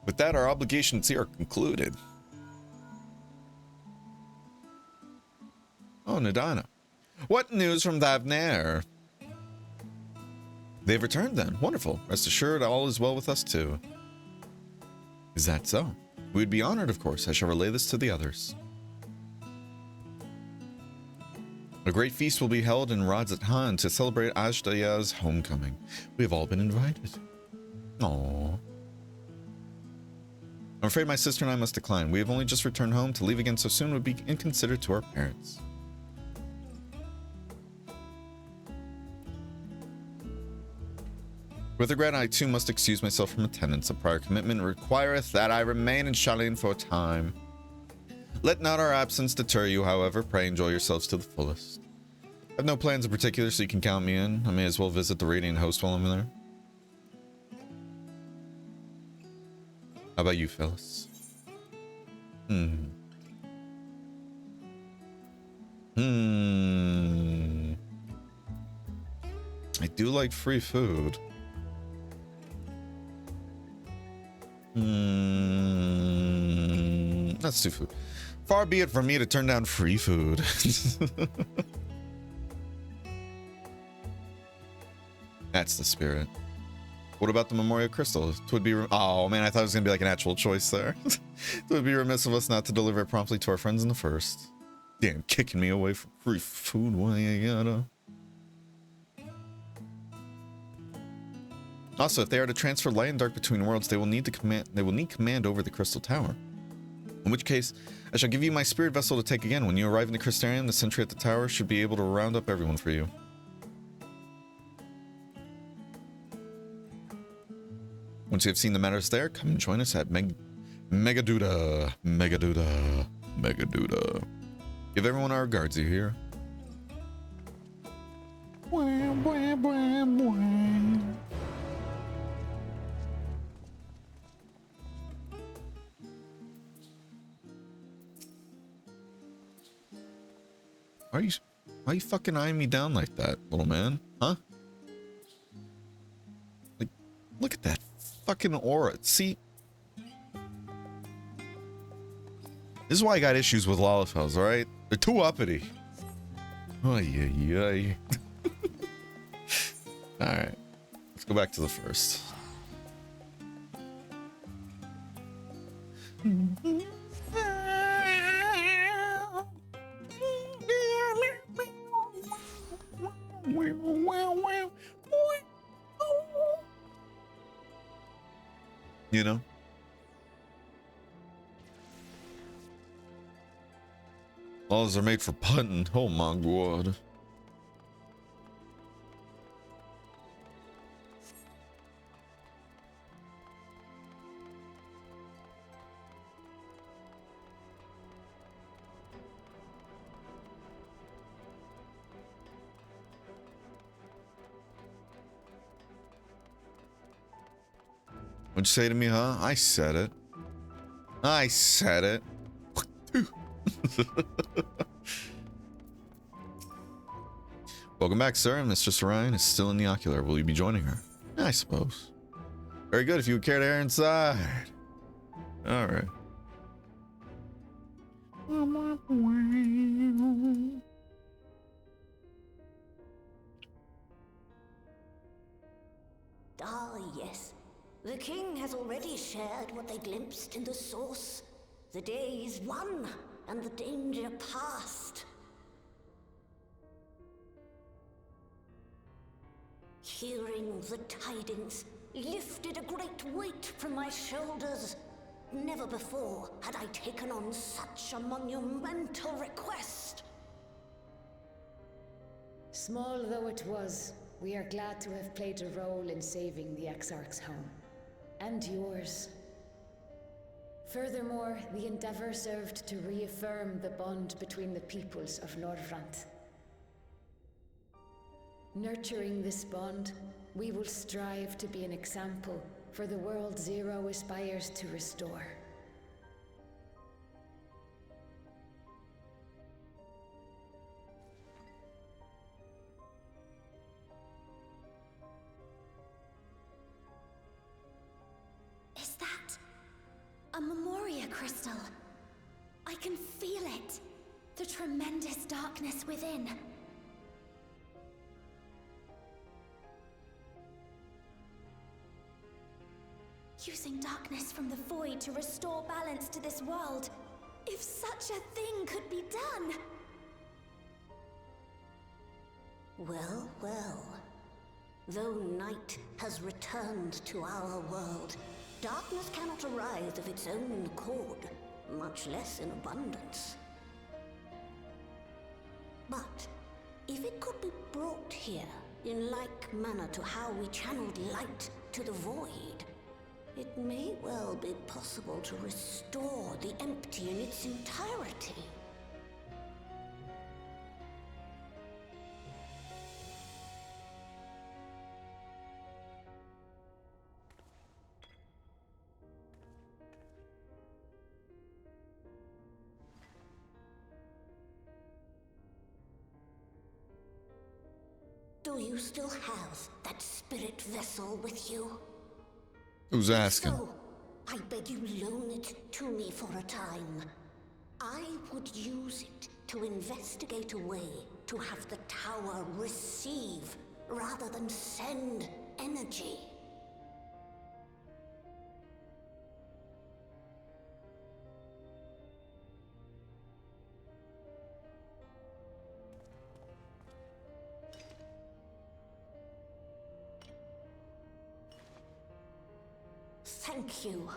With that, our obligations here are concluded. Oh, Nadana. What news from Thavnair? They've returned then. Wonderful. Rest assured, all is well with us too. Is that so? We would be honored, of course. I shall relay this to the others. A great feast will be held in Radzat-Han to celebrate Ajdaya's homecoming. We have all been invited. Aww. I'm afraid my sister and I must decline. We have only just returned home. To leave again so soon would be inconsiderate to our parents. With regret, I too must excuse myself from attendance. A prior commitment requireth that I remain in Shalin for a time. Let not our absence deter you, however. Pray enjoy yourselves to the fullest. I have no plans in particular, so you can count me in. I may as well visit the Radiant Host while I'm there. How about you, Phyllis? I do like free food. That's too food. Far be it from me to turn down free food. That's the spirit. What about the Memorial Crystal? It would be... Oh, man, I thought it was going to be like an actual choice there. It would be remiss of us not to deliver it promptly to our friends in the first. Damn, kicking me away from free food. Why you gotta... Also, if they are to transfer light and dark between worlds, they will need command over the Crystal Tower. In which case, I shall give you my spirit vessel to take again. When you arrive in the Crystarium, the sentry at the tower should be able to round up everyone for you. Once you have seen the matters there, come and join us at Megaduda. Give everyone our regards, you hear? Why are you fucking eyeing me down like that, little man? Huh? Like, look at that fucking aura. See? This is why I got issues with Lalafels, alright? They're too uppity. Oh, yeah. Alright. Let's go back to the first. You know? Laws are made for punting. Oh my god. What'd you say to me, huh? I said it. I said it. Welcome back, sir. Mistress Orion is still in the ocular. Will you be joining her? I suppose. Very good, if you would care to err inside. Alright. Ah, yes. The king has already shared what they glimpsed in the source. The day is won, and the danger past. Hearing the tidings lifted a great weight from my shoulders. Never before had I taken on such a monumental request. Small though it was, we are glad to have played a role in saving the Exarch's home. And yours. Furthermore, the endeavor served to reaffirm the bond between the peoples of Norvrant. Nurturing this bond, we will strive to be an example for the world Zero aspires to restore. Is that a Memoria crystal? I can feel it. The tremendous darkness within. Using darkness from the void to restore balance to this world. If such a thing could be done! Well, well. Though night has returned to our world, darkness cannot arise of its own accord, much less in abundance. But if it could be brought here, in like manner to how we channeled light to the void, it may well be possible to restore the empty in its entirety. Do you still have that spirit vessel with you? Who's asking? So, I beg you loan it to me for a time. I would use it to investigate a way to have the tower receive rather than send energy. Thank you.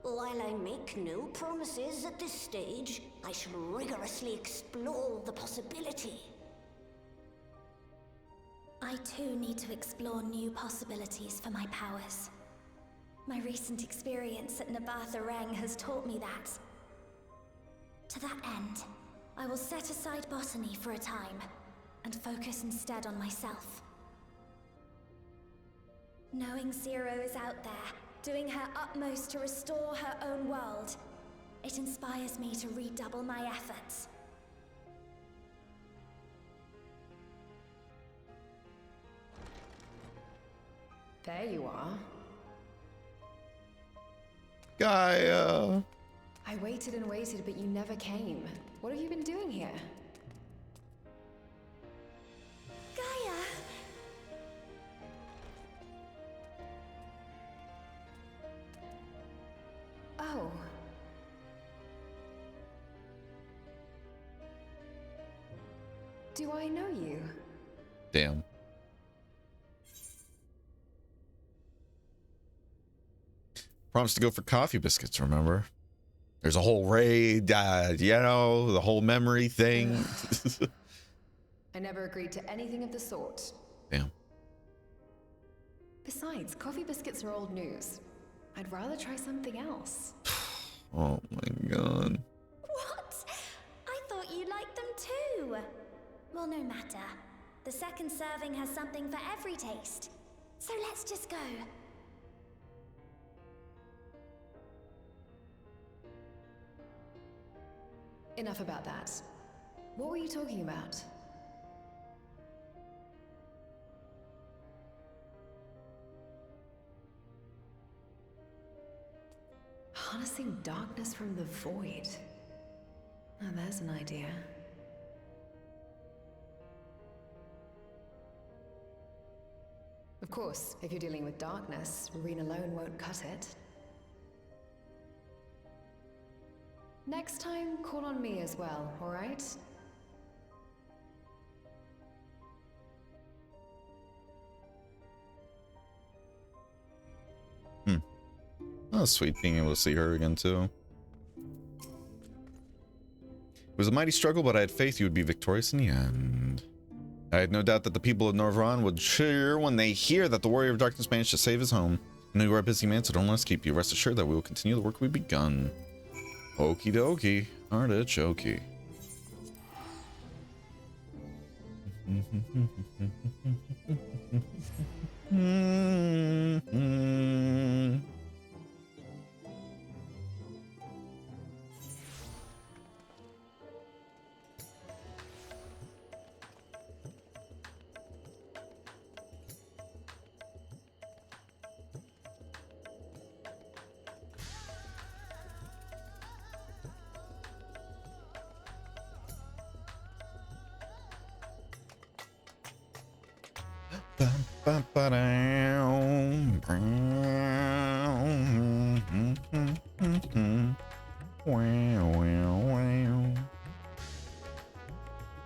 While I make no promises at this stage, I shall rigorously explore the possibility. I too need to explore new possibilities for my powers. My recent experience at Nabatha Reng has taught me that. To that end, I will set aside botany for a time, and focus instead on myself. Knowing Zero is out there, doing her utmost to restore her own world, it inspires me to redouble my efforts. There you are. Gaia! I waited and waited, but you never came. What have you been doing here? Gaia! Oh. Do I know you? Damn. Promised to go for coffee biscuits, remember? There's a whole raid, you know, the whole memory thing. I never agreed to anything of the sort. Damn. Besides, coffee biscuits are old news. I'd rather try something else. Oh my god. What? I thought you liked them too. Well, no matter. The second serving has something for every taste. So let's just go. Enough about that. What were you talking about? Harnessing darkness from the void. Now there's an idea. Of course, if you're dealing with darkness, Marine alone won't cut it. Next time, call on me as well, alright? Oh, sweet being able to see her again, too. It was a mighty struggle, but I had faith you would be victorious in the end. I had no doubt that the people of Norvron would cheer when they hear that the Warrior of Darkness managed to save his home. I know you are a busy man, so don't let us keep you. Rest assured that we will continue the work we've begun. Okie dokie. Artichoke.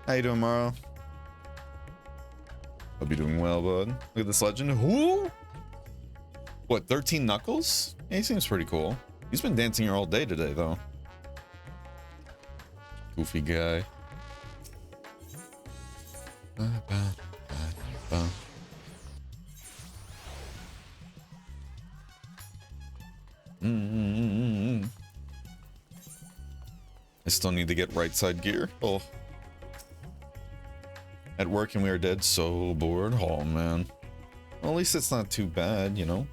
How you doing, Morrow? Hope you're doing well, bud. Look at this legend. Who? What, 13 Knuckles? Yeah, he seems pretty cool. He's been dancing here all day today, though. Goofy guy. I still need to get right side gear. Oh. At work and we are dead so bored. Oh, man. Well, at least it's not too bad, you know?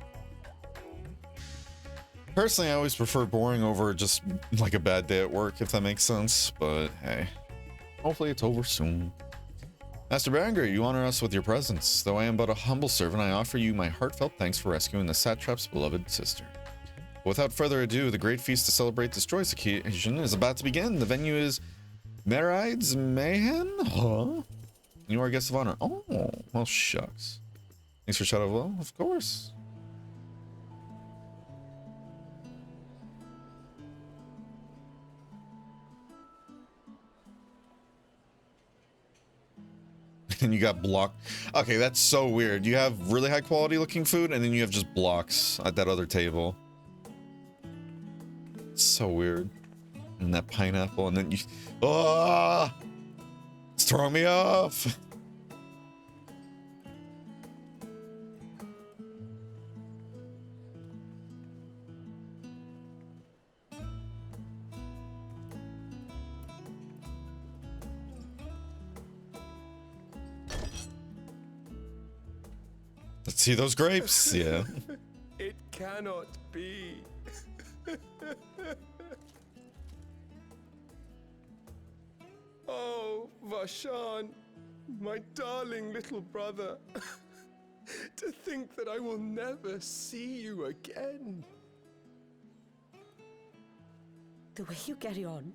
Personally, I always prefer boring over just like a bad day at work, if that makes sense. But hey, hopefully it's over soon. Master Berenger, you honor us with your presence. Though I am but a humble servant, I offer you my heartfelt thanks for rescuing the satrap's beloved sister. Without further ado, the great feast to celebrate this joyous occasion is about to begin. The venue is Merides Mayhem? Huh? You are a guest of honor. Oh, well, shucks. Thanks for Shadow of Will, of course. And you got block. Okay, that's so weird. You have really high quality looking food, and then you have just blocks at that other table. It's so weird. And that pineapple, and then you. Oh! It's throwing me off. Let's see those grapes. Yeah. It cannot be. Oh, Vashan, my darling little brother. To think that I will never see you again. The way you carry on,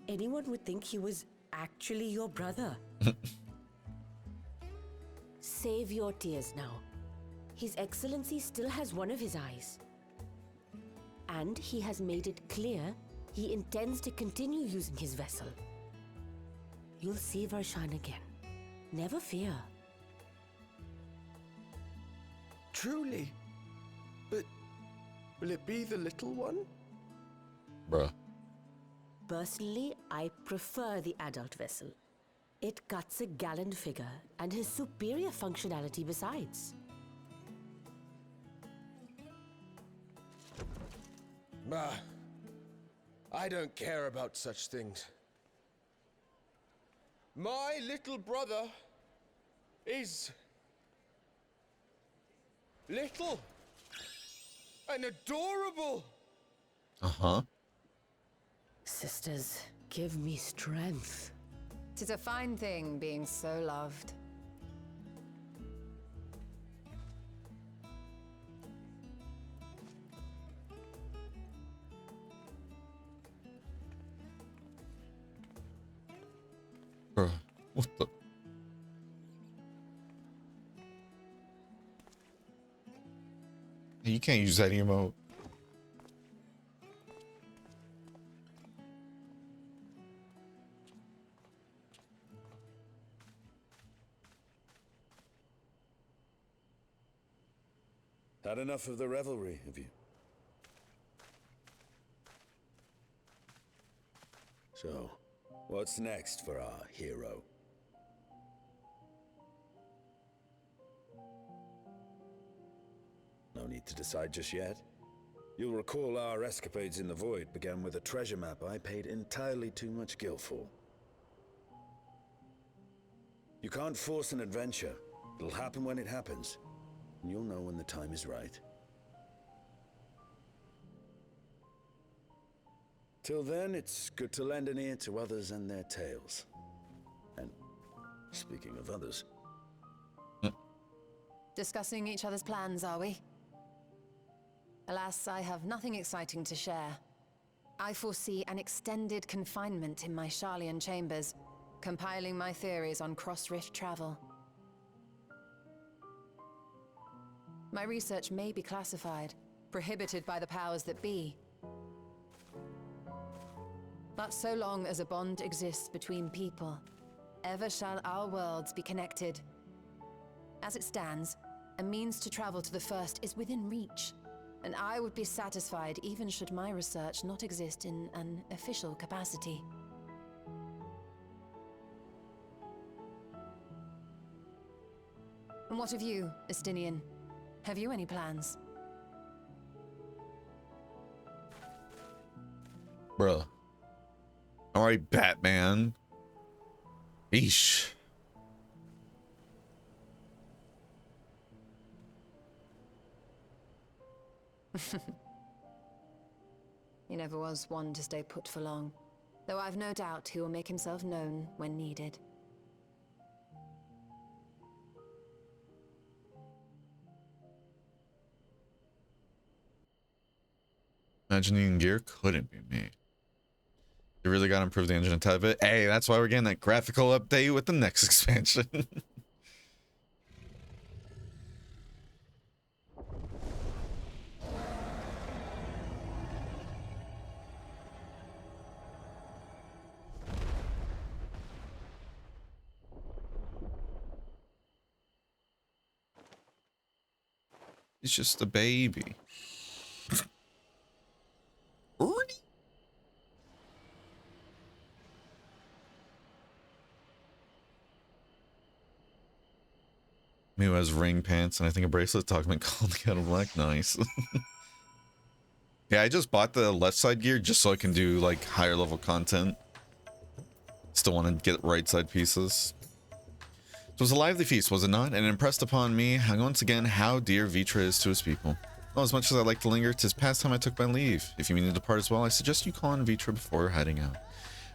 anyone would think he was actually your brother. Save your tears now. His Excellency still has one of his eyes. And he has made it clear he intends to continue using his vessel. You'll see Varshan again. Never fear. Truly? But will it be the little one? Bruh. Personally, I prefer the adult vessel. It cuts a gallant figure and has superior functionality besides. Bah, I don't care about such things. My little brother is little and adorable. Uh-huh. Sisters, give me strength. 'Tis a fine thing being so loved. Bruh, what the? You can't use that emote. Had enough of the revelry, have you? So, what's next for our hero? no need to decide just yet. You'll recall our escapades in the Void began with a treasure map I paid entirely too much gil for. You can't force an adventure. It'll happen when it happens, and you'll know when the time is right. Till then, it's good to lend an ear to others and their tales. And speaking of others... Discussing each other's plans, are we? Alas, I have nothing exciting to share. I foresee an extended confinement in my Sharlayan chambers, compiling my theories on cross-rift travel. My research may be classified, prohibited by the powers that be. But so long as a bond exists between people, ever shall our worlds be connected. As it stands, a means to travel to the First is within reach, and I would be satisfied even should my research not exist in an official capacity. And what of you, Estinian? Have you any plans? Bruh. Alright, Batman. Eesh. He never was one to stay put for long, though I've no doubt he will make himself known when needed. Imagining gear couldn't be me. They really got to improve the engine a tad bit. Hey, that's why we're getting that graphical update with the next expansion. It's just a baby. Me who has ring pants and I think a bracelet talking called the out of black. Nice. Yeah, I just bought the left side gear just so I can do like higher level content. Still want to get right side pieces. It was a lively feast, was it not? And it impressed upon me once again how dear Vitra is to his people. Well, as much as I like to linger, 'tis past time I took my leave. If you mean to depart as well, I suggest you call on Vitra before heading out.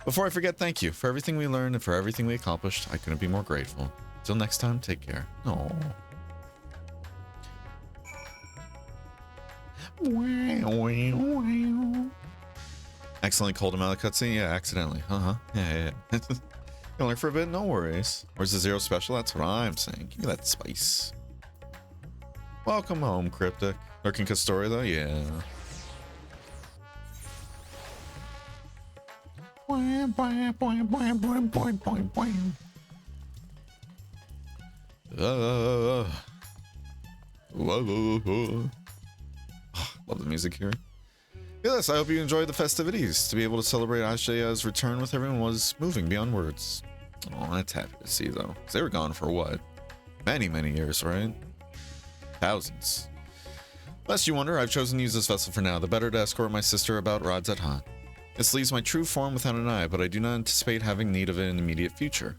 Before I forget, thank you for everything we learned and for everything we accomplished. I couldn't be more grateful. Till next time, take care. Oh. Accidentally called him out of the cutscene? Yeah, accidentally. Yeah. Gonna lurk for a bit? No worries. Where's the Zero special? That's what I'm saying. Give me that spice. Welcome home, Cryptic. Lurking Castoria, though? Yeah. Love the music here. Yes, I hope you enjoyed the festivities. To be able to celebrate Ashaya's return with everyone was moving beyond words. Oh, that's happy to see, though. 'Cause they were gone for what? Many, many years, right? Thousands. Lest you wonder, I've chosen to use this vessel for now, the better to escort my sister about Radzat Han. This leaves my true form without an eye, but I do not anticipate having need of it in the immediate future.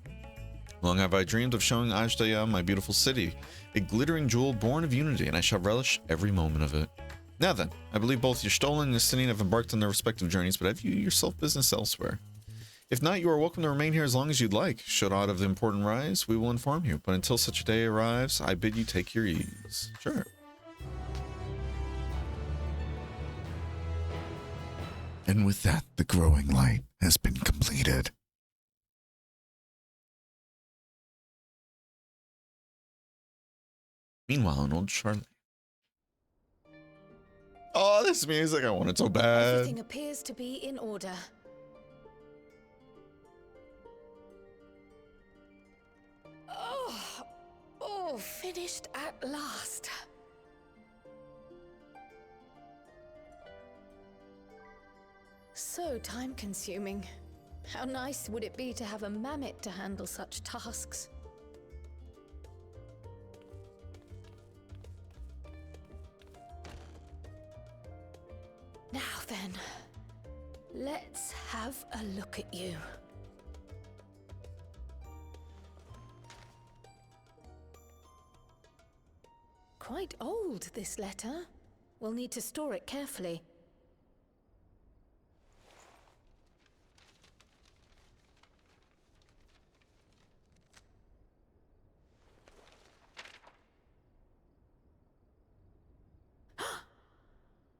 Long have I dreamed of showing Ajdaya my beautiful city, a glittering jewel born of unity, and I shall relish every moment of it. Now then, I believe both Y'shtola and Justinian have embarked on their respective journeys, but have you yourself business elsewhere? If not, you are welcome to remain here as long as you'd like. Should aught of important rise, we will inform you, but until such a day arrives, I bid you take your ease. Sure. And with that, the growing light has been completed. Meanwhile, in old Charlotte. Oh, this music, I want it so bad. Everything appears to be in order. Oh, finished at last. So time-consuming. How nice would it be to have a mammoth to handle such tasks? then. Let's have a look at you. Quite old, this letter. We'll need to store it carefully.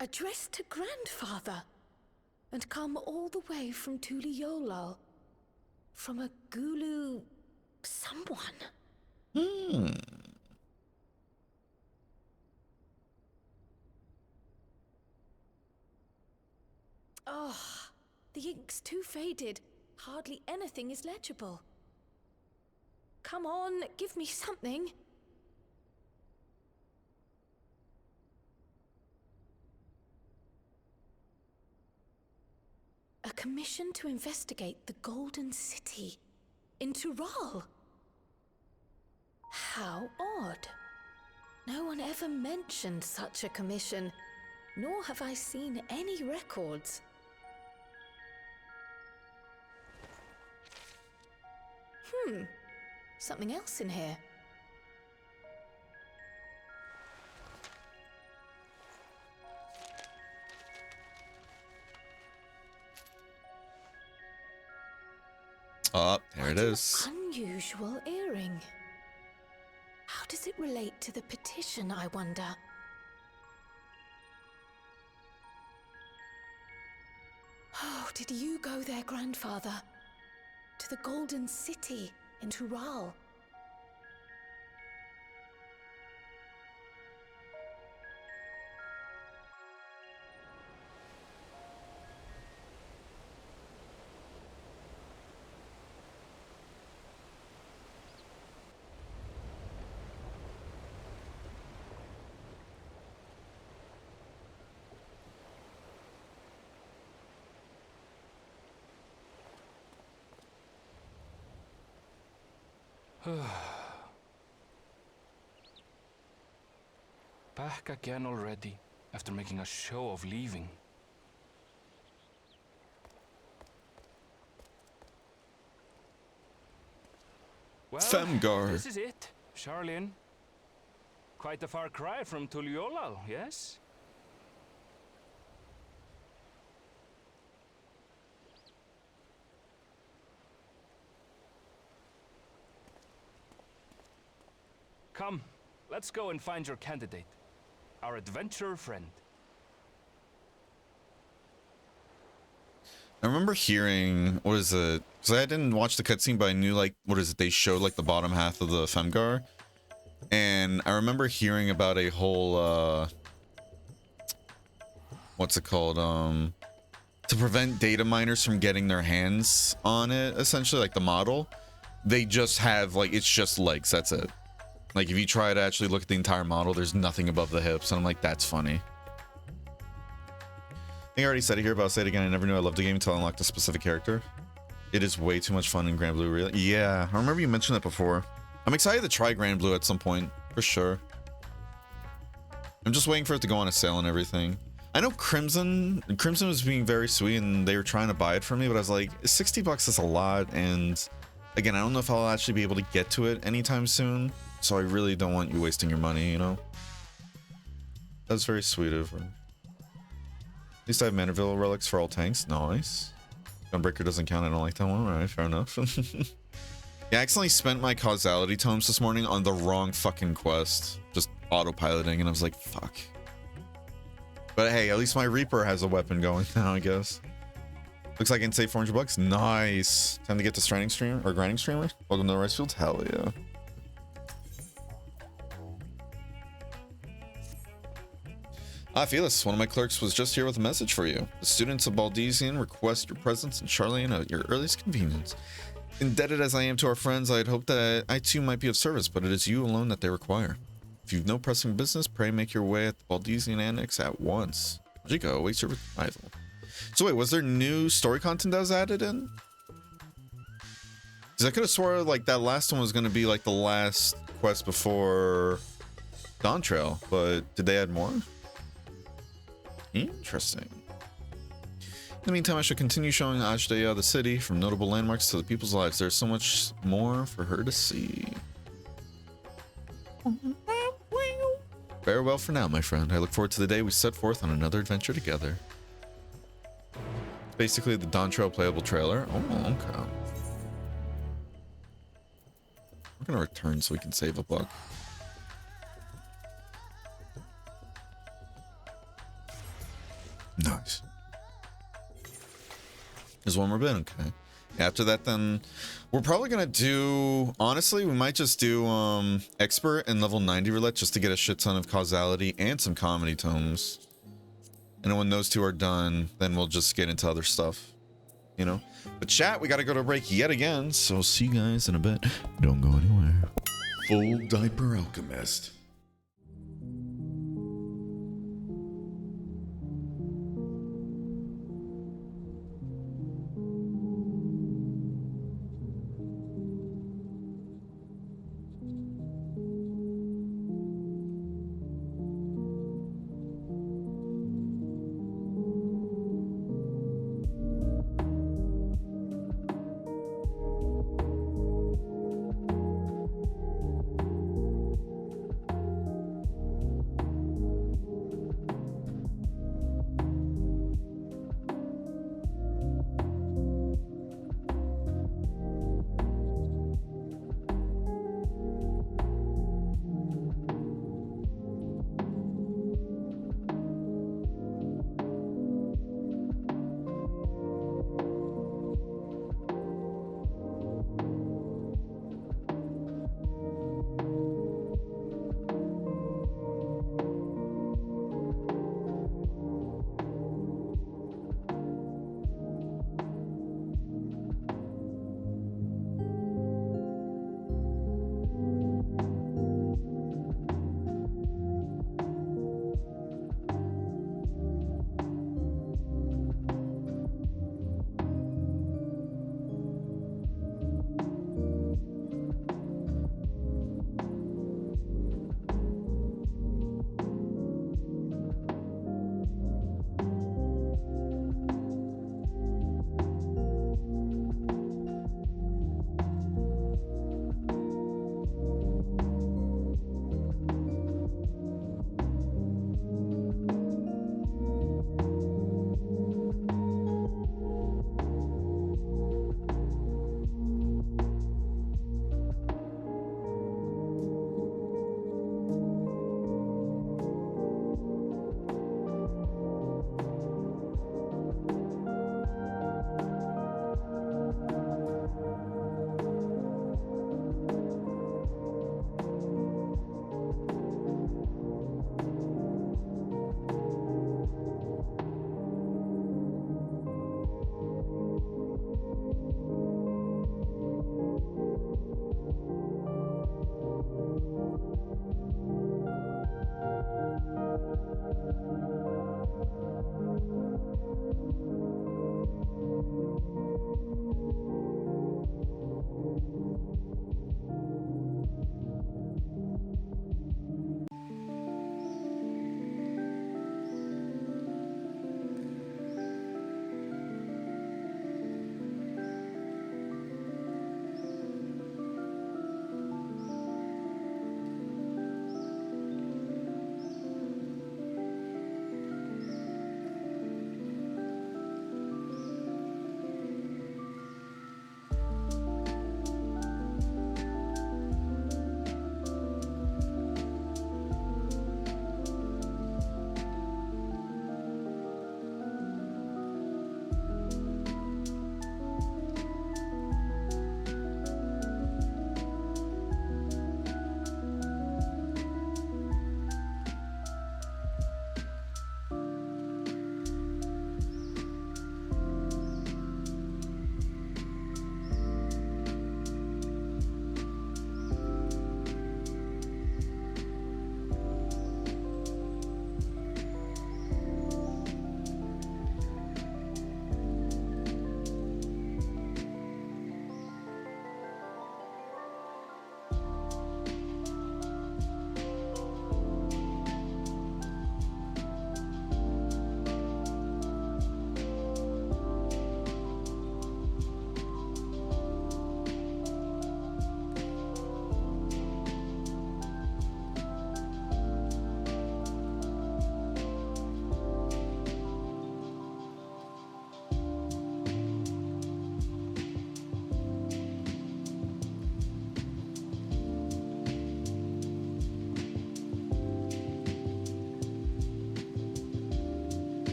Addressed to Grandfather, and come all the way from Tuliolal, from a Gulu someone. Oh, the ink's too faded. Hardly anything is legible. Come on, give me something. A commission to investigate the Golden City in Tural. How odd. No one ever mentioned such a commission, nor have I seen any records. Something else in here. Oh, there it is. Unusual earring. How does it relate to the petition, I wonder? Oh, did you go there, Grandfather? To the Golden City in Tural? Back again already, after making a show of leaving. Well, Femgar. This is it, Charlene. Quite a far cry from Tuliolal, yes? Come, let's go and find your candidate. Our adventurer friend. I remember hearing, what is it? Because I didn't watch the cutscene, but I knew, like, what is it? They showed, like, the bottom half of the Femgar. And I remember hearing about a whole, what's it called? To prevent data miners from getting their hands on it, essentially, like the model. They just have, like, it's just legs, that's it. Like, if you try to actually look at the entire model, there's nothing above the hips. And I'm like, that's funny. I think I already said it here, but I'll say it again. I never knew I loved the game until I unlocked a specific character. It is way too much fun in Grand Blue, really. Yeah, I remember you mentioned that before. I'm excited to try Grand Blue at some point, for sure. I'm just waiting for it to go on a sale and everything. I know Crimson was being very sweet and they were trying to buy it for me, but I was like, 60 bucks is a lot. And again, I don't know if I'll actually be able to get to it anytime soon. So I really don't want you wasting your money, you know? That's very sweet of her. At least I have Manorville relics for all tanks. Nice. Gunbreaker doesn't count. I don't like that one. All right, fair enough. Yeah, I accidentally spent my causality tomes this morning on the wrong fucking quest. Just autopiloting, and I was like, fuck. But hey, at least my Reaper has a weapon going now, I guess. Looks like I can save 400 bucks. Nice. Time to get to Stranding Streamer or Grinding Streamer. Welcome to the Rice Fields. Hell yeah. Felix, one of my clerks was just here with a message for you. The students of Baldesian request your presence in Charlene at your earliest convenience. Indebted as I am to our friends, I had hoped that I too might be of service, but it is you alone that they require. If you've no pressing business, pray make your way at the Baldesian Annex at once. Jika awaits your arrival. So wait, was there new story content that was added in? Because I could have swore like that last one was going to be like the last quest before Dawn Trail, but did they add more? Interesting. the meantime, I should continue showing Ajdeya the city, from notable landmarks to the people's lives. There's so much more for her to see. Farewell for now, my friend. I look forward to the day we set forth on another adventure together. It's basically the Dawn Trail playable trailer. Oh, okay. We're gonna return so we can save a buck. Nice. There's one more bit, okay. After that, then we're probably gonna do, honestly, we might just do expert and level 90 roulette just to get a shit ton of causality and some comedy tomes. And when those two are done, then we'll just get into other stuff, you know. But chat, we gotta go to break yet again, so see you guys in a bit. Don't go anywhere. Full Diaper Alchemist.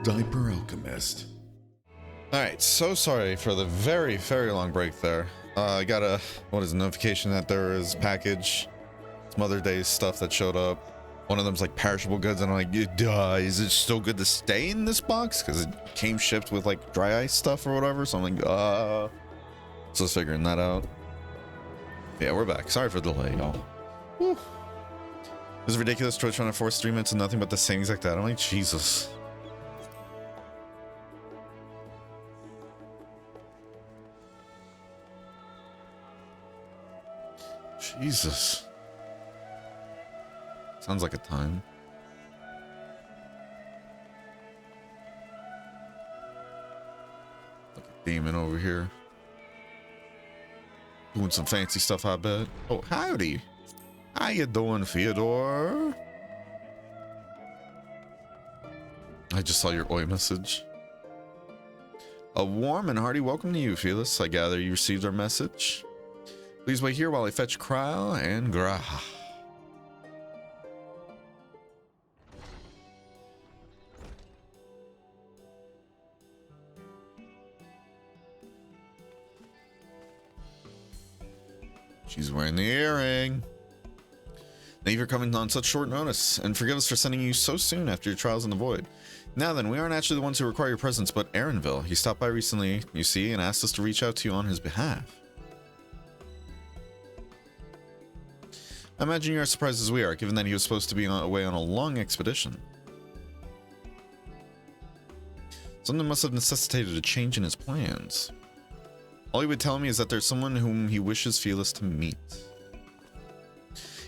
Diaper Alchemist. Alright, so sorry for the very, very long break there. I got a notification that there is package, some Mother's Day stuff that showed up. One of them's like perishable goods, and I'm like, is it still good to stay in this box? Because it came shipped with like dry ice stuff or whatever, so I'm like, so I was figuring that out. Yeah, we're back. Sorry for the delay, y'all. Whew. This is ridiculous. Twitch trying to force 3 minutes and nothing but the same exact ad. I'm like, Jesus. Jesus. Sounds like a time. Like a demon over here. Doing some fancy stuff, I bet. Oh, howdy. How you doing, Theodore? I just saw your oi message. A warm and hearty welcome to you, Felis. I gather you received our message. Please wait here while I fetch Kryle and Gra. She's wearing the earring. Thank you for coming on such short notice, and forgive us for sending you so soon after your trials in the void. Now then, we aren't actually the ones who require your presence, but Aaronville. He stopped by recently, you see, and asked us to reach out to you on his behalf. I imagine you're as surprised as we are, given that he was supposed to be away on a long expedition. Something must have necessitated a change in his plans. All he would tell me is that there's someone whom he wishes Felis to meet.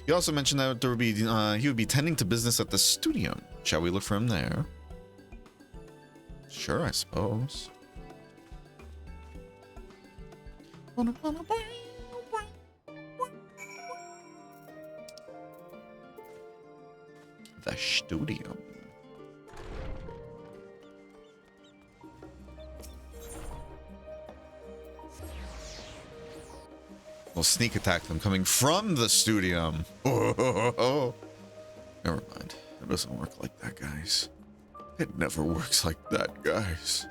He also mentioned that there would be, he would be tending to business at the studio. Shall we look for him there? Sure, I suppose. The studio. We'll sneak attack them coming from the studio. Oh. Never mind. It doesn't work like that, guys. It never works like that, guys.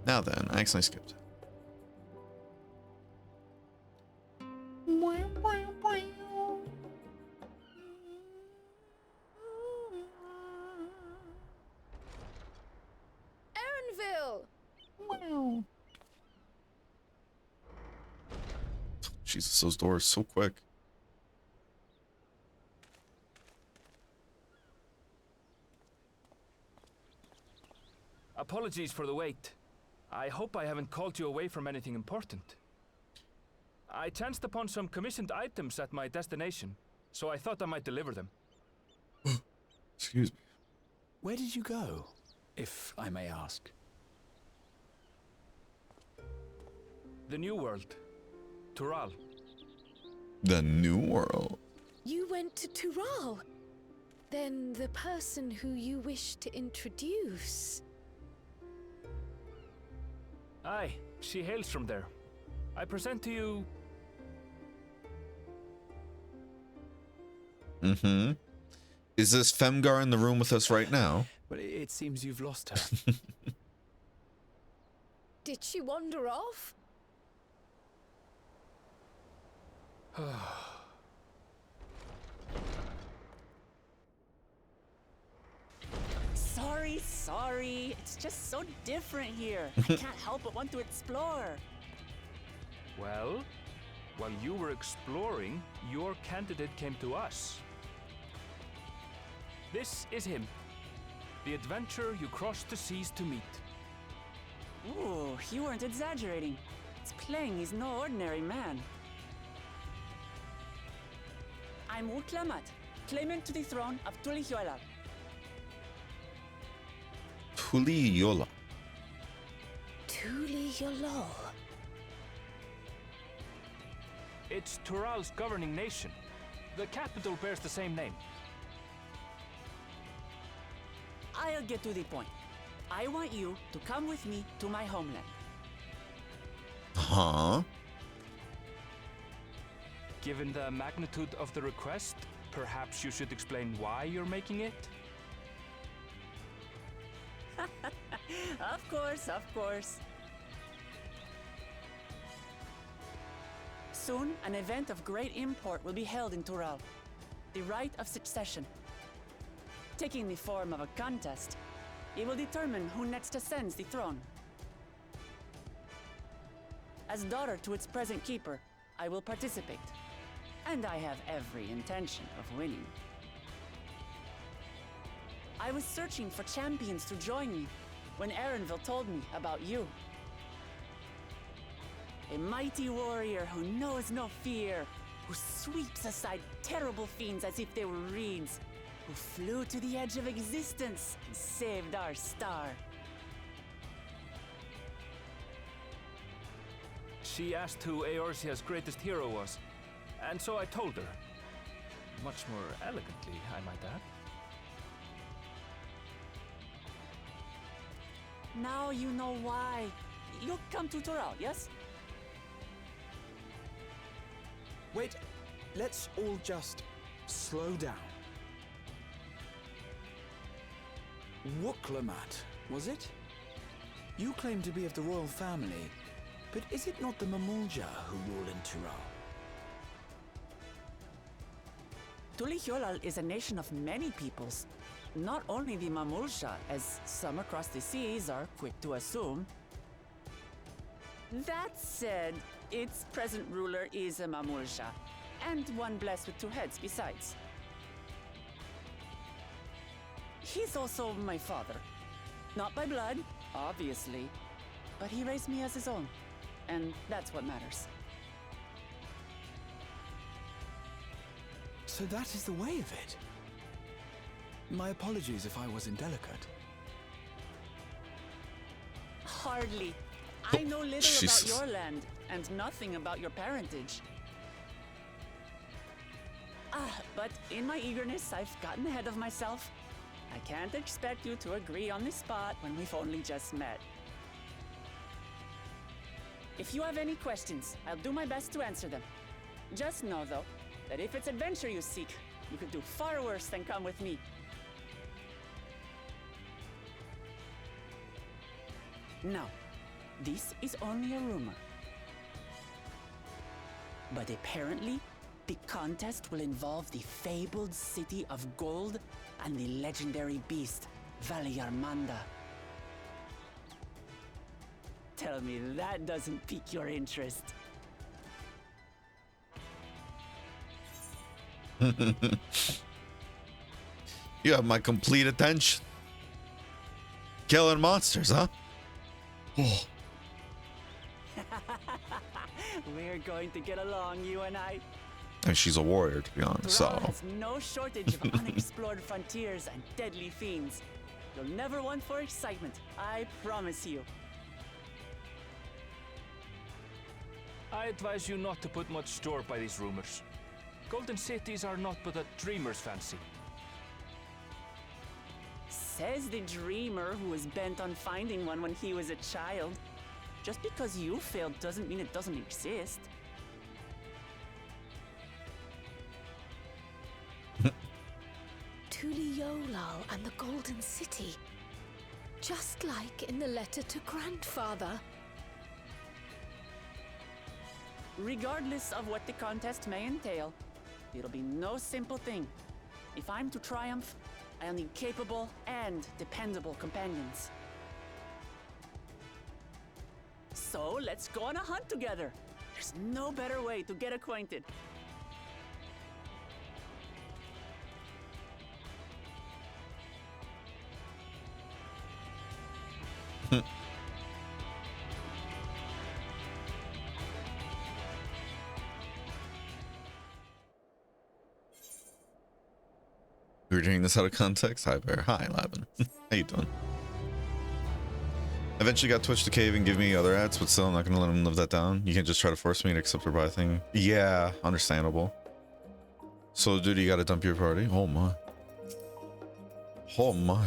Now then, I accidentally skipped. Aaronville! Wow. Jesus, those doors so quick. Apologies for the wait. I hope I haven't called you away from anything important. I chanced upon some commissioned items at my destination, so I thought I might deliver them. Excuse me. Where did you go, if I may ask? The New World. Tural. The New World. You went to Tural? Then the person who you wish to introduce... Aye, she hails from there. I present to you... Mm-hmm. Is this Femgar in the room with us right now? But it seems you've lost her. Did she wander off? Sorry. It's just so different here. I can't help but want to explore. Well, while you were exploring, your candidate came to us. This is him. The adventurer you crossed the seas to meet. Ooh, you weren't exaggerating. It's plain he's no ordinary man. I'm Uklamat, claimant to the throne of Tuliyola. Tuliyola. Tuliyola. It's Tural's governing nation. The capital bears the same name. I'll get to the point. I want you to come with me to my homeland. Huh? Given the magnitude of the request, perhaps you should explain why you're making it? Of course, of course. Soon, an event of great import will be held in Tural. The Rite of Succession. Taking the form of a contest, it will determine who next ascends the throne. As daughter to its present keeper, I will participate. And I have every intention of winning. I was searching for champions to join me when Erenville told me about you. A mighty warrior who knows no fear, who sweeps aside terrible fiends as if they were reeds, who flew to the edge of existence and saved our star. She asked who Eorzea's greatest hero was, and so I told her. Much more elegantly, I might add. Now you know why. You'll come to Tural, yes? Wait, let's all just slow down. Wuklamat, was it? You claim to be of the royal family, but is it not the Mamulja who rule in Tural? Tulihyolal is a nation of many peoples. Not only the Mamulja, as some across the seas are quick to assume. That said, its present ruler is a Mamulja, and one blessed with two heads besides. He's also my father. Not by blood, obviously, but he raised me as his own, and that's what matters. So that is the way of it. My apologies if I was indelicate. Hardly. I know little about your land, and nothing about your parentage. But in my eagerness, I've gotten ahead of myself. I can't expect you to agree on the spot when we've only just met. If you have any questions, I'll do my best to answer them. Just know, though, that if it's adventure you seek, you could do far worse than come with me. Now, this is only a rumor. But apparently, the contest will involve the fabled city of gold and the legendary beast, Valyarmanda. Tell me that doesn't pique your interest. You have my complete attention. Killing monsters, huh? Oh. We're going to get along, you and I. And she's a warrior, to be honest. Tural So has no shortage of unexplored frontiers and deadly fiends. You'll never want for excitement, I promise you. I advise you not to put much store by these rumors. Golden cities are not but a dreamer's fancy. Says the dreamer who was bent on finding one when he was a child. Just because you failed doesn't mean it doesn't exist. Tulihyolal and the Golden City. Just like in the letter to Grandfather. Regardless of what the contest may entail, it'll be no simple thing. If I'm to triumph, I'll need capable and dependable companions. So let's go on a hunt together. There's no better way to get acquainted. we were doing this out of context. Hi, Bear. Hi, Lavin. How you doing? Eventually got Twitch to cave and give me other ads, but still I'm not going to let him live that down. You can't just try to force me to accept or buy a thing. Yeah, understandable. So, dude, you got to dump your party? Oh, my. Oh, my.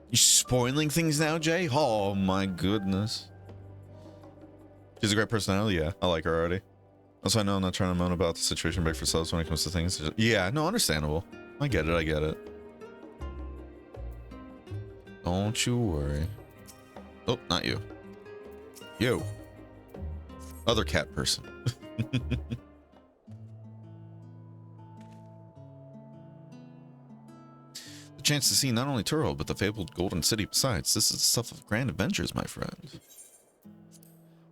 You spoiling things now, Jay? Oh, my goodness. She's a great personality, yeah. I like her already. Also, I know I'm not trying to moan about the situation back for subs when it comes to things. Yeah, no, understandable. I get it, I get it. Don't you worry. Oh, not you. You. Other cat person. The chance to see not only Turo, but the fabled Golden City besides. This is the stuff of grand adventures, my friend.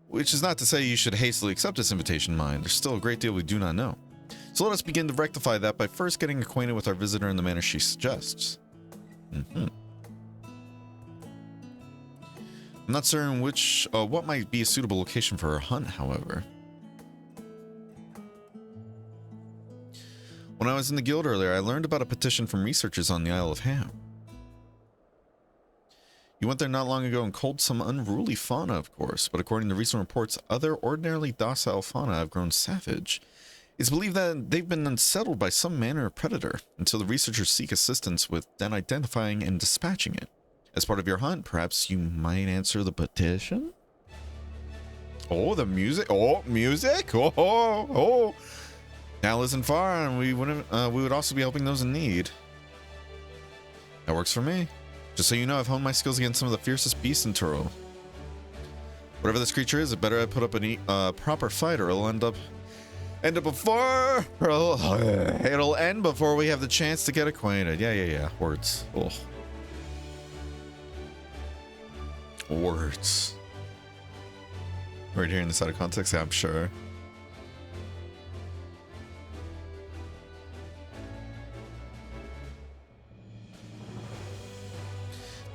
Which is not to say you should hastily accept this invitation, mind. There's still a great deal we do not know. So let us begin to rectify that by first getting acquainted with our visitor in the manner she suggests. I'm not certain what might be a suitable location for her hunt, however. When I was in the guild earlier, I learned about a petition from researchers on the Isle of Ham. You went there not long ago and culled some unruly fauna, of course, but according to recent reports, other ordinarily docile fauna have grown savage. It's believed that they've been unsettled by some manner of predator until the researchers seek assistance with then identifying and dispatching it. As part of your hunt, perhaps you might answer the petition? Oh, the music. Oh, music. Oh. Now isn't far, and we would also be helping those in need. That works for me. Just so you know, I've honed my skills against some of the fiercest beasts in Turo. Whatever this creature is, it better I put up a proper fight, or it'll end before we have the chance to get acquainted. Yeah. Words. Oh. Words. Right here in this out of context, yeah, I'm sure.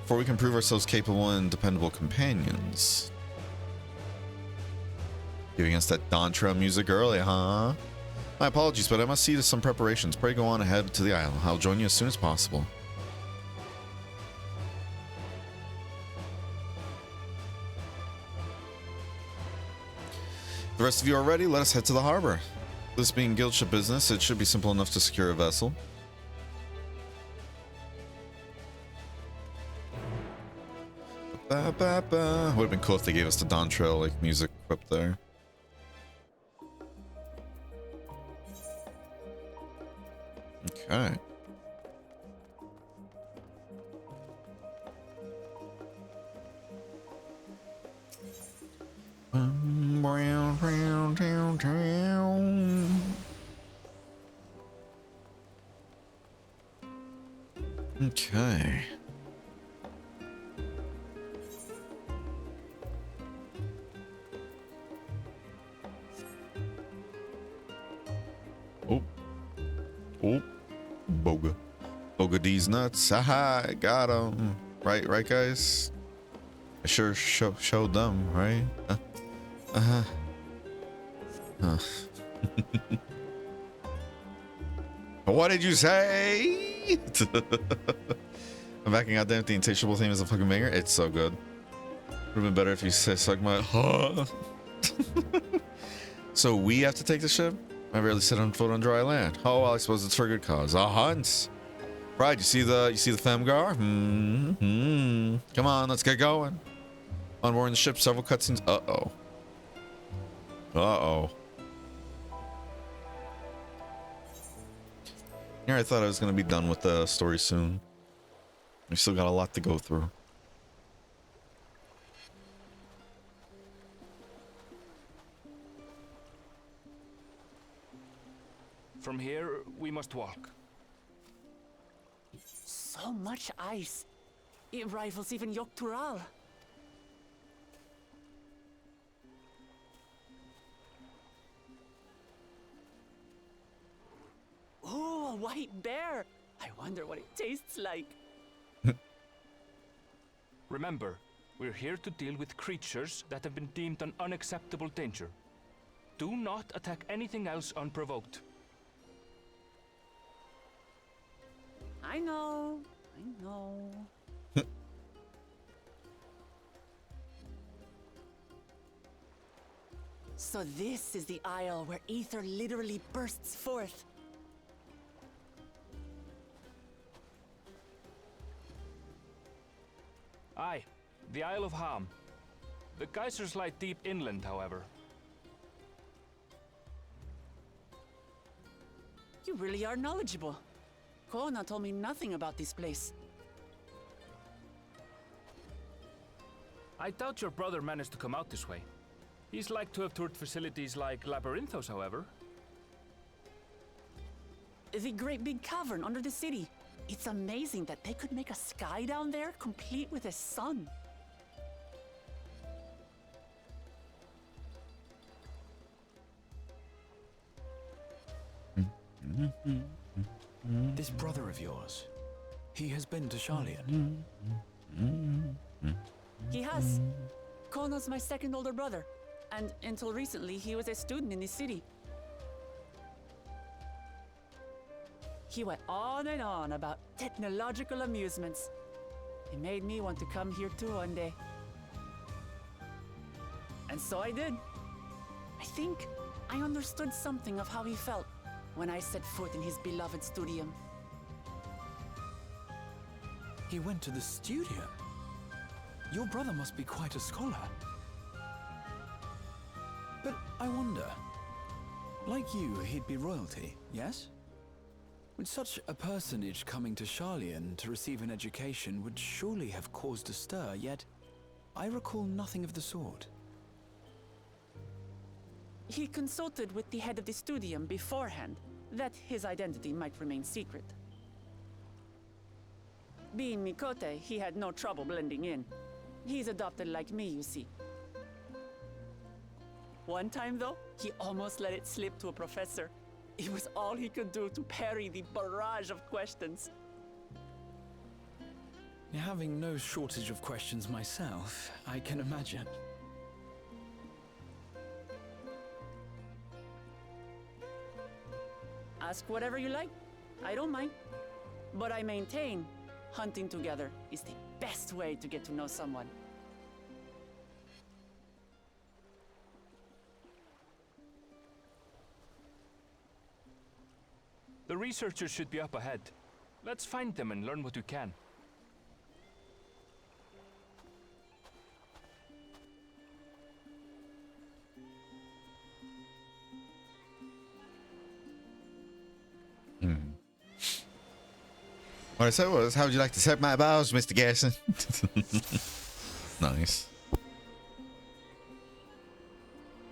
Before we can prove ourselves capable and dependable companions. Giving us that Dantra music early, huh? My apologies, but I must see to some preparations. Pray go on ahead to the isle. I'll join you as soon as possible. The rest of you are ready. Let us head to the harbor. This being guildship business, it should be simple enough to secure a vessel. Would have been cool if they gave us the Dawn Trail like music up there. Okay. Okay. Oh, Boga D's nuts. Haha, got him. Right, guys? I sure showed them, right? What did you say? I'm backing out damn the insatiable theme as a fucking banger. It's so good. Would have been better if you said suck my So we have to take the ship? I rarely set on foot on dry land. Oh well, I suppose it's for a good cause. A hunt. Right, you see the Femgar? Come on, let's get going. On board the ship, several cutscenes. Yeah, I thought I was gonna be done with the story soon. We still got a lot to go through. From here, we must walk. So much ice. It rivals even Yogg-Tural. Oh, a white bear. I wonder what it tastes like. Remember, we're here to deal with creatures that have been deemed an unacceptable danger. Do not attack anything else unprovoked. I know. So this is the isle where ether literally bursts forth. Aye, the Isle of Ham. The geysers lie deep inland, however. You really are knowledgeable. Kona told me nothing about this place. I doubt your brother managed to come out this way. He's like to have toured facilities like Labyrinthos, however. The great big cavern under the city. It's amazing that they could make a sky down there complete with a sun. This brother of yours, he has been to Sharlayan. He has. Kono's my second older brother, and until recently he was a student in this city. He went on and on about technological amusements. It made me want to come here too one day. And so I did. I think I understood something of how he felt when I set foot in his beloved studium. He went to the studium? Your brother must be quite a scholar. But I wonder, like you, he'd be royalty, yes? With such a personage coming to Sharlayan to receive an education would surely have caused a stir, yet I recall nothing of the sort. He consulted with the head of the studium beforehand, that his identity might remain secret. Being Mikote, he had no trouble blending in. He's adopted like me, you see. One time, though, he almost let it slip to a professor. It was all he could do to parry the barrage of questions. Having no shortage of questions myself, I can imagine. Ask whatever you like. I don't mind. But I maintain, hunting together is the best way to get to know someone. The researchers should be up ahead. Let's find them and learn what we can. What I said was, how would you like to set my bows, Mr. Garrison? Nice.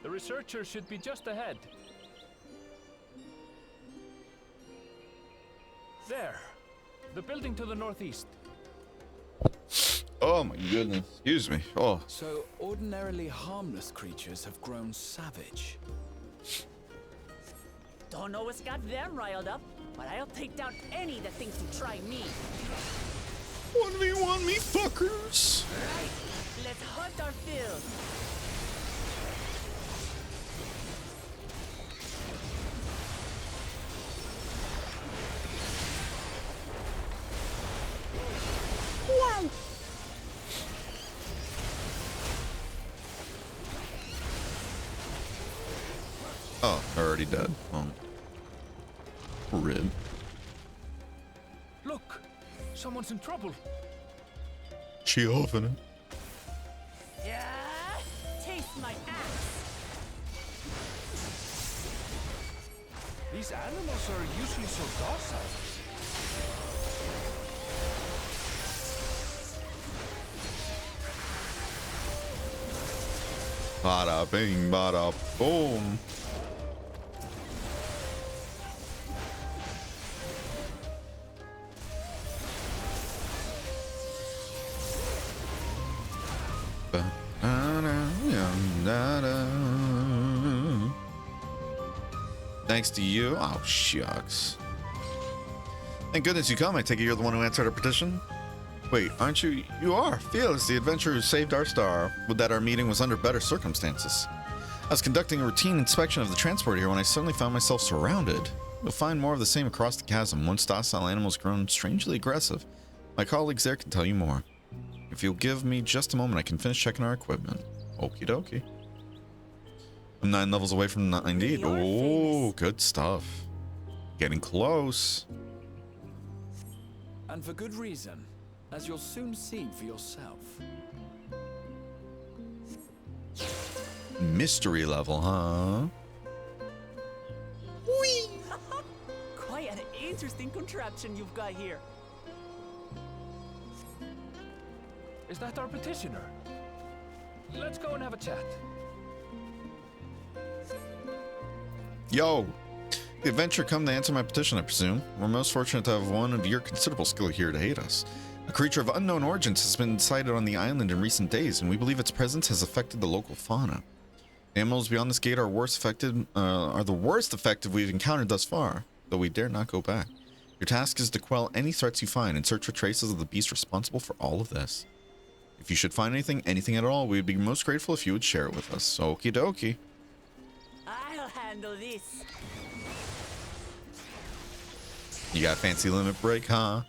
The researchers should be just ahead. There. The building to the northeast. Oh my goodness. Excuse me. Oh. So ordinarily harmless creatures have grown savage. Don't know what's got them riled up, but I'll take down any that thinks to try me. 1v1 me fuckers. Right. Let's hunt our fill. Wow. Oh, they're already dead. Oh. Rib. Look! Someone's in trouble. She opened it. Yeah! Taste my axe! These animals are usually so docile. Bada bing, bada boom. Thanks to you. Oh, shucks. Thank goodness you come. I take it you're the one who answered our petition? Wait, aren't you? You are. Felix, the adventurer who saved our star. Would that our meeting was under better circumstances. I was conducting a routine inspection of the transport here when I suddenly found myself surrounded. You'll find more of the same across the chasm. Once docile animals grown strangely aggressive. My colleagues there can tell you more. If you'll give me just a moment, I can finish checking our equipment. Okie dokie. I'm 9 levels away from 90. Oh, good stuff. Getting close. And for good reason, as you'll soon see for yourself. Mystery level, huh? Whee! Quite an interesting contraption you've got here. Is that our petitioner? let's go and have a chat. Yo, the adventure come to answer my petition, I presume. We're most fortunate to have one of your considerable skill here to aid us. A creature of unknown origins has been sighted on the island in recent days, and we believe its presence has affected the local fauna. Animals beyond this gate are the worst affected we've encountered thus far, though we dare not go back. Your task is to quell any threats you find and search for traces of the beast responsible for all of this. If you should find anything at all, we would be most grateful if you would share it with us. Okie dokie. I'll handle this. You got a fancy limit break, huh?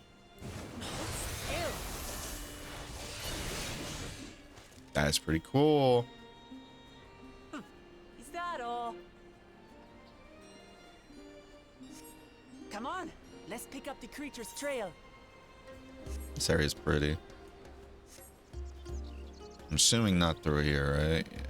That's pretty cool. Is that all? Come on, let's pick up the creature's trail. This area's pretty. I'm assuming not through here, right? Yeah.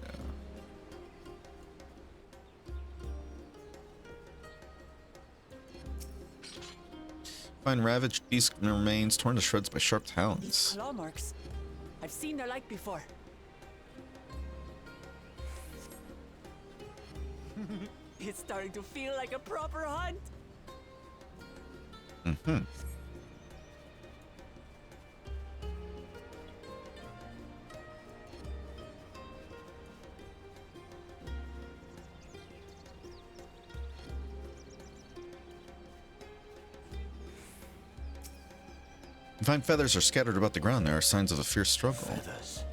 Find ravaged beast remains torn to shreds by sharp talons. Claw marks. I've seen their like before. It's starting to feel like a proper hunt. Mm-hmm. You find feathers are scattered about the ground. There are signs of a fierce struggle. Feathers?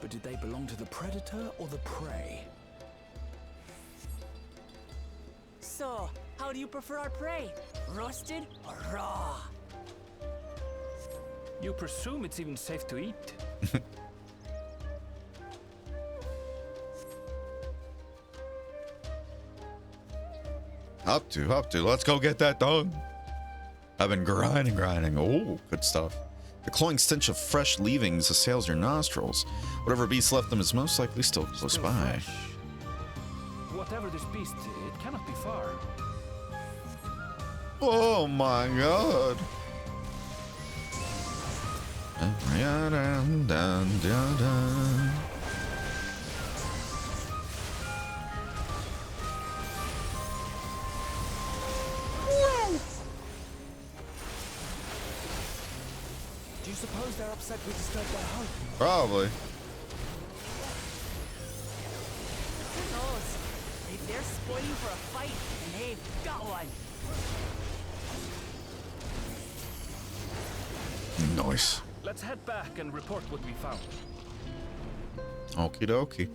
But did they belong to the predator or the prey? So, how do you prefer our prey? Roasted or raw? You presume it's even safe to eat? Up to. Let's go get that done. I've been grinding. Oh, good stuff. The cloying stench of fresh leavings assails your nostrils. Whatever beast left them is most likely still close by. Fresh. Whatever this beast, it cannot be far. Oh my god. Do you suppose they're upset we disturbed their home? Probably. Who knows? Maybe they're spoiling for a fight, and they've got one. Nice. Let's head back and report what we found. Okie dokie.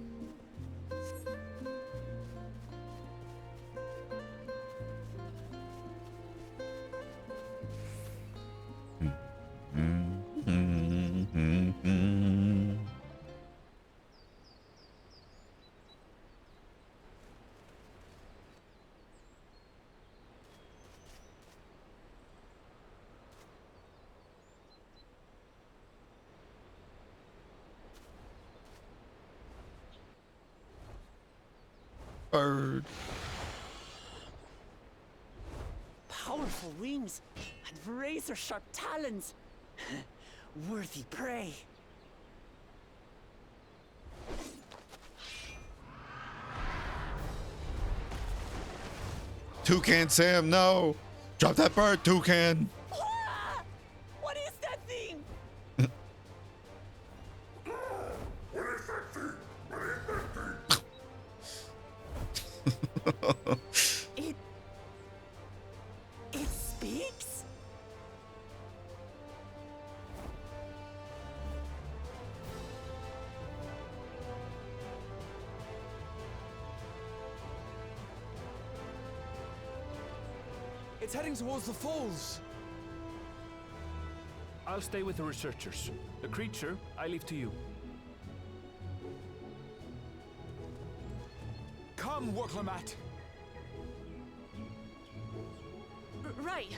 Bird. Powerful wings and razor-sharp talons. Worthy prey. Toucan Sam, no! Drop that bird, Toucan! What is that thing? It speaks? It's heading towards the falls. I'll stay with the researchers. The creature, I leave to you. Come, Waklamat. Right.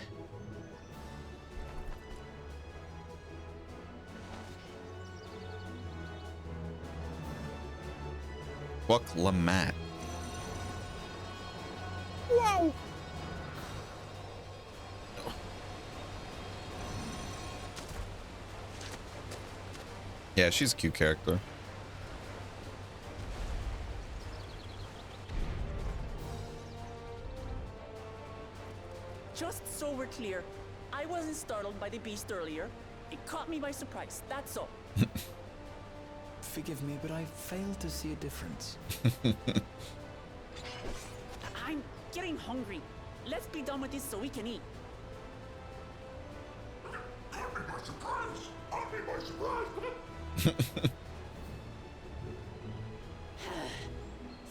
Waklamat. Wow. Yeah, she's a cute character. Just so we're clear, I wasn't startled by the beast earlier. It caught me by surprise, that's all. Forgive me, but I fail to see a difference. I'm getting hungry. Let's be done with this so we can eat. Caught me by surprise! Caught me by surprise!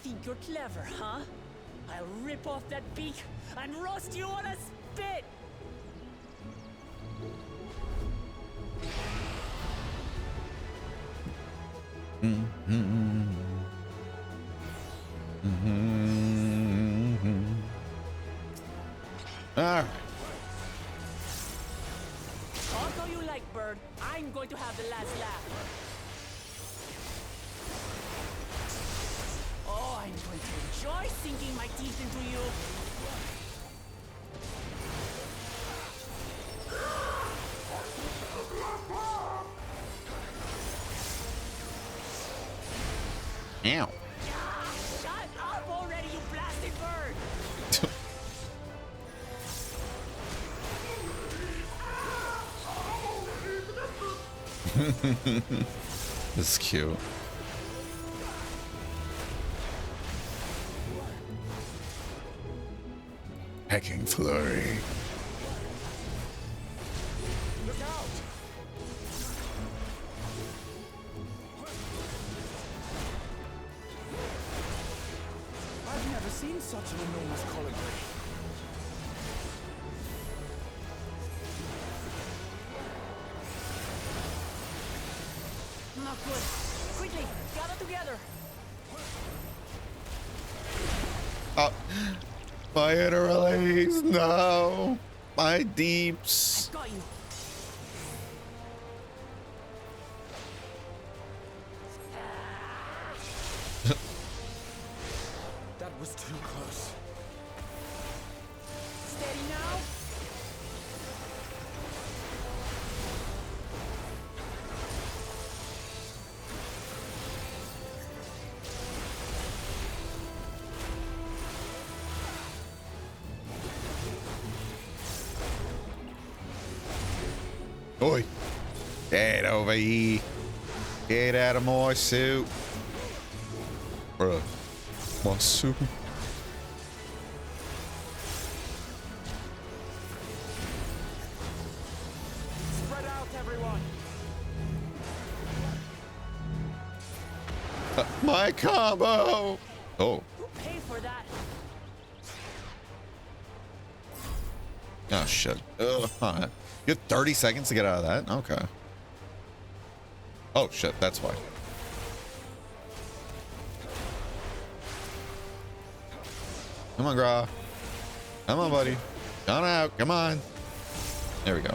Think you're clever, huh? I'll rip off that beak and roast you on a spit! All right. Talk all you like, bird. I'm going to have the last laugh. Oh, I'm going to enjoy sinking my teeth into you. Ow. Shut up already, you blasted bird! This is cute. Hacking flurry. Look out! I've never seen such an enormous colibri. Not good. Quickly, gather together. Oh, my inner release. No, my deeps. Got you. That was too close. Steady now. Oi, get over here. Get out of my suit. Bruh, my suit. Spread out, everyone. My combo. Oh. Pay for that. Oh shit. Ugh. You have 30 seconds to get out of that? Okay. Oh shit, that's why. Come on, Gra. Come on, buddy. On out. Come on. There we go.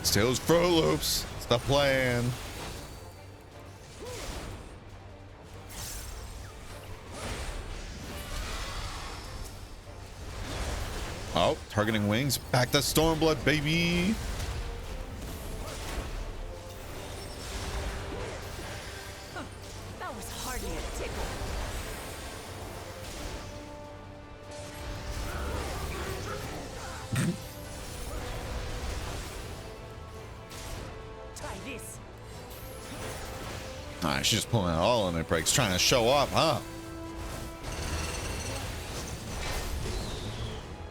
Tails Fro Loops. Stop playing. Oh, targeting wings. Back to Stormblood, baby. That was hardly a tickle. Try this. Ah, she's just pulling out all limit breaks, trying to show off, huh?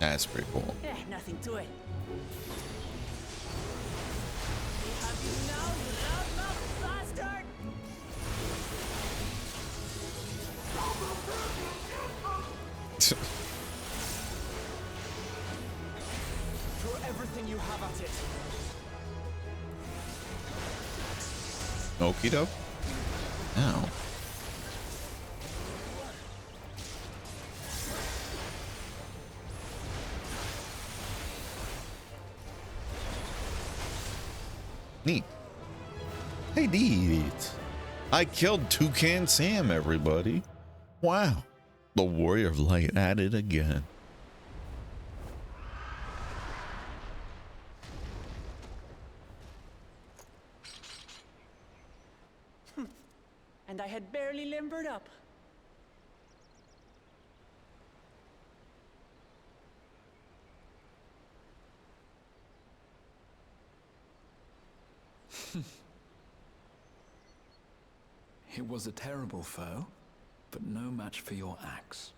That's pretty cool. Eh, nothing to it. We have you now, you loudmouth bastard! Throw everything you have at it. Okie doke. Ow. Neat. Hey, neat. I killed Toucan Sam, everybody. Wow. The Warrior of Light at it again. And I had barely limbered up. It was a terrible foe, but no match for your axe.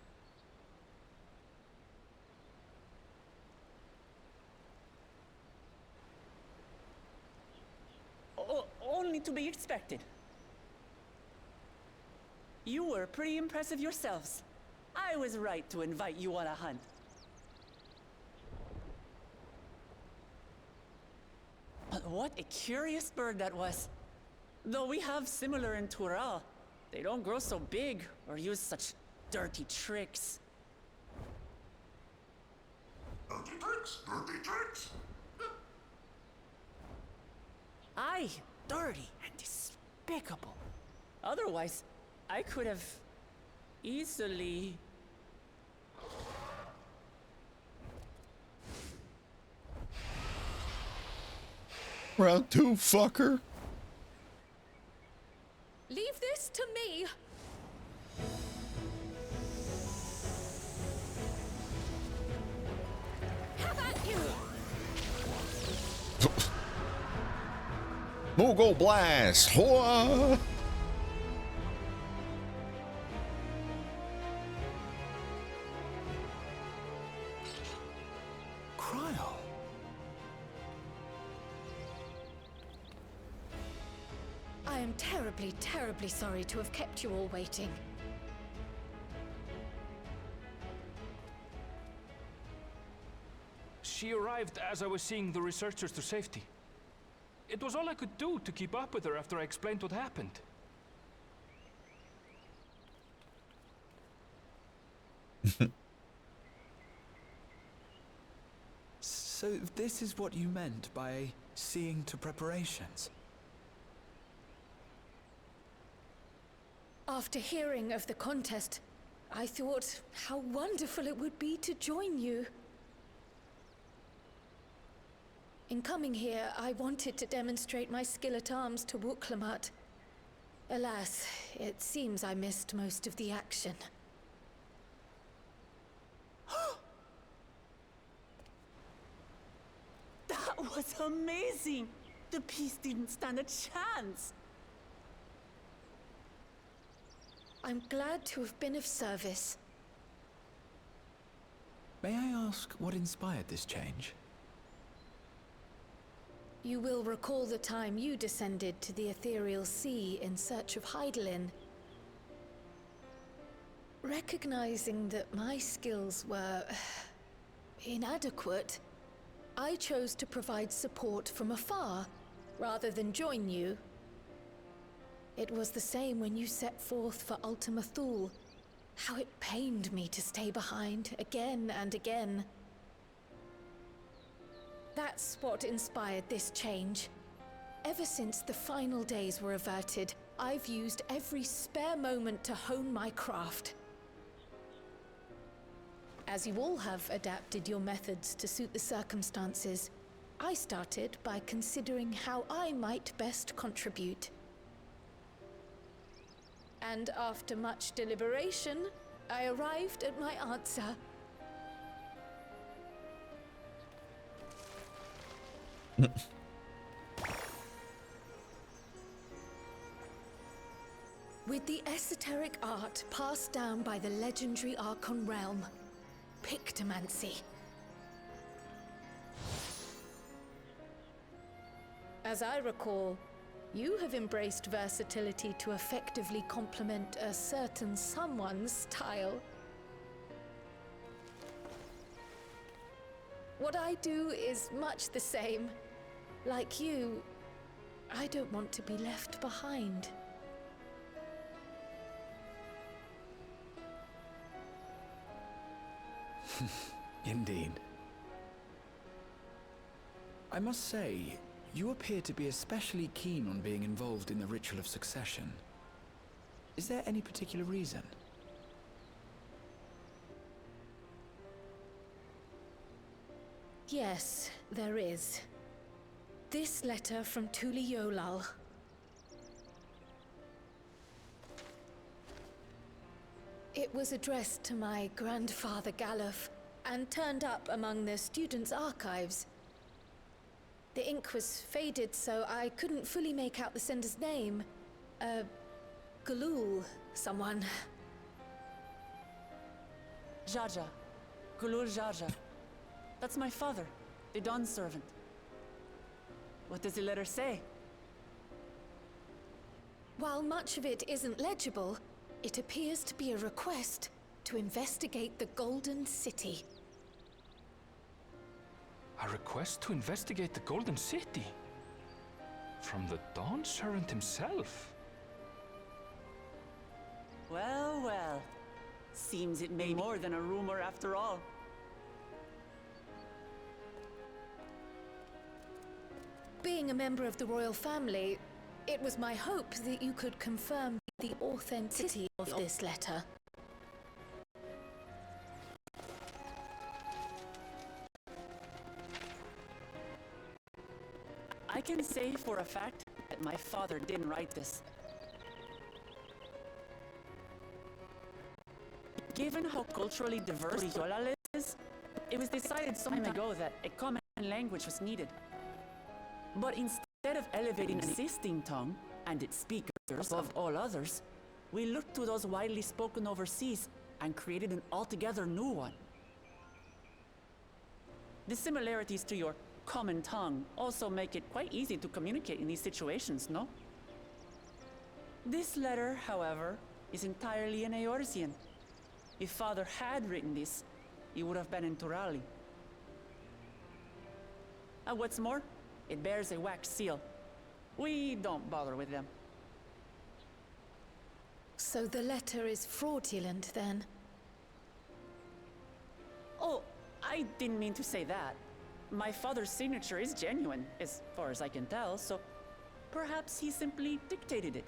Only to be expected. You were pretty impressive yourselves. I was right to invite you on a hunt. What a curious bird that was. Though we have similar in Tural, they don't grow so big or use such dirty tricks. Dirty tricks? Dirty tricks? Aye, dirty and despicable. Otherwise, I could have easily... Round 2, fucker. Leave this to me. How about you? Moogle Blast! Hoa! Cryo. I am terribly, terribly sorry to have kept you all waiting. She arrived as I was seeing the researchers to safety. It was all I could do to keep up with her after I explained what happened. So this is what you meant by seeing to preparations? After hearing of the contest, I thought how wonderful it would be to join you. In coming here, I wanted to demonstrate my skill at arms to Wuklamut. Alas, it seems I missed most of the action. That was amazing! The piece didn't stand a chance! I'm glad to have been of service. May I ask what inspired this change? You will recall the time you descended to the ethereal sea in search of Hydaelyn. Recognizing that my skills were inadequate, I chose to provide support from afar, rather than join you. It was the same when you set forth for Ultima Thule. How it pained me to stay behind, again and again. That's what inspired this change. Ever since the final days were averted, I've used every spare moment to hone my craft. As you all have adapted your methods to suit the circumstances, I started by considering how I might best contribute. And after much deliberation, I arrived at my answer. With the esoteric art passed down by the legendary Archon realm, Pictomancy. As I recall, you have embraced versatility to effectively complement a certain someone's style. What I do is much the same. Like you, I don't want to be left behind. Indeed. I must say, you appear to be especially keen on being involved in the ritual of succession. Is there any particular reason? Yes, there is. This letter from Tuli Yolal. It was addressed to my grandfather Galuf and turned up among the students' archives. The ink was faded, so I couldn't fully make out the sender's name. Galul, someone. Jaja. Gulul Jaja. That's my father, the Dawn servant. What does the letter say? While much of it isn't legible, it appears to be a request to investigate the Golden City. A request to investigate the Golden City? From the Dawn Servant himself? Well, well. Seems it may be more than a rumor after all. Being a member of the royal family, it was my hope that you could confirm the authenticity of this letter. I can say for a fact that my father didn't write this. Given how culturally diverse Yolal is, it was decided some time ago that a common language was needed. But instead of elevating the existing tongue and its speakers above all others, we looked to those widely spoken overseas and created an altogether new one. The similarities to your common tongue also make it quite easy to communicate in these situations, no? This letter, however, is entirely in Eorzean. If Father had written this, it would have been in Turali. And what's more, it bears a wax seal. We don't bother with them. So the letter is fraudulent, then? Oh, I didn't mean to say that. My father's signature is genuine, as far as I can tell, so perhaps he simply dictated it.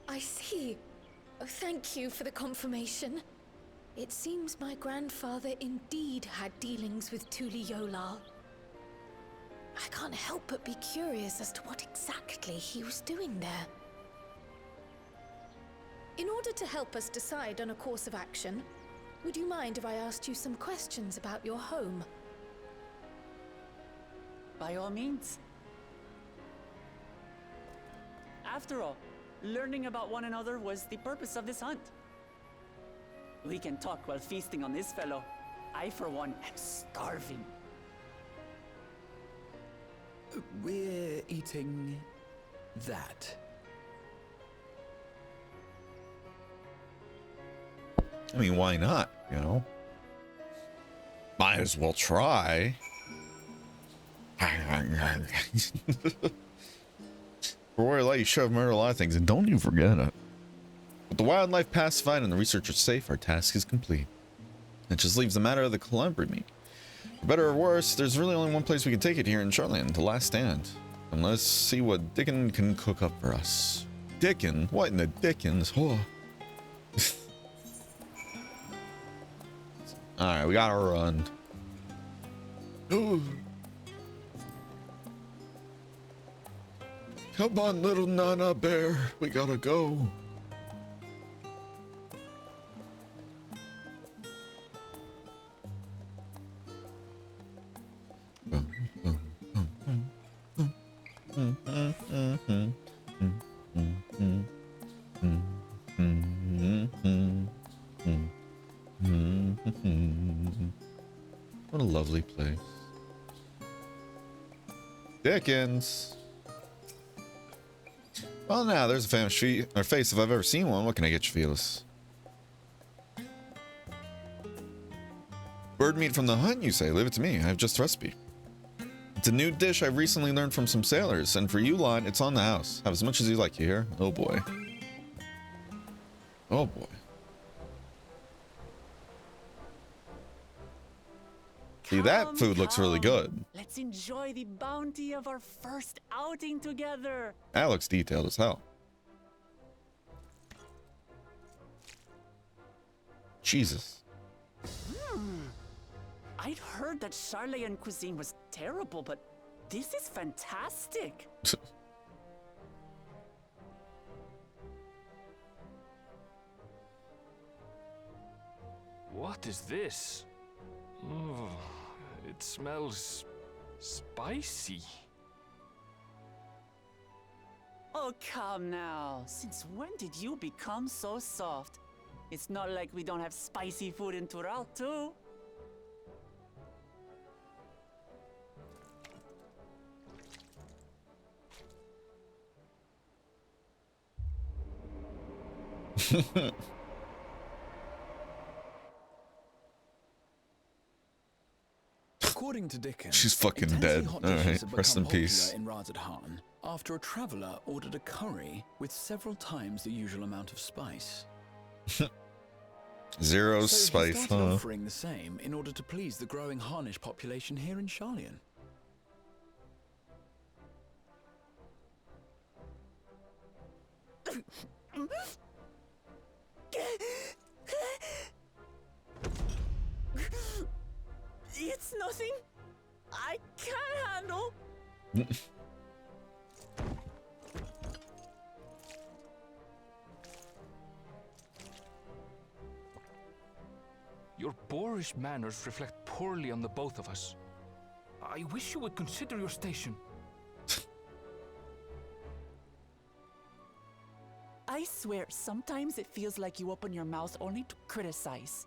I see. Oh, thank you for the confirmation. It seems my grandfather indeed had dealings with Tuli Yolal. I can't help but be curious as to what exactly he was doing there. In order to help us decide on a course of action, would you mind if I asked you some questions about your home? By all means. After all, learning about one another was the purpose of this hunt. We can talk while feasting on this fellow. I, for one, am starving. We're eating that. I mean, why not, you know? Might as well try. For Royal Light, you should have murdered a lot of things, and don't you forget it. With the wildlife pacified and the researchers safe, our task is complete. It just leaves the matter of the calamity. For better or worse, there's really only one place we can take it here in Chartland, the last stand. And let's see what Dickon can cook up for us. Dickon? What in the Dickens? Oh. Alright, we gotta run. Ooh. Come on, little Nana Bear. We gotta go. What a lovely place. Dickens. Well, now there's a famous face if I've ever seen one. What can I get you, Felis? Bird meat from the hunt, you say? Leave it to me. I have just the recipe. It's a new dish I recently learned from some sailors, and for you lot, it's on the house. Have as much as you like, you hear? Oh boy. Oh boy. See, that food looks really good. Let's enjoy the bounty of our first outing together. That looks detailed as hell. Jesus. I'd heard that Charlayan cuisine was terrible, but this is fantastic. What is this? Oh, it smells spicy. Oh, come now. Since when did you become so soft? It's not like we don't have spicy food in Tural, too. According to Dickens, she's fucking dead. Alright, rest in peace. In Razadhan, after a traveler ordered a curry with several times the usual amount of spice. Zero So spice, he started huh? offering the same in order to please the growing Harnish population here in Charlian. It's nothing I can't handle. Your boorish manners reflect poorly on the both of us. I wish you would consider your station. I swear, sometimes it feels like you open your mouth only to criticize.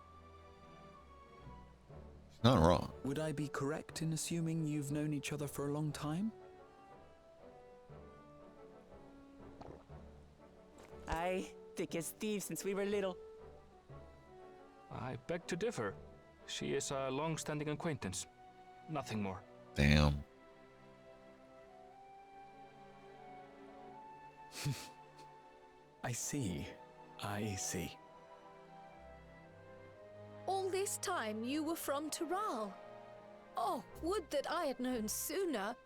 Not wrong. Would I be correct in assuming you've known each other for a long time? Aye, thick as thieves since we were little. I beg to differ. She is a long-standing acquaintance. Nothing more. Damn. I see. I see. All this time you were from Tural. Oh, would that I had known sooner.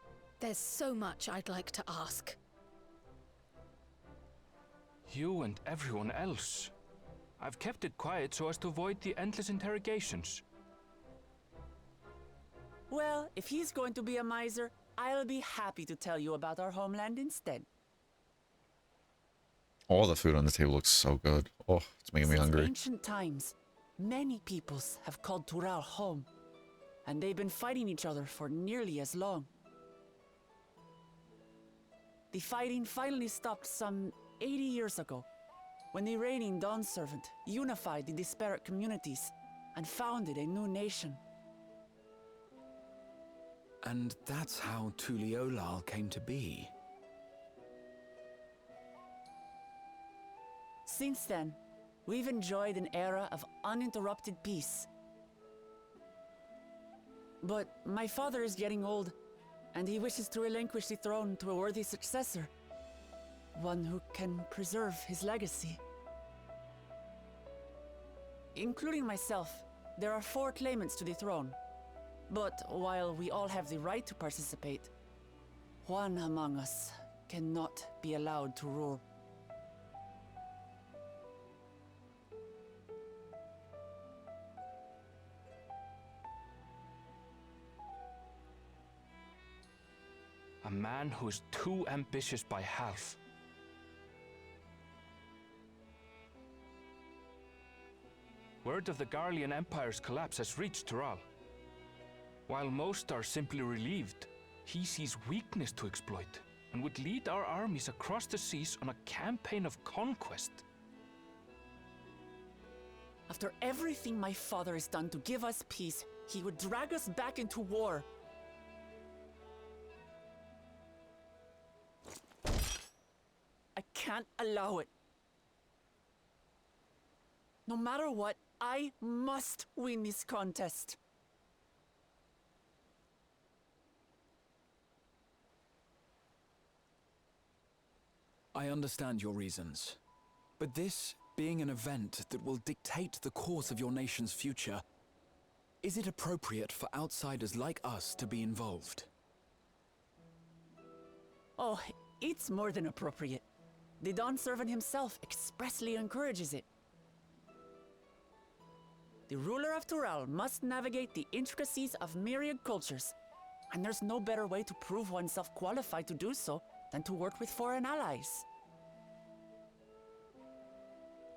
There's so much I'd like to ask. You and everyone else. I've kept it quiet so as to avoid the endless interrogations. Well, if he's going to be a miser, I'll be happy to tell you about our homeland instead. All the food on the table looks so good. Oh, it's making me Since hungry. ancient times, many peoples have called Tural home, and they've been fighting each other for nearly as long. The fighting finally stopped some 80 years ago, when the reigning Dawn Servant unified the disparate communities and founded a new nation. And that's how Tuliolal came to be. Since then, we've enjoyed an era of uninterrupted peace. But my father is getting old, and he wishes to relinquish the throne to a worthy successor. One who can preserve his legacy. Including myself, there are 4 claimants to the throne. But while we all have the right to participate, one among us cannot be allowed to rule. A man who is too ambitious by half. Word of the Garlean Empire's collapse has reached Tural. While most are simply relieved, he sees weakness to exploit and would lead our armies across the seas on a campaign of conquest. After everything my father has done to give us peace, he would drag us back into war. I can't allow it. No matter what, I must win this contest. I understand your reasons. But this being an event that will dictate the course of your nation's future, is it appropriate for outsiders like us to be involved? Oh, it's more than appropriate. The Dawn Servant himself expressly encourages it. The ruler of Tural must navigate the intricacies of myriad cultures, and there's no better way to prove oneself qualified to do so than to work with foreign allies.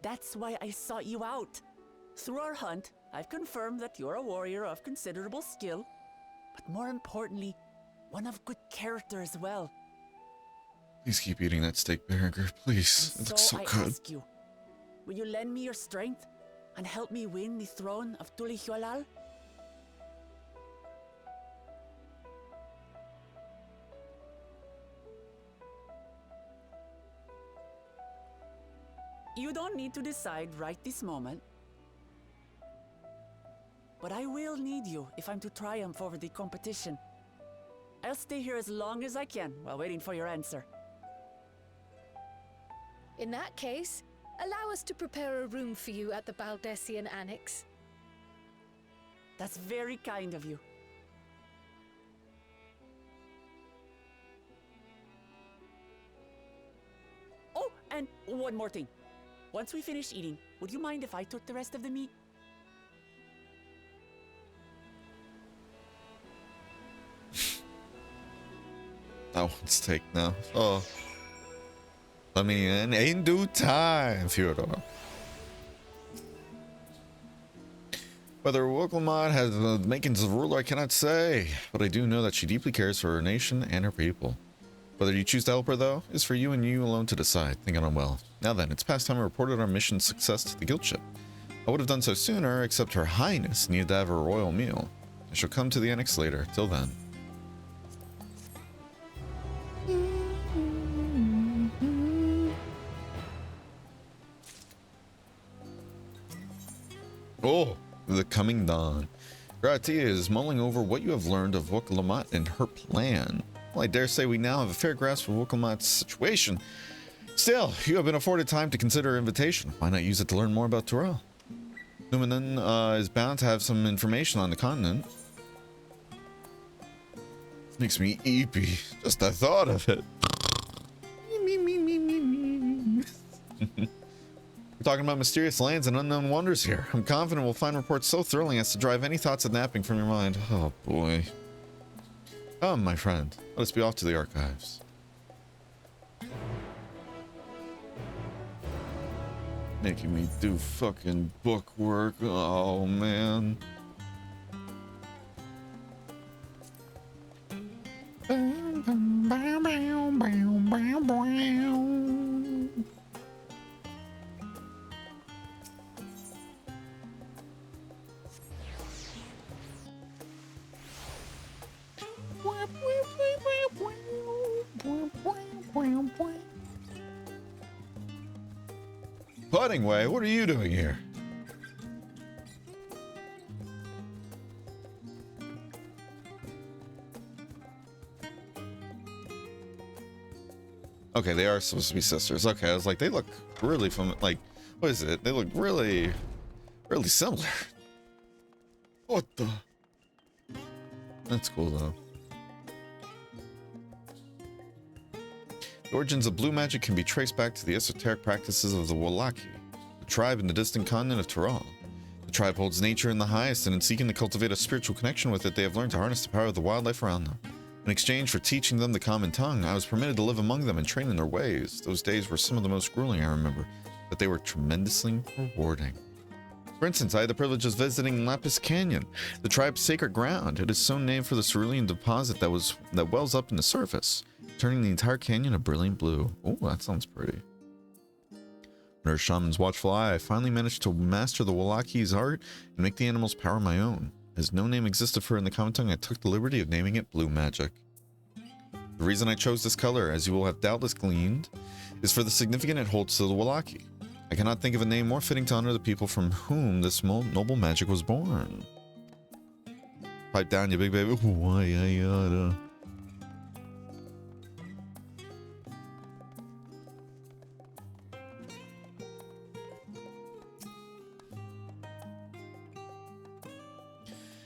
That's why I sought you out. Through our hunt, I've confirmed that you're a warrior of considerable skill, but more importantly, one of good character as well. Please keep eating that steak, Berengar. Please. It looks so I good. ask you, will you lend me your strength and help me win the throne of Tulihualal? You don't need to decide right this moment. But I will need you if I'm to triumph over the competition. I'll stay here as long as I can while waiting for your answer. In that case, allow us to prepare a room for you at the Baldessian Annex. That's very kind of you. Oh, and one more thing. Once we finish eating, would you mind if I took the rest of the meat? I want steak now. Oh. Let me in due time, Fyodor. Whether Wokelmod has the makings of a ruler, I cannot say, but I do know that she deeply cares for her nation and her people. Whether you choose to help her, though, is for you and you alone to decide. Think on it well. Now then, it's past time I reported our mission's success to the guild ship. I would have done so sooner, except Her Highness needed to have her royal meal. I shall come to the annex later. Till then. Oh, the coming dawn. Gratia is mulling over what you have learned of Wokelmat and her plan. Well, I dare say we now have a fair grasp of Wokelmat's situation. Still, you have been afforded time to consider her invitation. Why not use it to learn more about Tural? Numenon is bound to have some information on the continent. Makes me eepy, just the thought of it. We're talking about mysterious lands and unknown wonders here. I'm confident we'll find reports so thrilling as to drive any thoughts of napping from your mind. Oh boy. Come, my friend. Let us be off to the archives. Making me do fucking book work. Oh man. Puddingway, what are you doing here? Okay, they are supposed to be sisters. Okay, I was like, they look really like, what is it? They look really similar. What the? That's cool though. The origins of blue magic can be traced back to the esoteric practices of the Wallaki, the tribe in the distant continent of Tural. The tribe holds nature in the highest, and in seeking to cultivate a spiritual connection with it, they have learned to harness the power of the wildlife around them. In exchange for teaching them the common tongue, I was permitted to live among them and train in their ways. Those days were some of the most grueling I remember, but they were tremendously rewarding. For instance, I had the privilege of visiting Lapis Canyon, the tribe's sacred ground. It is so named for the cerulean deposit that wells up in the surface, turning the entire canyon a brilliant blue. Oh, that sounds pretty. Under a shaman's watchful eye, I finally managed to master the Wallaki's art and make the animal's power my own. As no name existed for it in the common tongue, I took the liberty of naming it Blue Magic. The reason I chose this color, as you will have doubtless gleaned, is for the significance it holds to the Wallaki. I cannot think of a name more fitting to honor the people from whom this noble magic was born. Pipe down, you big baby. Why yada.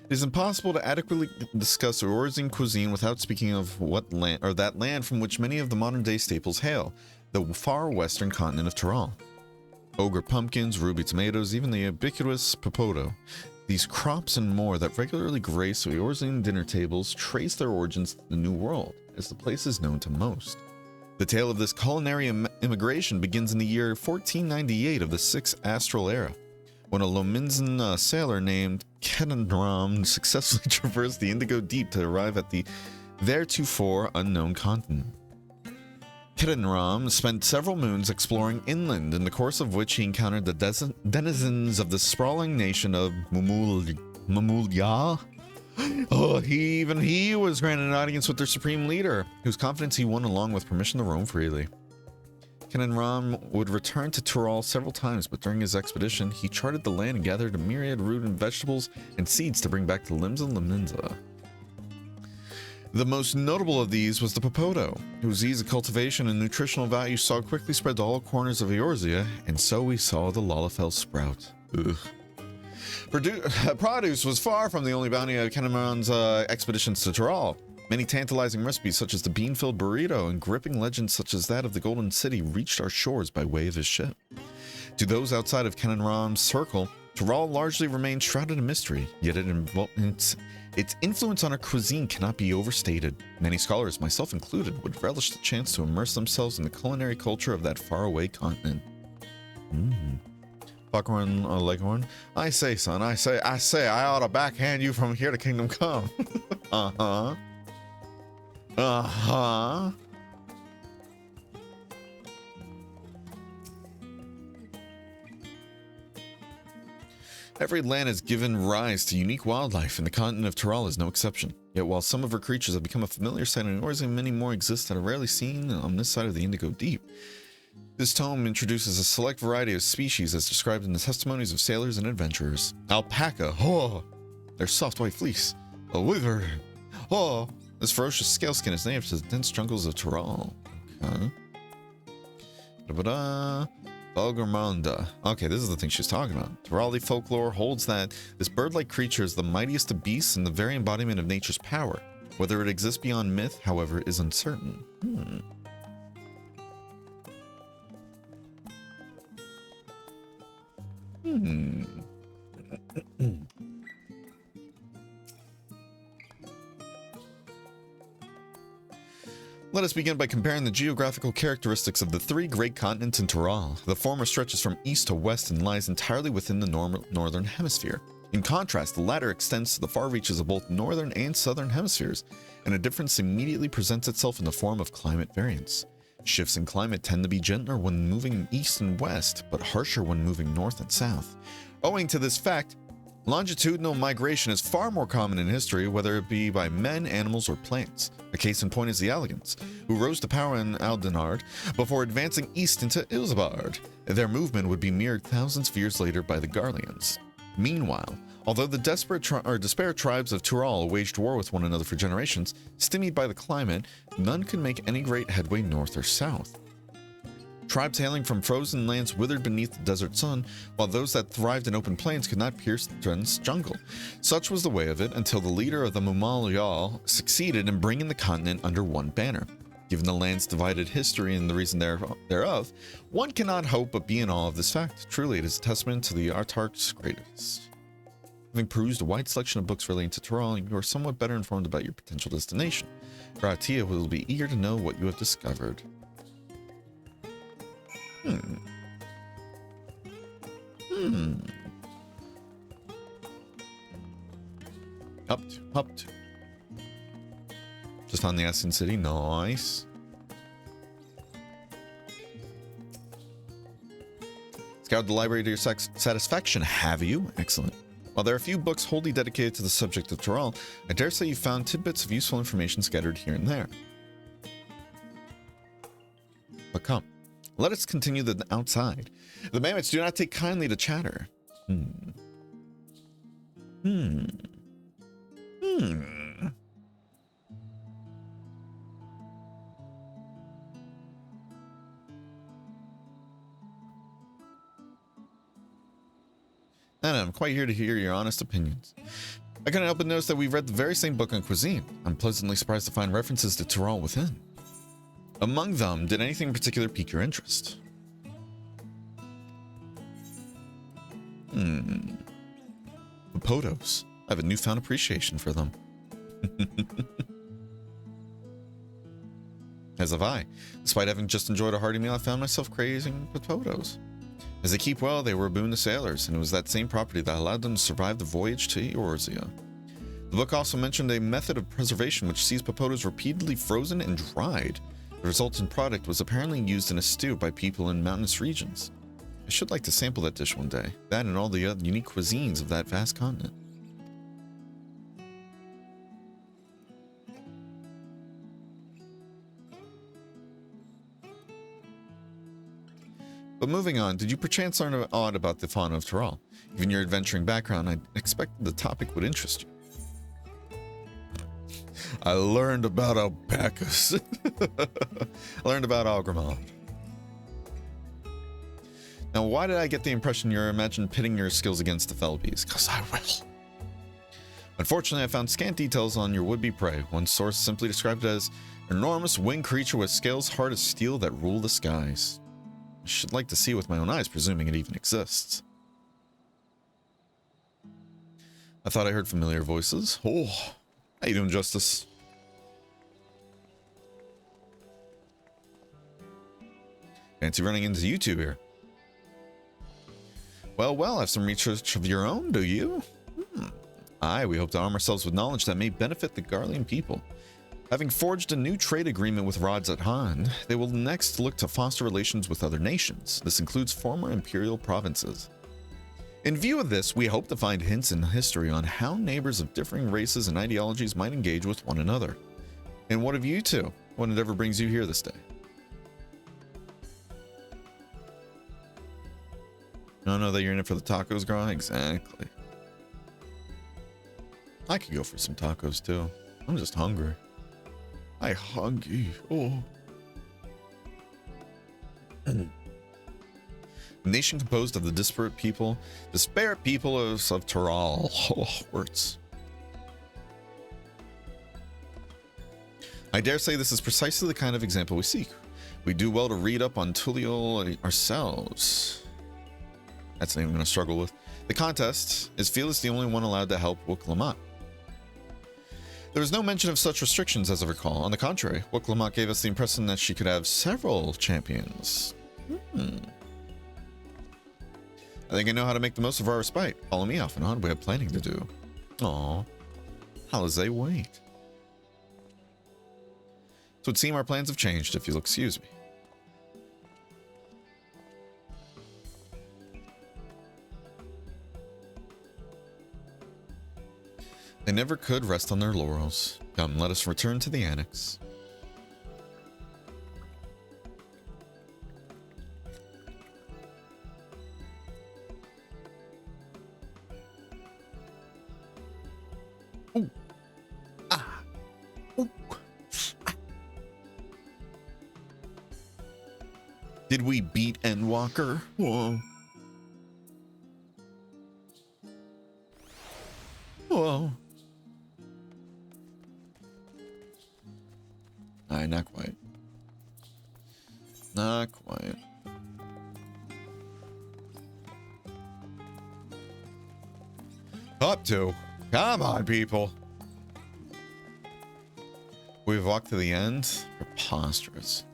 It is impossible to adequately discuss Eorzean cuisine without speaking of that land from which many of the modern-day staples hail, the far western continent of Tyrol. Ogre pumpkins, ruby tomatoes, even the ubiquitous popoto. These crops and more that regularly grace Eorzean dinner tables trace their origins to the New World, as the place is known to most. The tale of this culinary immigration begins in the year 1498 of the 6th Astral Era, when a Lominsan sailor named Kenanram successfully traversed the Indigo Deep to arrive at the theretofore unknown continent. Kenanram spent several moons exploring inland, in the course of which he encountered the denizens of the sprawling nation of Mamulya. Oh, even he was granted an audience with their supreme leader, whose confidence he won along with permission to roam freely. Kenanram would return to Tyrol several times, but during his expedition, he charted the land and gathered a myriad root and vegetables and seeds to bring back to Limsa Limninza. The most notable of these was the popoto, whose ease of cultivation and nutritional value saw quickly spread to all corners of Eorzea, and so we saw the Lalafell sprout. Ugh. Produce was far from the only bounty of Kenanram's expeditions to Tyrol. Many tantalizing recipes such as the bean-filled burrito and gripping legends such as that of the Golden City reached our shores by way of his ship. To those outside of Kenanram's circle, Tyrol largely remained shrouded in mystery, yet its influence on our cuisine cannot be overstated. Many scholars, myself included, would relish the chance to immerse themselves in the culinary culture of that faraway continent. Buckhorn, Leghorn. I say, son, I say, I ought to backhand you from here to Kingdom Come. Uh-huh. Uh-huh. Every land has given rise to unique wildlife, and the continent of Tyrol is no exception. Yet while some of her creatures have become a familiar sight in Eorzea, many more exist that are rarely seen on this side of the Indigo Deep. This tome introduces a select variety of species as described in the testimonies of sailors and adventurers. Alpaca, oh, their soft white fleece. A wyvern, oh, this ferocious scale skin is native to the dense jungles of Tyrol. Okay. Belgermonda. Okay, this is the thing she's talking about. Tyrali folklore holds that this bird-like creature is the mightiest of beasts and the very embodiment of nature's power. Whether it exists beyond myth, however, is uncertain. Let us begin by comparing the geographical characteristics of the three great continents in Tyrol. The former stretches from east to west and lies entirely within the northern hemisphere. In contrast, the latter extends to the far reaches of both northern and southern hemispheres, and a difference immediately presents itself in the form of climate variance. Shifts in climate tend to be gentler when moving east and west, but harsher when moving north and south. Owing to this fact, longitudinal migration is far more common in history, whether it be by men, animals, or plants. A case in point is the Elegants, who rose to power in Aldenard before advancing east into Ilsabard. Their movement would be mirrored thousands of years later by the Garleans. Meanwhile, although the desperate tribes of Tyrol waged war with one another for generations, stymied by the climate, none could make any great headway north or south. Tribes hailing from frozen lands withered beneath the desert sun, while those that thrived in open plains could not pierce the dense jungle. Such was the way of it until the leader of the Mumalyal succeeded in bringing the continent under one banner. Given the land's divided history and the reason thereof, one cannot hope but be in awe of this fact. Truly, it is a testament to the Artarch's greatness. Having perused a wide selection of books relating to Tyrol, you are somewhat better informed about your potential destination. Gratia will be eager to know what you have discovered. Up to. Just found the Aston City. Nice. Scoured the library to your satisfaction, have you? Excellent. While there are a few books wholly dedicated to the subject of Tyrol, I dare say you found tidbits of useful information scattered here and there. But come, let us continue the outside. The mammoths do not take kindly to chatter. And I'm quite here to hear your honest opinions. I couldn't help but notice that we've read the very same book on cuisine. I'm pleasantly surprised to find references to Tyrol within. Among them, did anything in particular pique your interest? Potos. I have a newfound appreciation for them. As have I. Despite having just enjoyed a hearty meal, I found myself craving potatoes. As they keep well, they were a boon to sailors, and it was that same property that allowed them to survive the voyage to Eorzea. The book also mentioned a method of preservation which sees potatoes repeatedly frozen and dried. The resultant product was apparently used in a stew by people in mountainous regions. I should like to sample that dish one day, that and all the other unique cuisines of that vast continent. But moving on, did you perchance learn aught about the fauna of Tyrol? Given your adventuring background, I expected the topic would interest you. I learned about alpacas. I learned about Algramond. Now, why did I get the impression you imagined pitting your skills against the Felbees? Because I will. Unfortunately, I found scant details on your would-be prey. One source simply described it as an enormous winged creature with scales hard as steel that rule the skies. I should like to see with my own eyes, presuming it even exists. I thought I heard familiar voices. Oh, how you doing, Justice? Fancy running into you two here. Well, have some research of your own, do you? Aye, we hope to arm ourselves with knowledge that may benefit the Garlean people. Having forged a new trade agreement with Radzat Han, they will next look to foster relations with other nations. This includes former imperial provinces. In view of this, we hope to find hints in history on how neighbors of differing races and ideologies might engage with one another. And what of you two? What endeavor brings you here this day? I don't know that you're in it for the tacos, girl. Exactly. I could go for some tacos too. I'm just hungry. I hungry. Oh. A nation composed of the disparate people of Tyrol. Oh, words. I dare say this is precisely the kind of example we seek. We do well to read up on Tuliol ourselves. That's not even going to struggle with. The contest is Felix the only one allowed to help Wuk-Lamat. There was no mention of such restrictions as I recall. On the contrary, Wuk-Lamat gave us the impression that she could have several champions. I think I know how to make the most of our respite. Follow me, Alphanod. We have planning to do. Aw. Holiday wait. So it seems our plans have changed, if you'll excuse me. They never could rest on their laurels. Come, let us return to the annex. Ooh. Ah. Ooh. Ah. Did we beat Endwalker? Whoa. Whoa. Not quite. Not quite. Up to. Come on, people. We've walked to the end. Preposterous.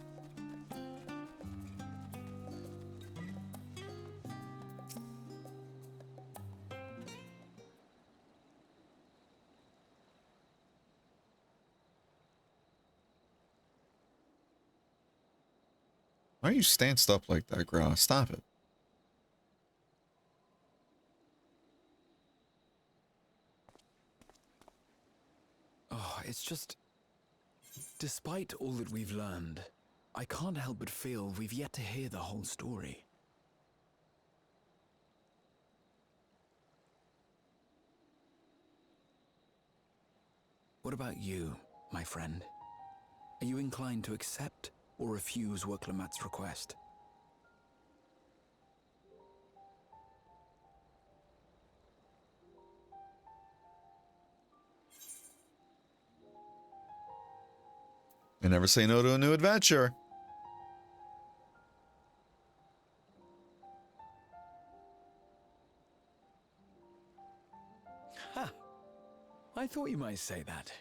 Why are you stanced up like that, Grau? Stop it. Oh, it's just... Despite all that we've learned, I can't help but feel we've yet to hear the whole story. What about you, my friend? Are you inclined to accept or refuse Wuk-Lamat's request? And never say no to a new adventure. Ha! I thought you might say that.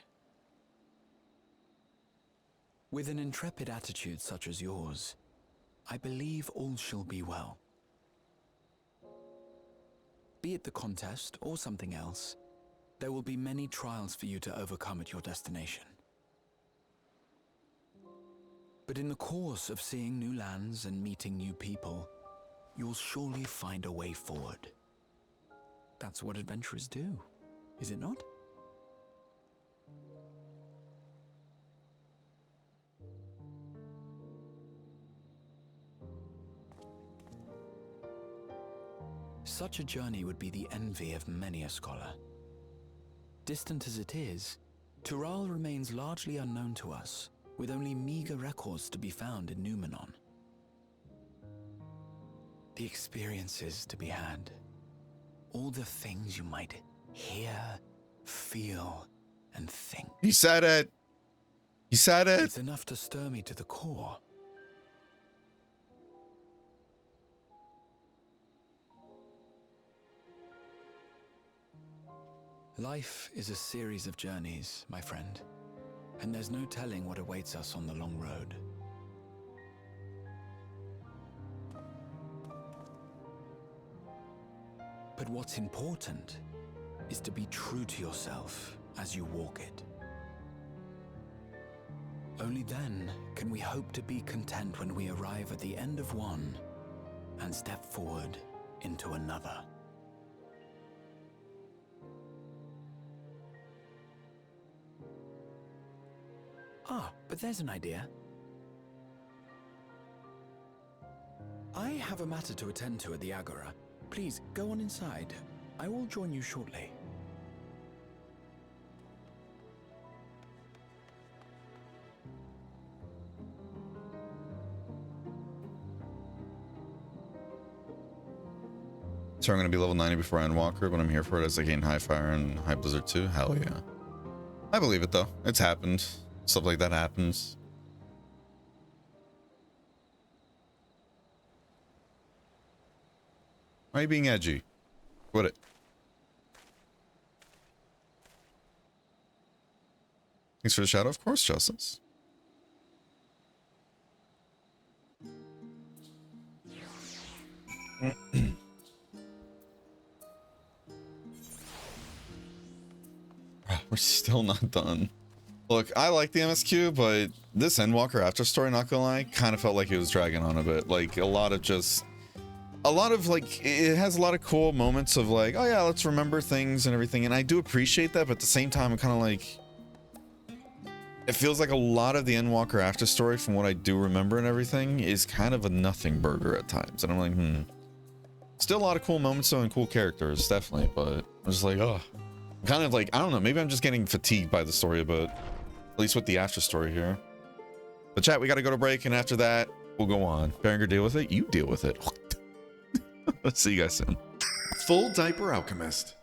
With an intrepid attitude such as yours, I believe all shall be well. Be it the contest or something else, there will be many trials for you to overcome at your destination. But in the course of seeing new lands and meeting new people, you'll surely find a way forward. That's what adventurers do, is it not? Such a journey would be the envy of many a scholar. Distant as it is, Tural remains largely unknown to us, with only meager records to be found in Numenor. The experiences to be had, all the things you might hear, feel, and think. He said it. He said it. It's enough to stir me to the core. Life is a series of journeys, my friend, and there's no telling what awaits us on the long road. But what's important is to be true to yourself as you walk it. Only then can we hope to be content when we arrive at the end of one and step forward into another. Ah, but there's an idea. I have a matter to attend to at the Agora. Please, go on inside. I will join you shortly. So I'm going to be level 90 before I end Walker, but I'm here for it as I gain High Fire and High Blizzard too. Hell yeah. I believe it though. It's happened. Stuff like that happens. Why are you being edgy? Quit it. Thanks for the shadow, of course, Justice. We're still not done. Look, I like the MSQ, but this Endwalker After Story, not gonna lie, kind of felt like it was dragging on a bit. Like, a lot of like, it has a lot of cool moments of like, oh yeah, let's remember things and everything. And I do appreciate that, but at the same time, I'm kind of like, it feels like a lot of the Endwalker After Story, from what I do remember and everything, is kind of a nothing burger at times. And I'm like, Still a lot of cool moments though and cool characters, definitely, but I'm just like, oh. I'm kind of like, I don't know, maybe I'm just getting fatigued by the story a bit. At least with the after story here. But chat, we gotta go to break, and after that, we'll go on. Berenger, deal with it? You deal with it. Let's see you guys soon. Full Diaper Alchemist.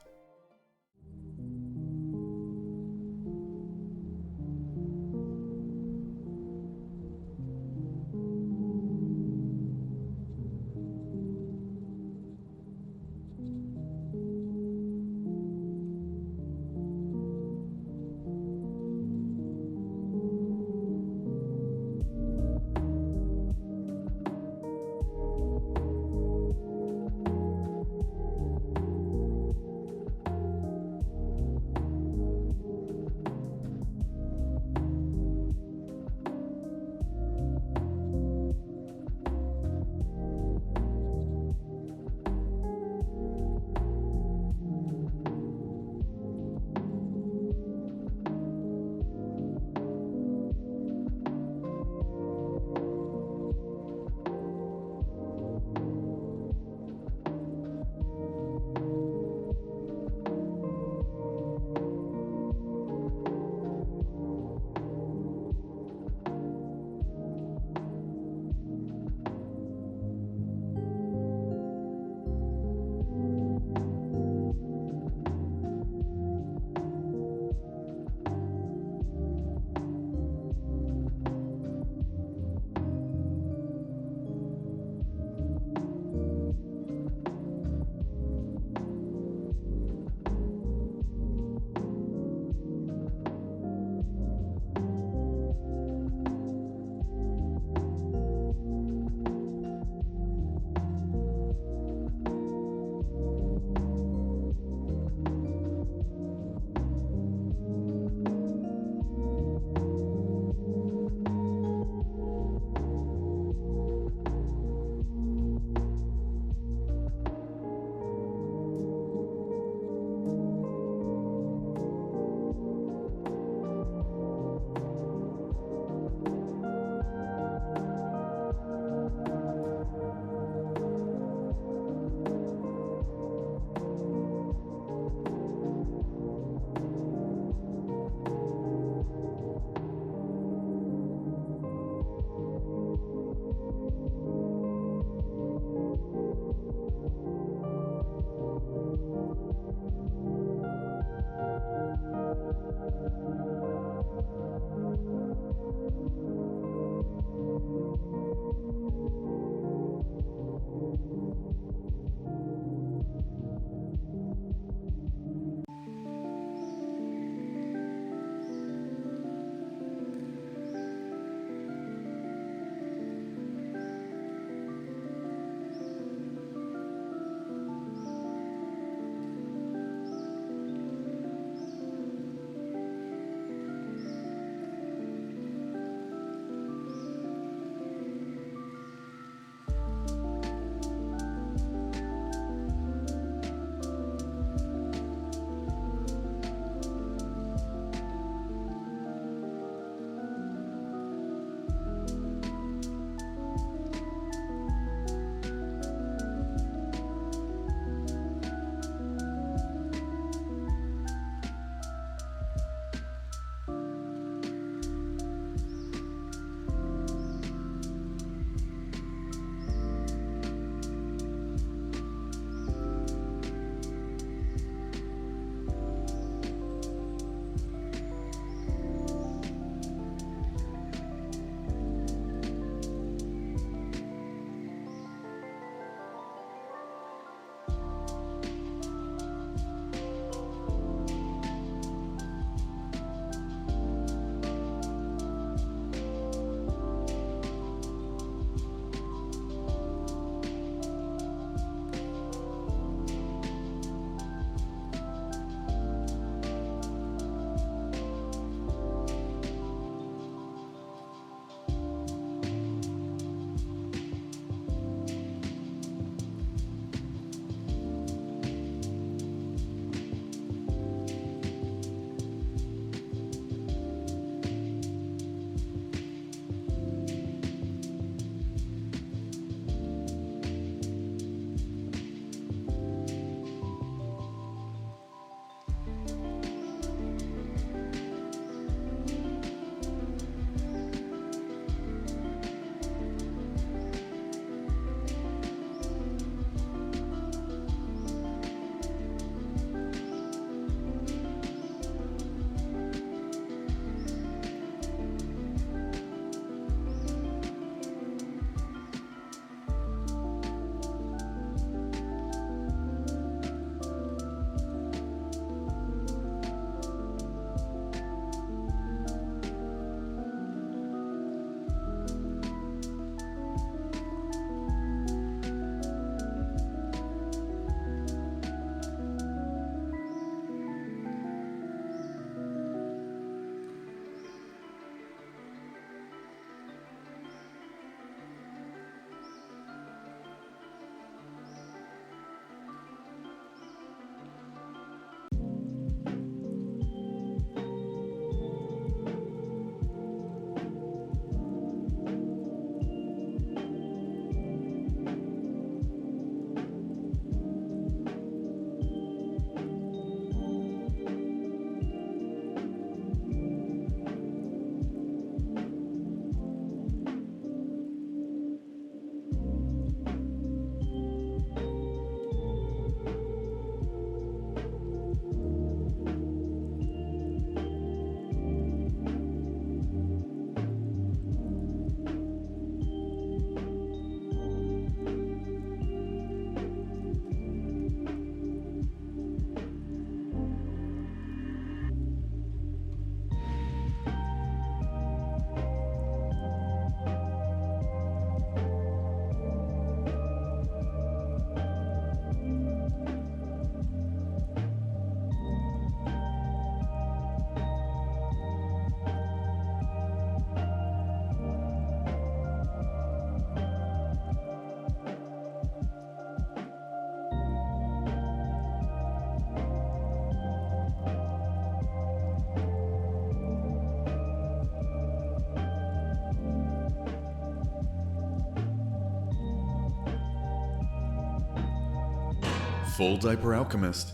full diaper alchemist.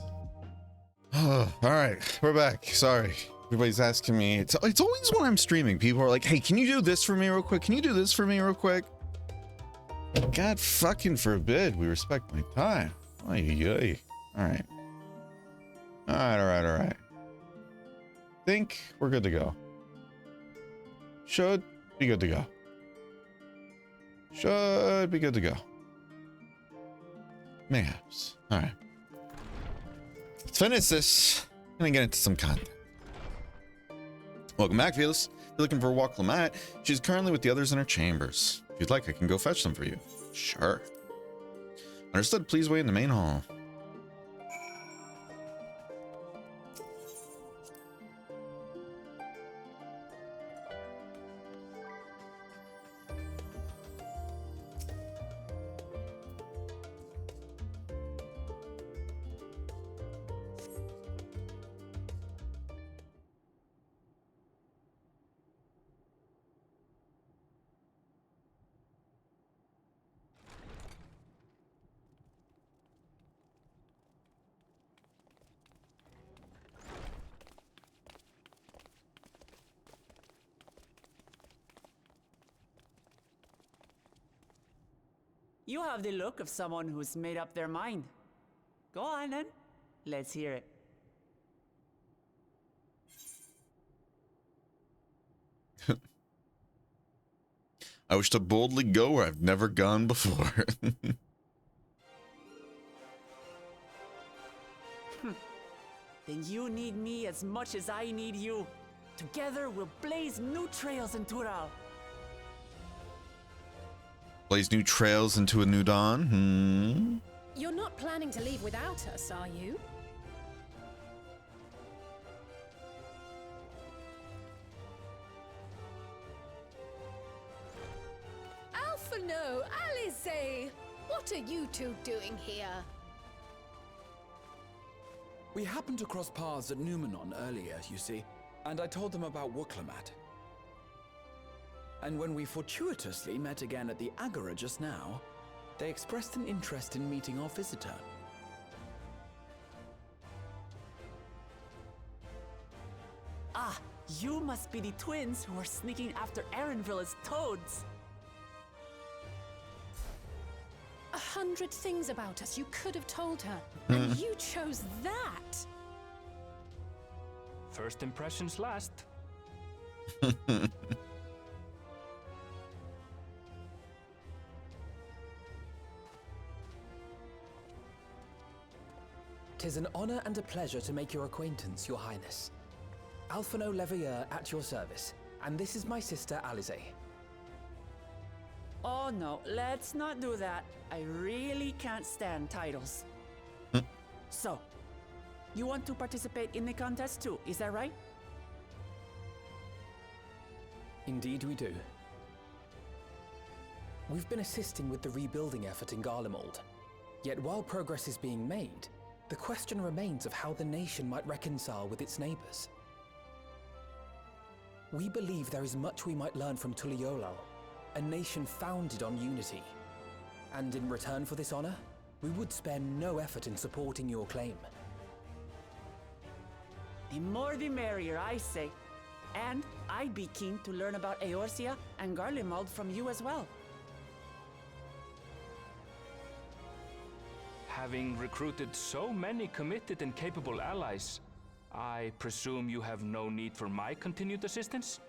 All right, we're back. Sorry. Everybody's asking me. It's always when I'm streaming. People are like, hey, can you do this for me real quick? Can you do this for me real quick? God fucking forbid we respect my time. Ay. All right. All right. Think we're good to go. Should be good to go. Should be good to go. Mayhaps. All right. Let's finish this and get into some content. Welcome back, Felix. If you're looking for Waclamat, she's currently with the others in her chambers. If you'd like, I can go fetch them for you. Sure. Understood. Please wait in the main hall. You have the look of someone who's made up their mind. Go on then. Let's hear it. I wish to boldly go where I've never gone before. Then you need me as much as I need you. Together we'll blaze new trails in Tural. Blaze new trails into a new dawn. You're not planning to leave without us, are you? Alphino, Alice, what are you two doing here? We happened to cross paths at Numenon earlier, you see, and I told them about Waclamat. And when we fortuitously met again at the Agora just now, they expressed an interest in meeting our visitor. Ah, you must be the twins who are sneaking after Erenville as toads. 100 things about us you could have told her, and you chose that. First impressions last. Tis an honor and a pleasure to make your acquaintance, Your Highness. Alphino Leveilleur at your service, and this is my sister Alize. Oh no, let's not do that. I really can't stand titles. So, you want to participate in the contest too, is that right? Indeed we do. We've been assisting with the rebuilding effort in Garlemald. Yet while progress is being made, the question remains of how the nation might reconcile with its neighbors. We believe there is much we might learn from Tuliolal, a nation founded on unity. And in return for this honor, we would spare no effort in supporting your claim. The more the merrier, I say. And I'd be keen to learn about Eorzea and Garlemald from you as well. Having recruited so many committed and capable allies, I presume you have no need for my continued assistance?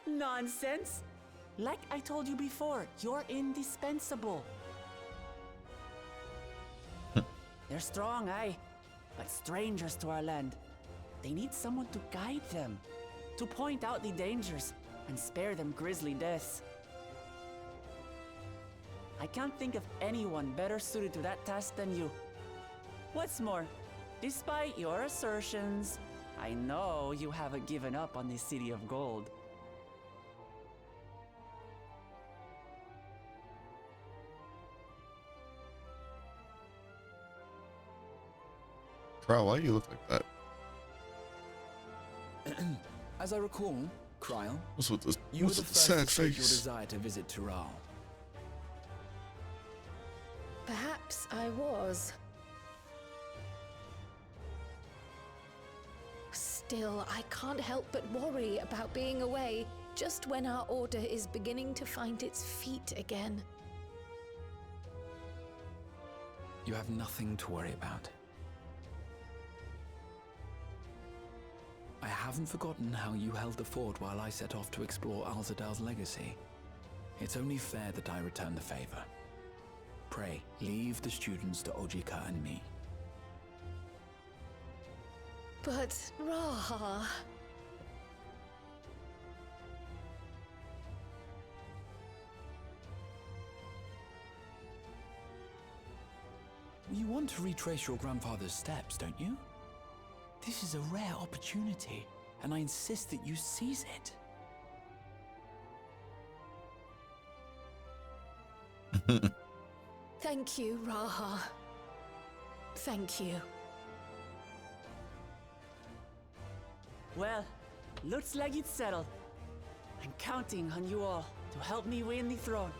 Nonsense! Like I told you before, you're indispensable. They're strong, aye, but strangers to our land. They need someone to guide them, to point out the dangers, and spare them grisly deaths. I can't think of anyone better suited to that task than you. What's more, despite your assertions, I know you haven't given up on the City of Gold. Crowell, why do you look like that? As I recall, Kryl, What's with this? you were What's the with the first sad to state your face? desire to visit Tural. Perhaps I I was. Still, I can't help but worry about being away just when our order is beginning to find its feet again. You have nothing to worry about. I haven't forgotten how you held the fort while I set off to explore Alzadal's legacy. It's only fair that I return the favor. Pray, leave the students to Ojika and me. But, Raha... You want to retrace your grandfather's steps, don't you? This is a rare opportunity, and I insist that you seize it. Thank you, Raha. Thank you. Well, looks like it's settled. I'm counting on you all to help me win the throne.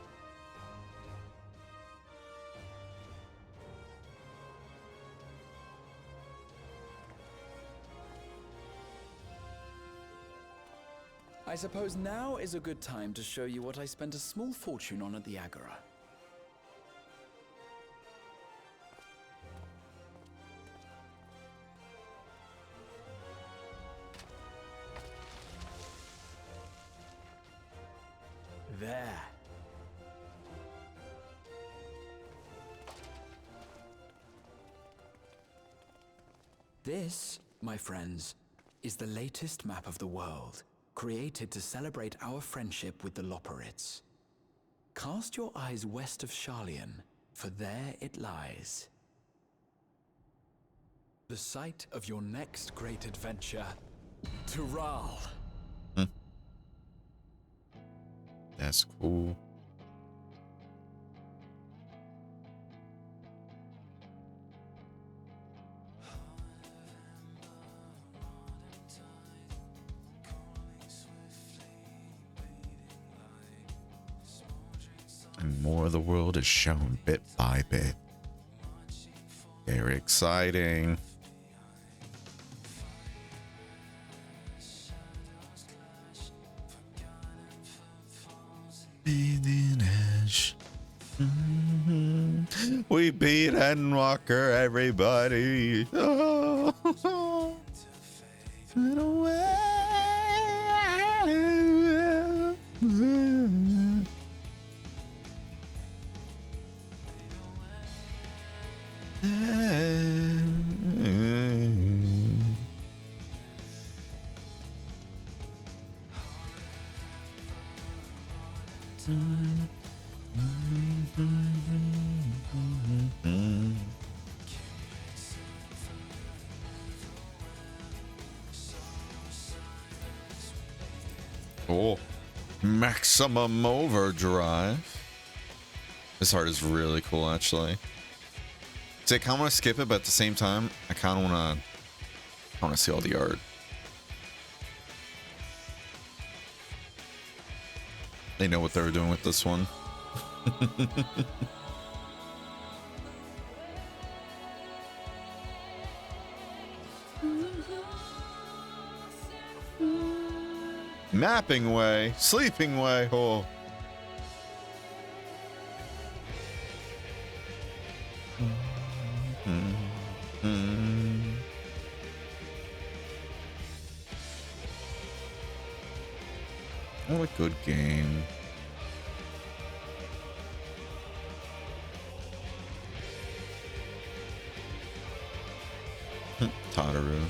I suppose now is a good time to show you what I spent a small fortune on at the Agora. There. This, my friends, is the latest map of the world, created to celebrate our friendship with the Loporrits. Cast your eyes west of Sharlayan, for there it lies. The site of your next great adventure, Tural. That's cool. And more of the world is shown bit by bit. Very exciting. Bathing Ash. We beat Endwalker, everybody. Oh. And away. Oh, maximum overdrive. This art is really cool, actually. See, I kind of want to skip it, but at the same time, I kind of want to see all the art. They know what they were doing with this one. Mapping way, sleeping way. Oh. What a good game. Tataru.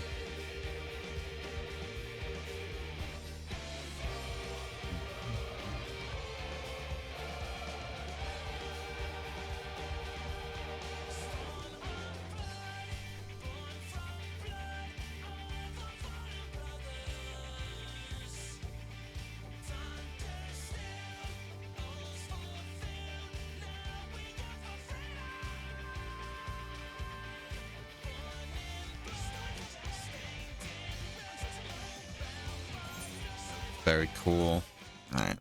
Very cool. All right.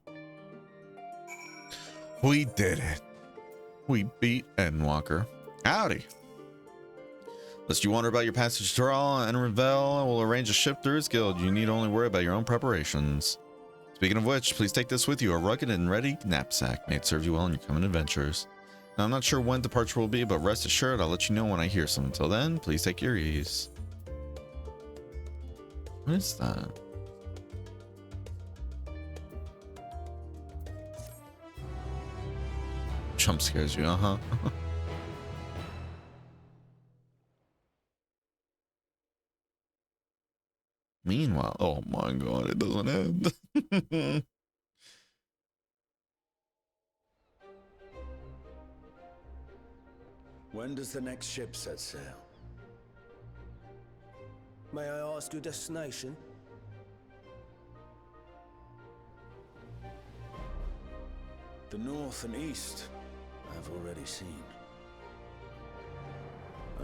We did it. We beat Endwalker. Howdy. Lest you wonder about your passage to Thrall and Revel will arrange a ship through his guild. You need only worry about your own preparations. Speaking of which, please take this with you, a rugged and ready knapsack. May it serve you well in your coming adventures. Now, I'm not sure when departure will be, but rest assured I'll let you know when I hear some. Until then, please take your ease. What is that? Jump scares you, uh-huh. Meanwhile, oh my god, it doesn't end. When does the next ship set sail? May I ask your destination? The north and east, I've already seen.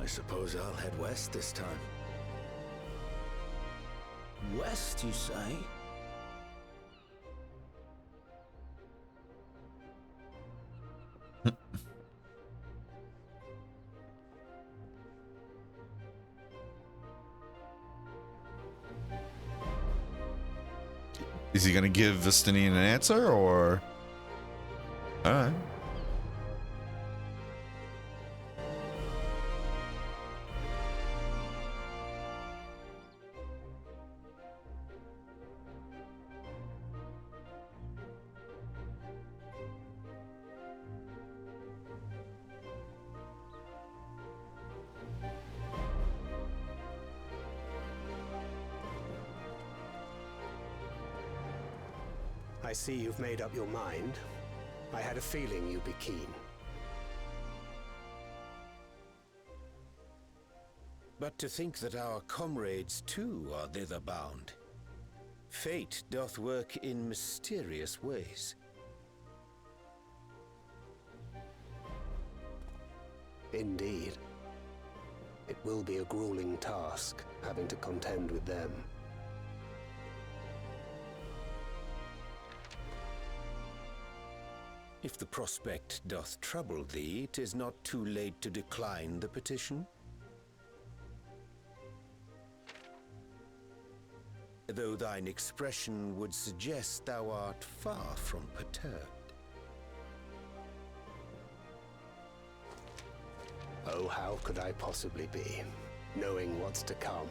I suppose I'll head west this time. West, you say? Is he gonna give Vistinian an answer, or? Alright. I see you've made up your mind. I had a feeling you'd be keen. But to think that our comrades too are thither bound. Fate doth work in mysterious ways. Indeed. It will be a grueling task, having to contend with them. If the prospect doth trouble thee, 'tis not too late to decline the petition. Though thine expression would suggest thou art far from perturbed. Oh, how could I possibly be, knowing what's to come?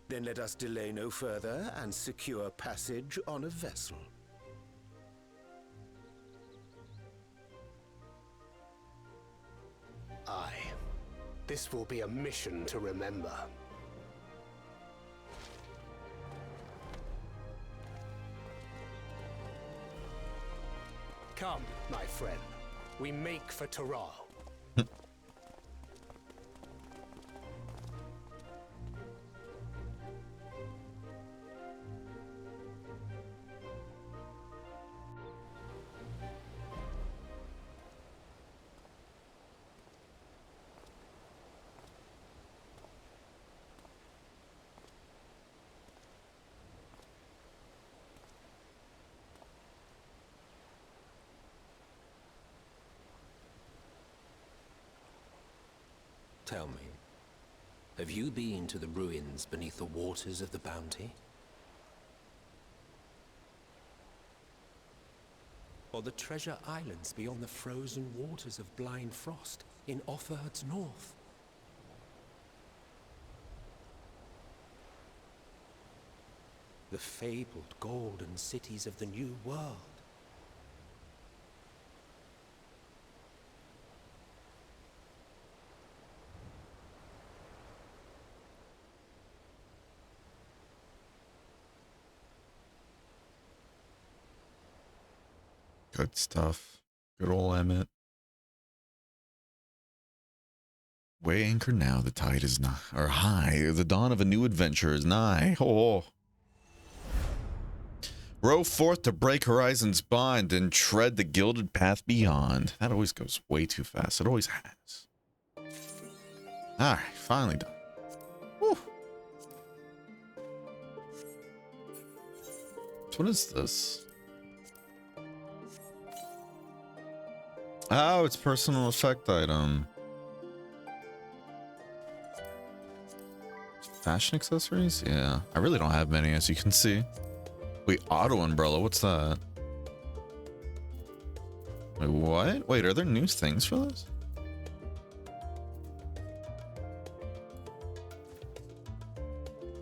Then let us delay no further and secure passage on a vessel. Aye. This will be a mission to remember. Come, my friend. We make for Thrall. Tell me, have you been to the ruins beneath the waters of the Bounty? Or the treasure islands beyond the frozen waters of Blind Frost in Offerd's north? The fabled golden cities of the New World? Good stuff. Good old Emmett. Weigh anchor now, the tide is nigh, or high, the dawn of a new adventure is nigh. Oh. Row forth to break horizons bond and tread the gilded path beyond. That always goes way too fast. It always has. Alright, finally done. Whew. So what is this? Oh, it's personal effect item. Fashion accessories? Yeah. I really don't have many, as you can see. Wait, auto umbrella, what's that? Wait, what? Wait, are there new things for this?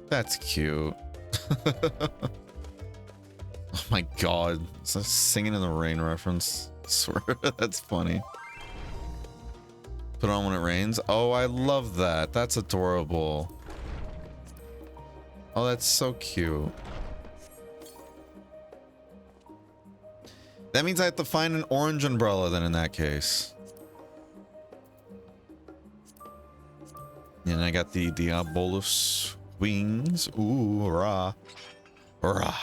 That's cute. Oh my god. It's a singing in the rain reference. I swear, that's funny. Put it on when it rains. Oh, I love that. That's adorable. Oh, that's so cute. That means I have to find an orange umbrella then in that case. And I got the Diabolus wings. Ooh, rah. Rah.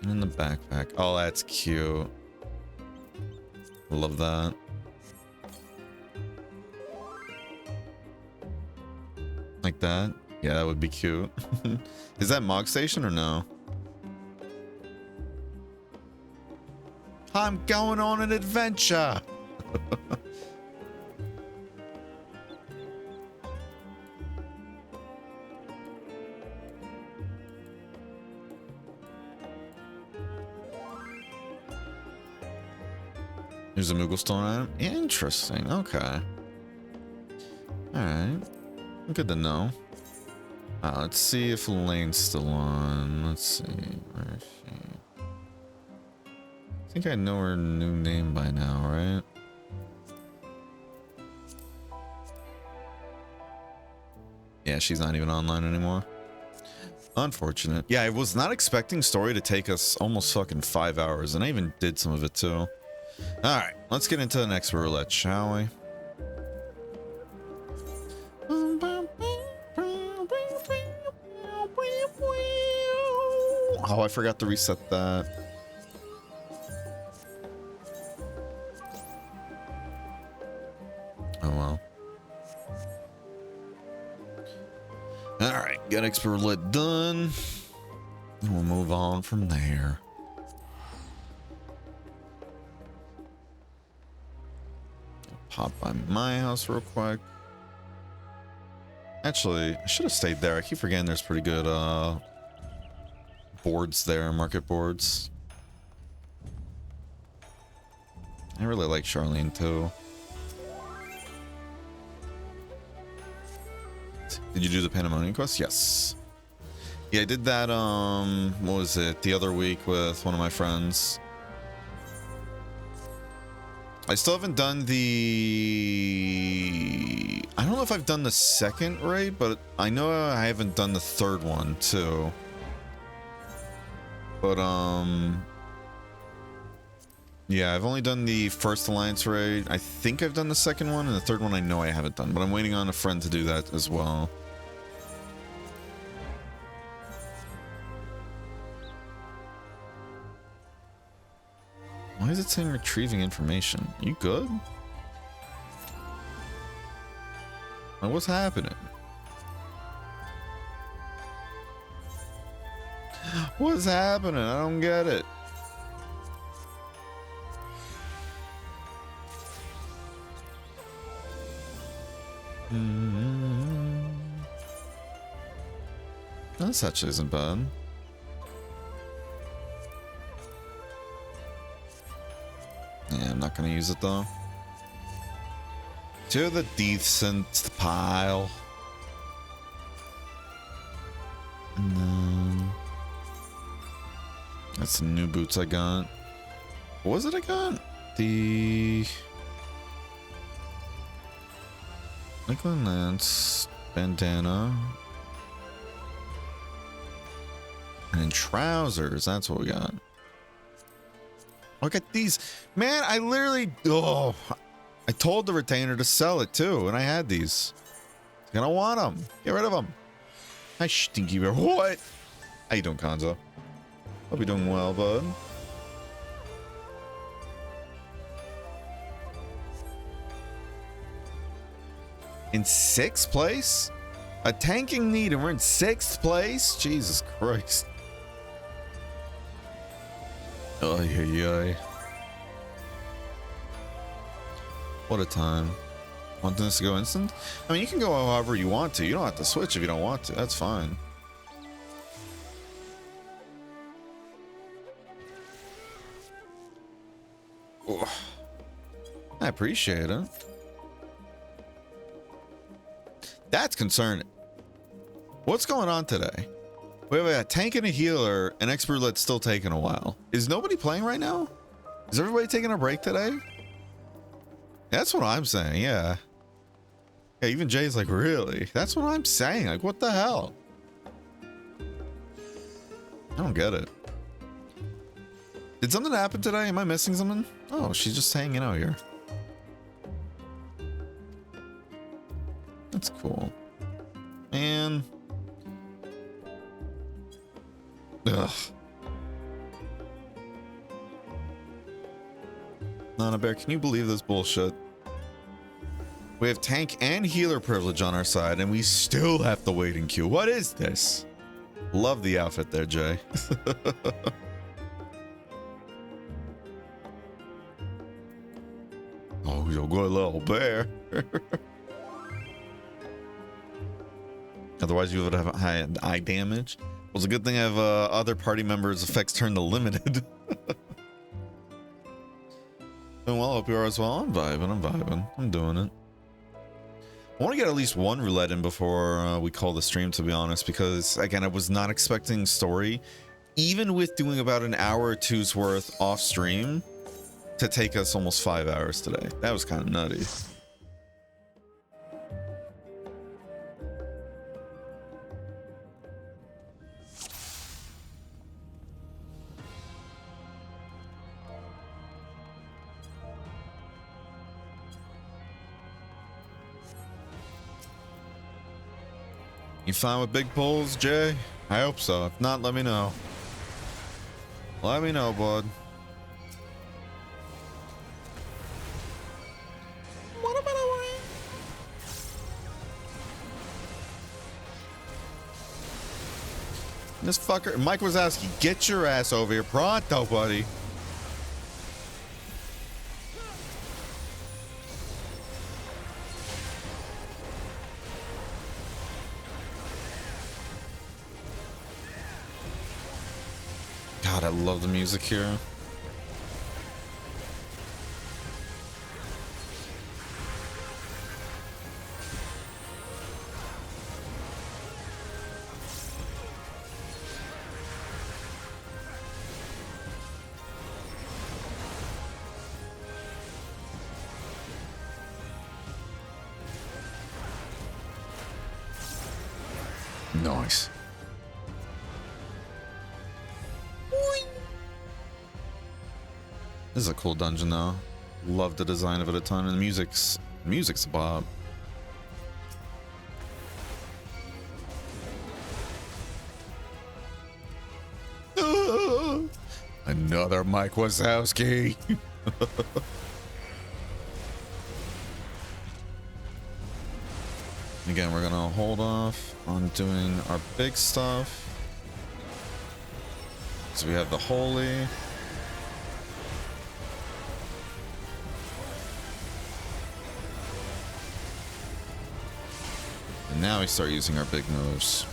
And in the backpack. Oh, that's cute. Love that. Like that? Yeah, that would be cute. Is that Mog Station or no? I'm going on an adventure. There's a Mooglestone item. Interesting. Okay. Alright. Good to know. Let's see if Lane's still on. Let's see. Where is she? I think I know her new name by now, right? Yeah, she's not even online anymore. Unfortunate. Yeah, I was not expecting story to take us almost fucking 5 hours, and I even did some of it too. Alright, let's get into the next roulette, shall we? Oh, I forgot to reset that. Oh well. Alright, got expert roulette done. And we'll move on from there. Pop by my house real quick. Actually, I should have stayed there. I keep forgetting there's pretty good boards there, market boards. I really like Charlene too. Did you do the Pandemonium quest? Yes. Yeah, I did that, what was it, the other week with one of my friends. I still haven't done the... I don't know if I've done the second raid, but I know I haven't done the third one too. But, yeah, I've only done the first Alliance raid. I think I've done the second one, and the third one I know I haven't done, but I'm waiting on a friend to do that as well. Why is it saying retrieving information? You good? Like, what's happening? What's happening? I don't get it. This actually isn't bad. Yeah, I'm not gonna use it though. To the decent pile. And then that's some new boots I got. What was it I got? The Lakeland Lance bandana. And then trousers, that's what we got. Look at these. Man, I literally, oh, I told the retainer to sell it too, and I had these. I don't want them. Get rid of them. Hi, stinky bear. What? How you doing, Konzo? Hope you're doing well, bud. In 6th place? A tanking need, and we're in 6th place? Jesus Christ. Oh, yeah. What a time. Want this to go instant? I mean, you can go however you want to. You don't have to switch if you don't want to. That's fine. Oh, I appreciate it. That's concerning. What's going on today? We have a tank and a healer, an expert that's still taking a while. Is nobody playing right now? Is everybody taking a break today? That's what I'm saying, yeah. Yeah, even Jay's like, really? That's what I'm saying. Like, what the hell? I don't get it. Did something happen today? Am I missing something? Oh, she's just hanging out here. That's cool. Man. Ugh. Nana Bear, can you believe this bullshit? We have tank and healer privilege on our side, and we still have to wait in queue. What is this? Love the outfit there, Jay. Oh, you're a good little bear. Otherwise, you would have had eye damage. Well, it's a good thing I have other party members' effects turned to limited. Doing well, hope you are as well. I'm vibing. I'm doing it. I want to get at least one roulette in before we call the stream, to be honest, because, again, I was not expecting story, even with doing about an hour or two's worth off stream, to take us almost 5 hours today. That was kind of nutty. You fine with big pulls, Jay? I hope so. If not, let me know. Let me know, bud. This fucker, Mike Wazowski, get your ass over here pronto, buddy. God, I love the music here. Nice. This is a cool dungeon though. Love the design of it a ton, and the music's a bop. Another Mike Wazowski. Again, we're gonna hold off on doing our big stuff. So we have the holy. And now we start using our big moves.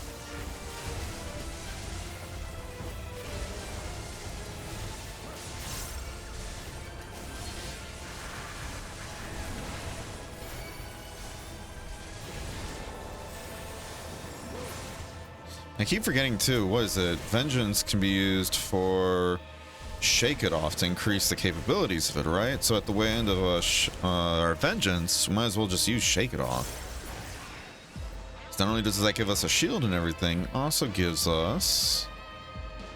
I keep forgetting too, what is it? Vengeance can be used for Shake It Off to increase the capabilities of it, right? So at the way end of our Vengeance, we might as well just use Shake It Off. So not only does that give us a shield and everything, also gives us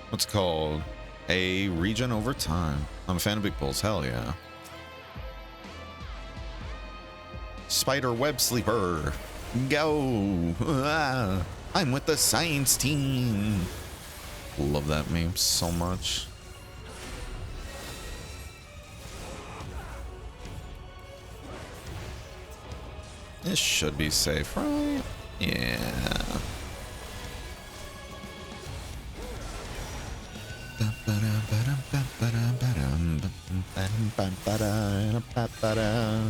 what's called a regen over time. I'm a fan of big pulls, hell yeah. Spider Web Sleeper, go! Ah. I'm with the science team. Love that meme so much. This should be safe, right? Yeah. Ba-da.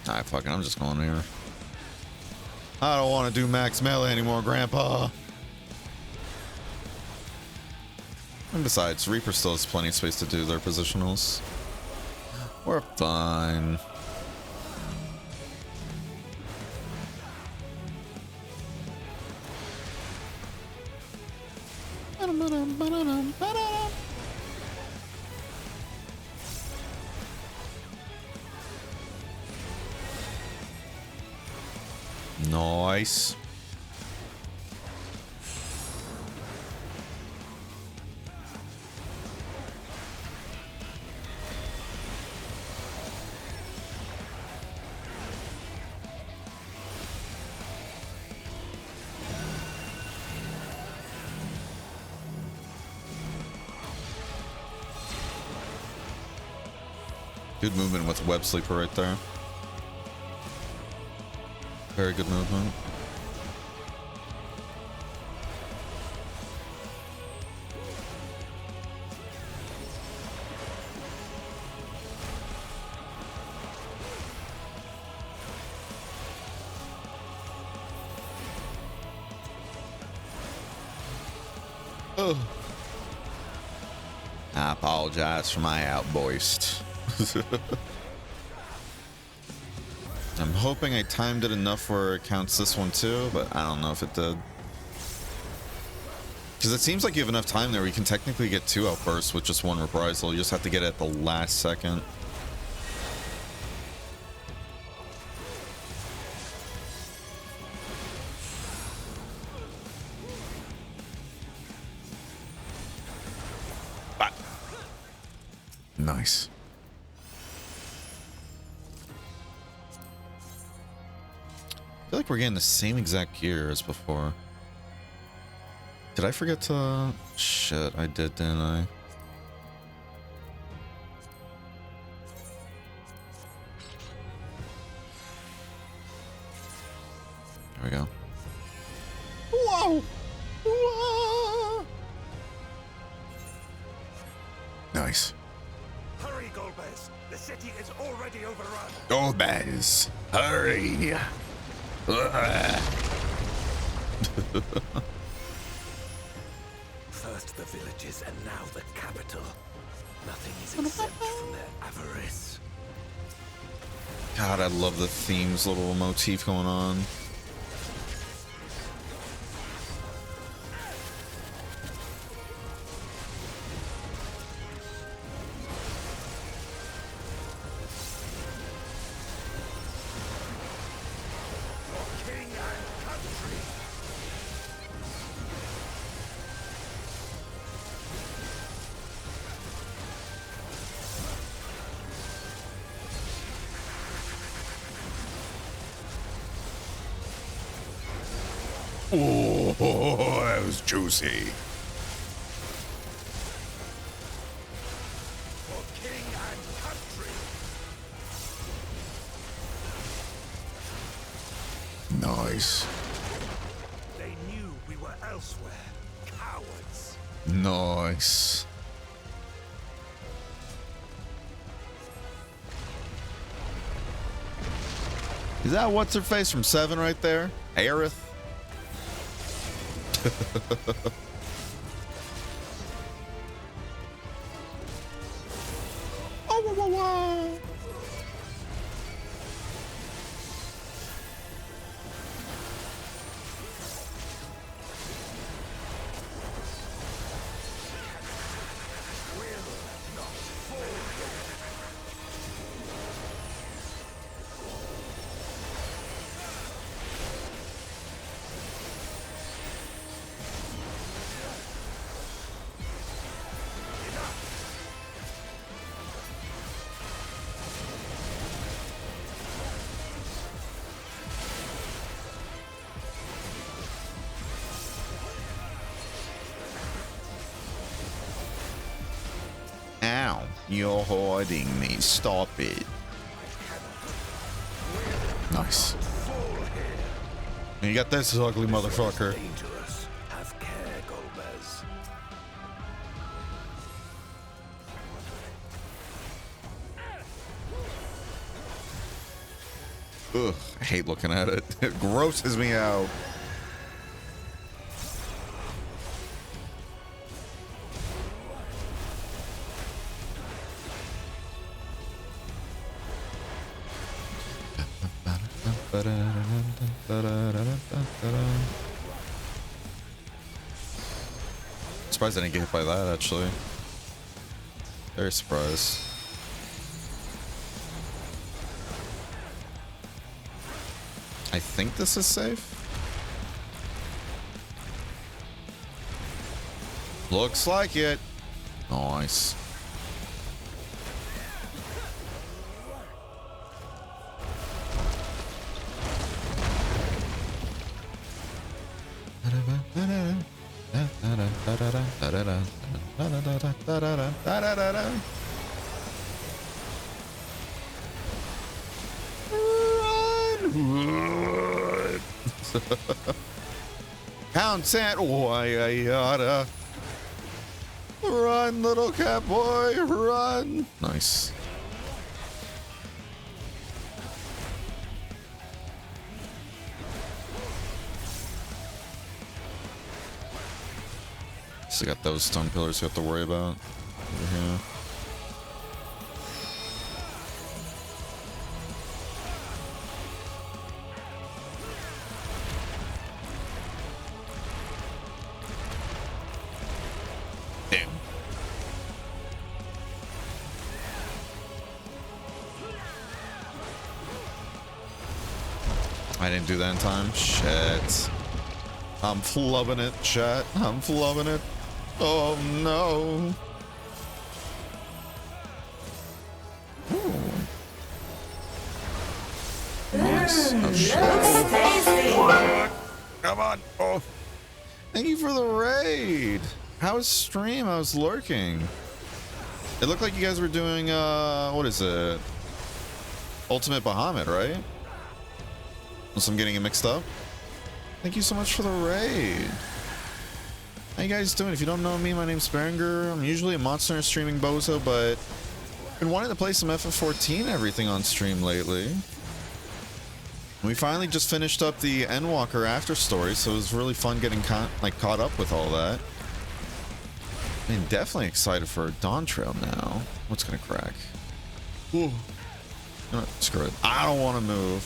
Alright, fuck it. I'm just going here. I don't want to do max melee anymore, Grandpa. And besides, Reaper still has plenty of space to do their positionals. We're fine. Nice. Good movement with Web Sleeper right there. Very good movement. Oh. I apologize for my outburst. I'm hoping I timed it enough where it counts this one too, but I don't know if it did. Because it seems like you have enough time there where you can technically get 2 outbursts with just 1 reprisal. You just have to get it at the last second. Ah. Nice. I feel like we're getting the same exact gear as before. Did I forget to... Shit, I did, didn't I? There we go. Whoa! Whoa! Nice. Hurry, Golbez! The city is already overrun. Golbez, hurry! First the villages and now the capital. Nothing is exempt from their avarice. God, I love the themes little motif going on. Oh, that was juicy. For king and country. Nice. They knew we were elsewhere. Cowards. Nice. Is that what's her face from 7 right there? Aerith? Oh, wah, wah, wah. Ow, you're hiding me. Stop it. Nice. And you got this ugly motherfucker. Dangerous. Have Ugh, I hate looking at it. It grosses me out. Surprised I didn't get hit by that, actually. Very surprised. I think this is safe. Looks like it. Nice. Content, why I oughta run, little cat boy, run. Nice. Still got those stone pillars you have to worry about over here. Damn. I didn't do that in time. Shit. I'm flubbing it, chat. I'm flubbing it. Oh no. Ooh. Nice. Oh shit. Oh. Come on. Oh. Thank you for the raid. How was stream? I was lurking. It looked like you guys were doing what is it? Ultimate Bahamut, right? Unless I'm getting it mixed up. Thank you so much for the raid. How you guys doing? If you don't know me, my name's Berenger. I'm usually a Monster Hunter streaming bozo, but been wanting to play some FF14 everything on stream lately. We finally just finished up the Endwalker after story, so it was really fun getting caught up with all that. I mean, definitely excited for Dawn Trail now. What's gonna crack? Ooh. No, screw it. I don't want to move.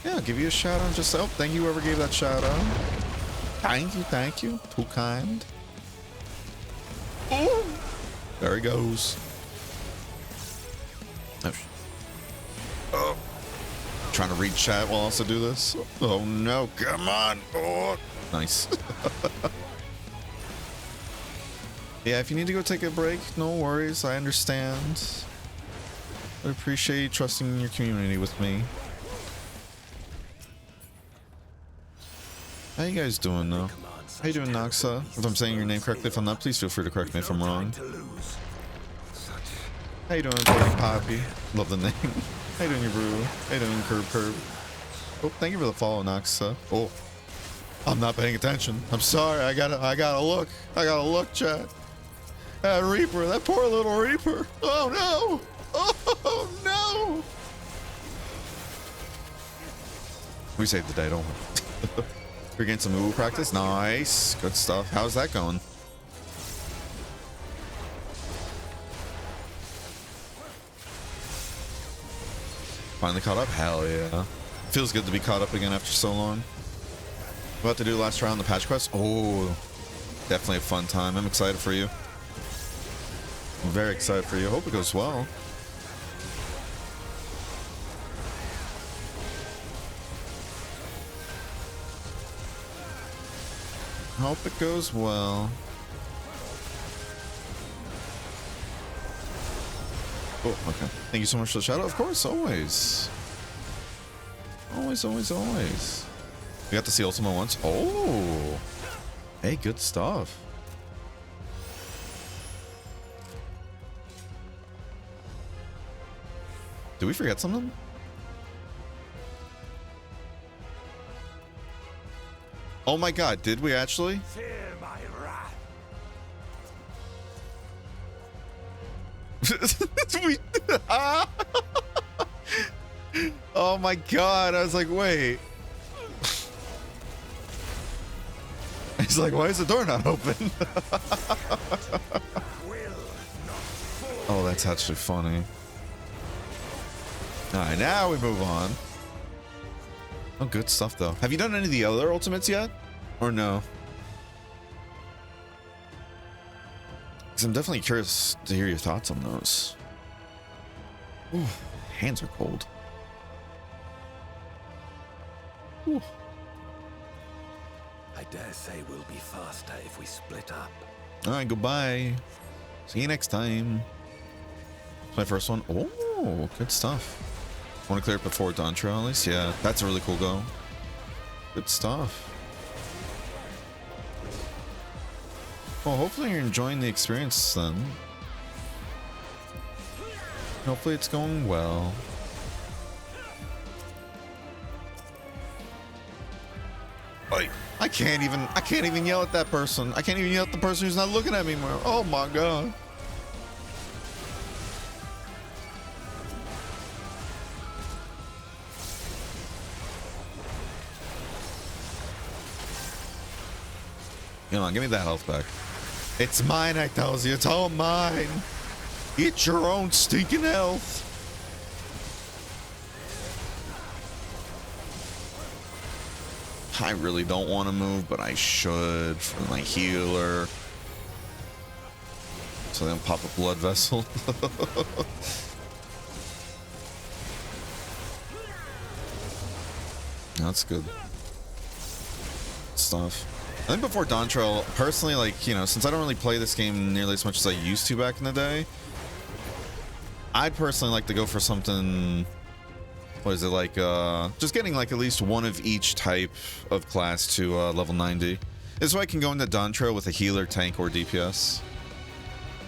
Yeah, I'll give you a shout out. Just oh, thank you whoever gave that shout out. Thank you, thank you. Too kind. Ooh. There he goes. Oh. Trying to read chat while I also do this. Oh no, come on. Oh. Nice. Yeah, if you need to go take a break, no worries. I understand. I appreciate you trusting your community with me. How you guys doing though? How you doing, Noxa? If I'm saying your name correctly, if I'm not, please feel free to correct me if I'm wrong. How you doing, Tony Poppy? Love the name. How you doing, your brew? How you doing, Curb? Oh, thank you for the follow, Noxa. Oh, I'm not paying attention. I'm sorry. I gotta look. I gotta look, chat. That Reaper, that poor little Reaper. Oh no! Oh no! We saved the day, don't we? We're getting some move practice. Nice. Good stuff. How's that going? Finally caught up? Hell yeah. Feels good to be caught up again after so long. About to do last round the patch quest? Oh, definitely a fun time. I'm excited for you. I'm very excited for you. Hope it goes well. Hope it goes well. Oh, okay. Thank you so much for the shout out. Of course, always. Always, always, always. We got to see Ultima once. Oh. Hey, good stuff. Did we forget something? Oh my god, did we actually? Fear my wrath. Oh my god, I was like, wait. He's like, why is the door not open? Oh, that's actually funny. Alright, now we move on. Oh, good stuff though. Have you done any of the other ultimates yet? Or no? Because I'm definitely curious to hear your thoughts on those. Ooh, hands are cold. Ooh. I dare say we'll be faster if we split up. Alright, goodbye. See you next time. My first one. Oh, good stuff. Want to clear it before Dawn Trail at least? Yeah, that's a really cool go. Good stuff. Well, hopefully you're enjoying the experience then. Hopefully it's going well. I can't even yell at that person. I can't even yell at the person who's not looking at me more. Oh my god. Come on, give me that health back. It's mine, I tells you. It's all mine. Eat your own stinking health. I really don't want to move, but I should for my healer. So then pop a blood vessel. That's good stuff. I think before Dawn Trail, personally, like, you know, since I don't really play this game nearly as much as I used to back in the day, I'd personally like to go for something, what is it, like, just getting like at least one of each type of class to level 90. This way I can go into Dawn Trail with a healer, tank, or DPS.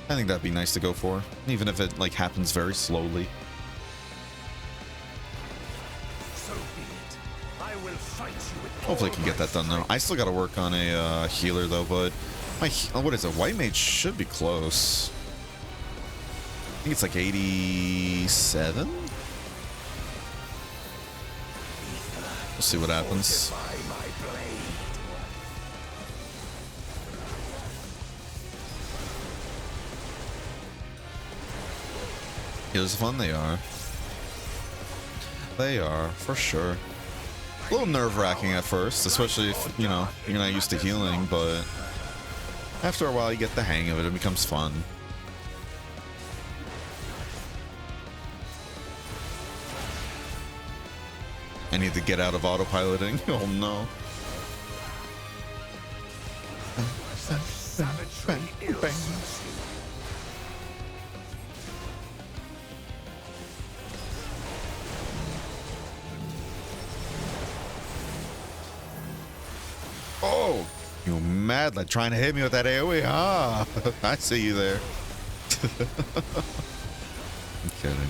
I think that'd be nice to go for, even if it like happens very slowly. Hopefully I can get that done though. I still got to work on a healer though, but my what is it? White mage should be close. I think it's like 87. We'll see what happens. Healers fun, they are. They are, for sure. A little nerve-wracking at first, especially if, you know, you're not used to healing, but after a while you get the hang of it, it becomes fun. I need to get out of autopiloting. Oh no. Oh, you mad like trying to hit me with that AoE, huh? I see you there. I'm kidding.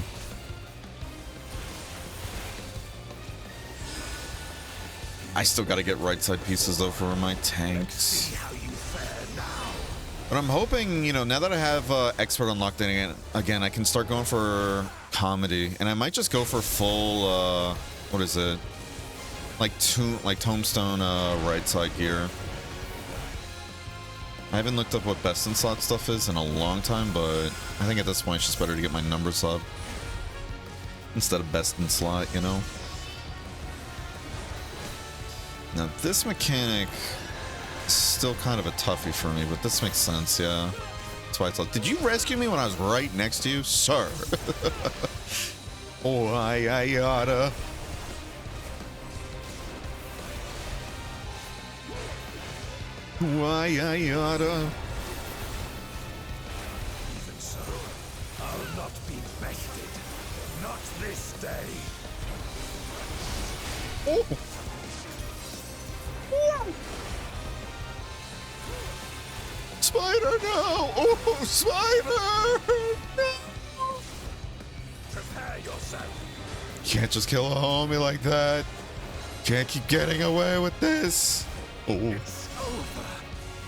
I still got to get right side pieces though for my tanks. But I'm hoping, you know, now that I have expert unlocked again, I can start going for comedy, and I might just go for full. What is it? Like tombstone right side gear. I haven't looked up what best in slot stuff is in a long time, but I think at this point it's just better to get my numbers up instead of best in slot, you know. Now this mechanic is still kind of a toughie for me, but this makes sense, yeah. That's why I thought, did you rescue me when I was right next to you, sir? Oh, I oughta. Why I oughta. Even so, I'll not be bested. Not this day. Oh. Spider, no! Oh, spider! No! Prepare yourself. Can't just kill a homie like that. Can't keep getting away with this. Oh. It's over,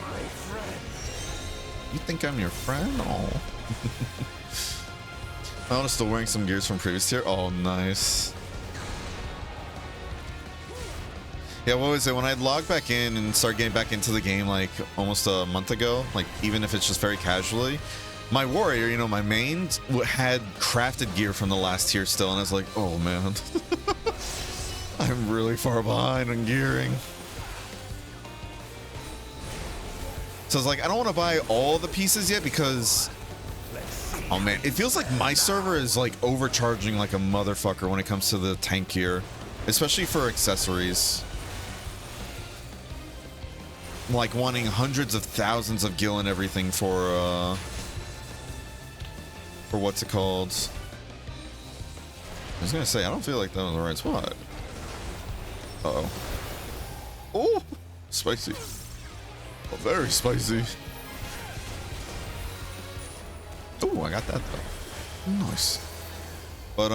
my friend. You think I'm your friend? Oh. I'm still wearing some gears from previous tier. Oh, nice. Yeah, what was it? When I logged back in and started getting back into the game like almost a month ago, like even if it's just very casually, my warrior, you know, my main had crafted gear from the last tier still, and I was like, oh man, I'm really far behind on gearing. So I was like, I don't want to buy all the pieces yet because, oh man, it feels like my server is like overcharging like a motherfucker when it comes to the tank gear, especially for accessories. Like wanting hundreds of thousands of gil and everything for what's it called? I was gonna say, I don't feel like that was the right spot. Uh-oh. Oh, spicy. Oh, very spicy. Oh, I got that though. Nice. But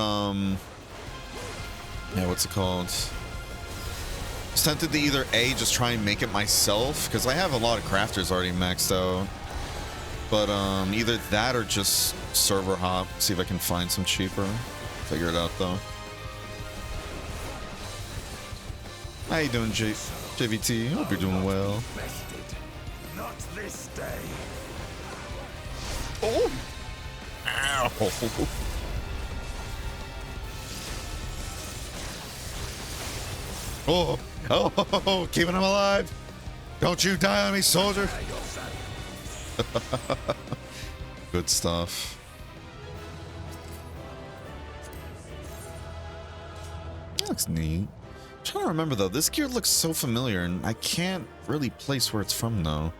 yeah, what's it called? I was tempted to either A, just try and make it myself, because I have a lot of crafters already maxed out. But either that or just server hop, see if I can find some cheaper. Figure it out though. How you doing, JVT? Hope you're doing well. Not this day. Oh! Ow! Oh! Oh! Keeping him alive! Don't you die on me, soldier! Good stuff. That looks neat. I'm trying to remember though, this gear looks so familiar and I can't really place where it's from though.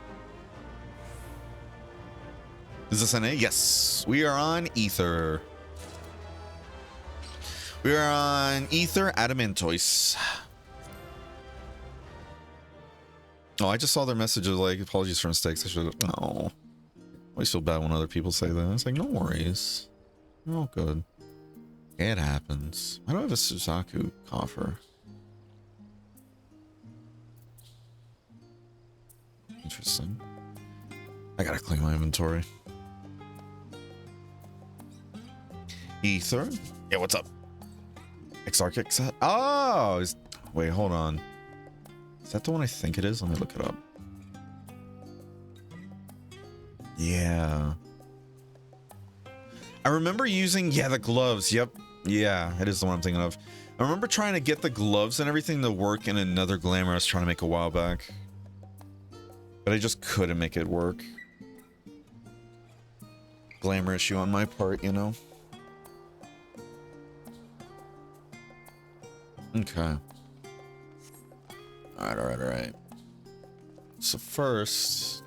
Is this NA? Yes. We are on Ether. We are on Ether Adamantoise. Oh, I just saw their messages like, apologies for mistakes. I should have. Oh. I always feel bad when other people say that. It's like, no worries. You're all good. It happens. I don't have a Suzaku coffer. Interesting. I gotta clean my inventory. Ether? Yeah, what's up? Exarchic set? Oh! Wait, hold on. Is that the one I think it is? Let me look it up. Yeah. I remember using, yeah, the gloves. Yep. Yeah, it is the one I'm thinking of. I remember trying to get the gloves and everything to work in another glamour I was trying to make a while back. But I just couldn't make it work. Glamour issue on my part, you know? Okay. Alright. So first,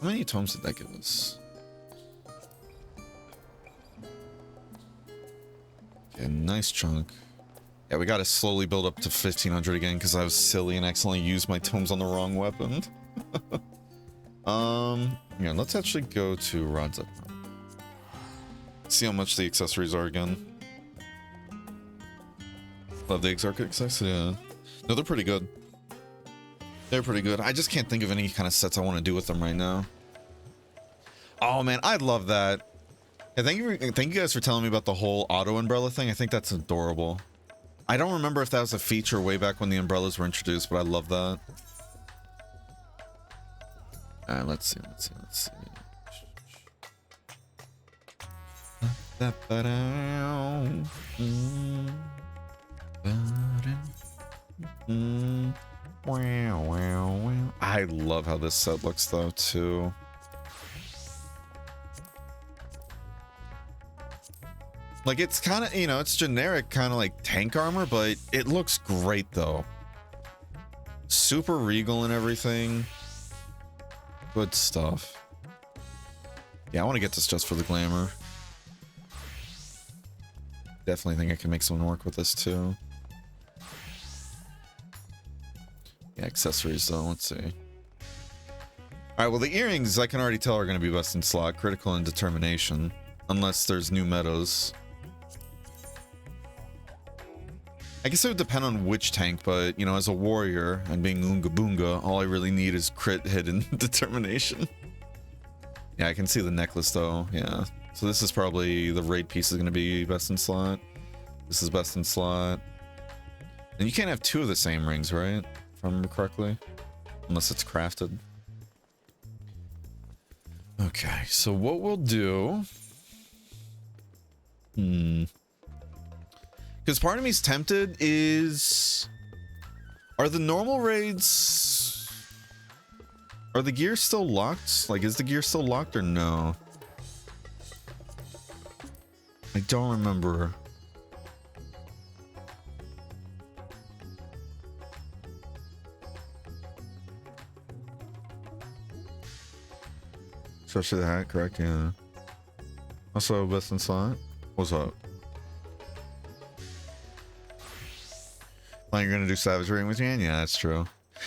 how many tomes did that give us? Okay, nice chunk. Yeah, we gotta slowly build up to 1500 again because I was silly and accidentally used my tomes on the wrong weapon. Yeah, let's actually go to Rod's Up. See how much the accessories are again. Love the Exarchic accessories, yeah. No, they're pretty good. They're pretty good. I just can't think of any kind of sets I want to do with them right now. Oh man, I love that. Yeah, thank you guys for telling me about the whole auto umbrella thing. I think that's adorable. I don't remember if that was a feature way back when the umbrellas were introduced, but I love that. Alright, let's see. I love how this set looks though too. Like it's kind of, you know, it's generic kind of like tank armor, but it looks great though. Super regal and everything. Good stuff. Yeah, I want to get this just for the glamour. Definitely think I can make someone work with this too. Yeah, accessories though, let's see. Alright, well the earrings I can already tell are going to be best in slot, critical and determination. Unless there's new metas. I guess it would depend on which tank, but you know, as a warrior and being Oonga Boonga, all I really need is crit, hit, and determination. Yeah, I can see the necklace though, yeah. So this is probably, the raid piece is going to be best in slot. This is best in slot. And you can't have two of the same rings, right? If I remember correctly. Unless it's crafted. Okay, so what we'll do... Because part of me's tempted is... Are the normal raids... Are the gears still locked? Like, is the gear still locked or no? I don't remember. Especially the hat, correct? Yeah. Also, best in slot. What's up? Like, you're gonna do Savage Ring with me? Yeah, that's true.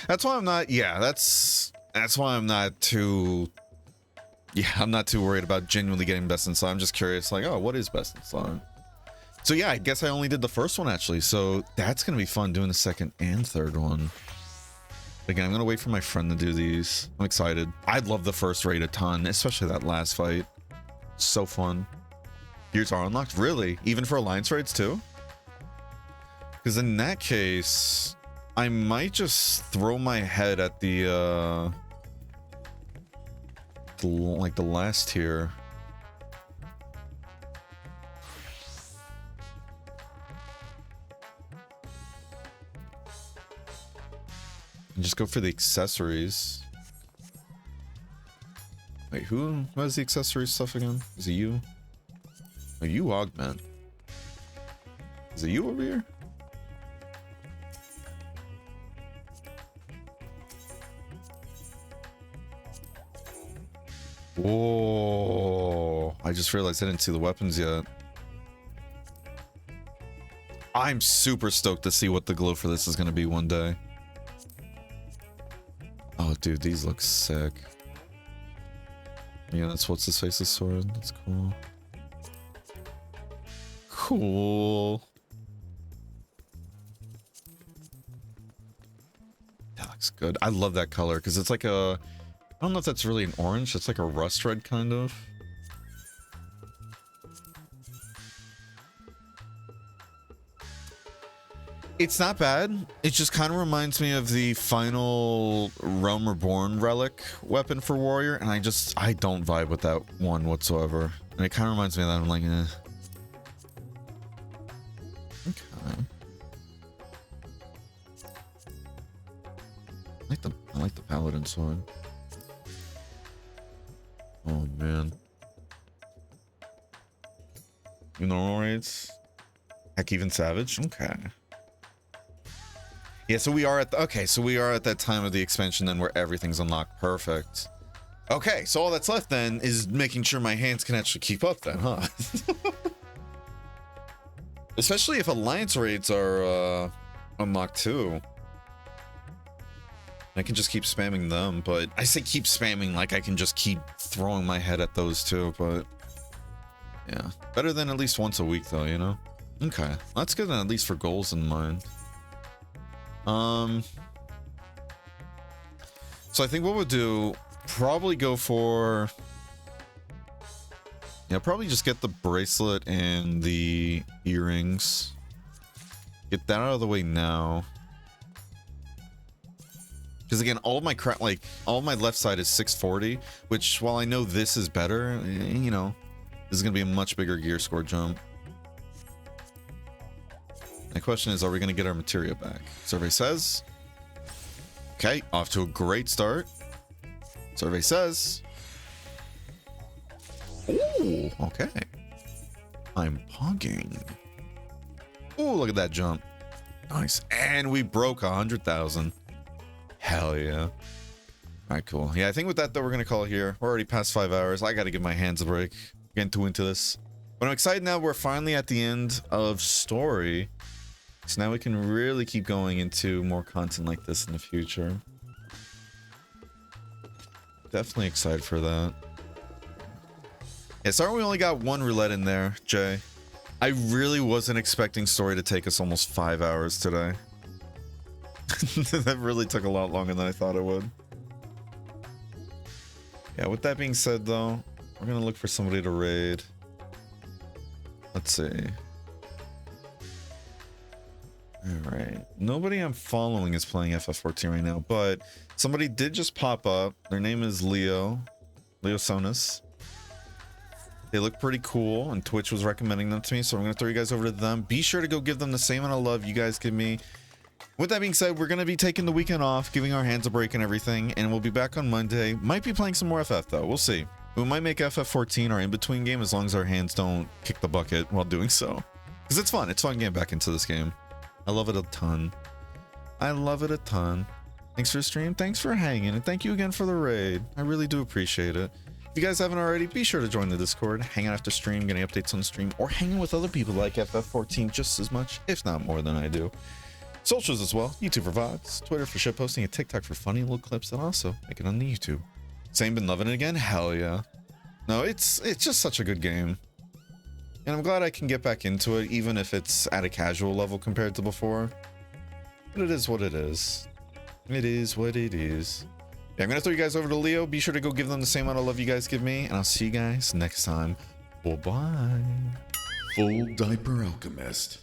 That's why I'm not. Yeah, that's why I'm not too. Yeah, I'm not too worried about genuinely getting best in slot. I'm just curious, like, oh, what is best in slot? So yeah, I guess I only did the first one actually. So that's gonna be fun doing the second and third one. Again, I'm gonna wait for my friend to do these. I'm excited. I love the first raid a ton, especially that last fight. So fun. Gears are unlocked? Really? Even for Alliance raids too? Because in that case, I might just throw my head at the like the last tier. And just go for the accessories. Wait, who has the accessories stuff again? Is it you? Oh, you augment. Is it you over here? Whoa. I just realized I didn't see the weapons yet. I'm super stoked to see what the glow for this is going to be one day. Oh, dude, these look sick. Yeah, that's what's his face's sword. That's cool. Cool. That looks good. I love that color because it's like a... I don't know if that's really an orange. It's like a rust red kind of. It's not bad. It just kind of reminds me of the final Realm Reborn relic weapon for warrior, and I don't vibe with that one whatsoever. And it kind of reminds me of that. I'm like, eh. Okay. I like the paladin sword. Oh man. Normal raids? Heck, even savage? Okay. Yeah, so we are at that time of the expansion then where everything's unlocked. Perfect. Okay, so all that's left then is making sure my hands can actually keep up then, huh? Especially if Alliance raids are unlocked too. I can just keep spamming them, but I say keep spamming like I can just keep throwing my head at those two, but yeah. Better than at least once a week though, you know? Okay, that's good then, at least for goals in mind. So I think what we'll do, probably go for... Yeah, probably just get the bracelet and the earrings. Get that out of the way now. Because again, all my crap, like all my left side is 640, which while I know this is better, you know, this is gonna be a much bigger gear score jump. My question is, are we gonna get our materia back? Survey says. Okay, off to a great start. Survey says. Ooh, okay. I'm pogging. Ooh, look at that jump. Nice. And we broke 100,000. Hell yeah. All right, cool. Yeah, I think with that, though, we're going to call it here. We're already past 5 hours. I got to give my hands a break. Getting too into this. But I'm excited now. We're finally at the end of story. So now we can really keep going into more content like this in the future. Definitely excited for that. Yeah, sorry we only got one roulette in there, Jay. I really wasn't expecting story to take us almost 5 hours today. That really took a lot longer than I thought it would. Yeah, with that being said, though, we're gonna look for somebody to raid. Let's see. All right. Nobody I'm following is playing FF14 right now, but somebody did just pop up. Their name is Leo Sonus. They look pretty cool, and Twitch was recommending them to me, so I'm going to throw you guys over to them. Be sure to go give them the same amount of love you guys give me. With that being said, we're going to be taking the weekend off, giving our hands a break and everything, and we'll be back on Monday. Might be playing some more FF, though. We'll see. We might make FF14 our in-between game as long as our hands don't kick the bucket while doing so. Because it's fun. It's fun getting back into this game. I love it a ton. I love it a ton. Thanks for the stream. Thanks for hanging. And thank you again for the raid. I really do appreciate it. If you guys haven't already, be sure to join the Discord, hang out after stream, getting updates on the stream, or hanging with other people like FF14 just as much, if not more than I do. Socials as well, YouTube for VODs, Twitter for shitposting, and TikTok for funny little clips that also make it on the YouTube. Same been loving it again? Hell yeah. No, it's just such a good game. And I'm glad I can get back into it, even if it's at a casual level compared to before. But it is what it is. It is what it is. Yeah, I'm gonna throw you guys over to Leo. Be sure to go give them the same amount of love you guys give me, and I'll see you guys next time. Bye-bye. Full Diaper Alchemist.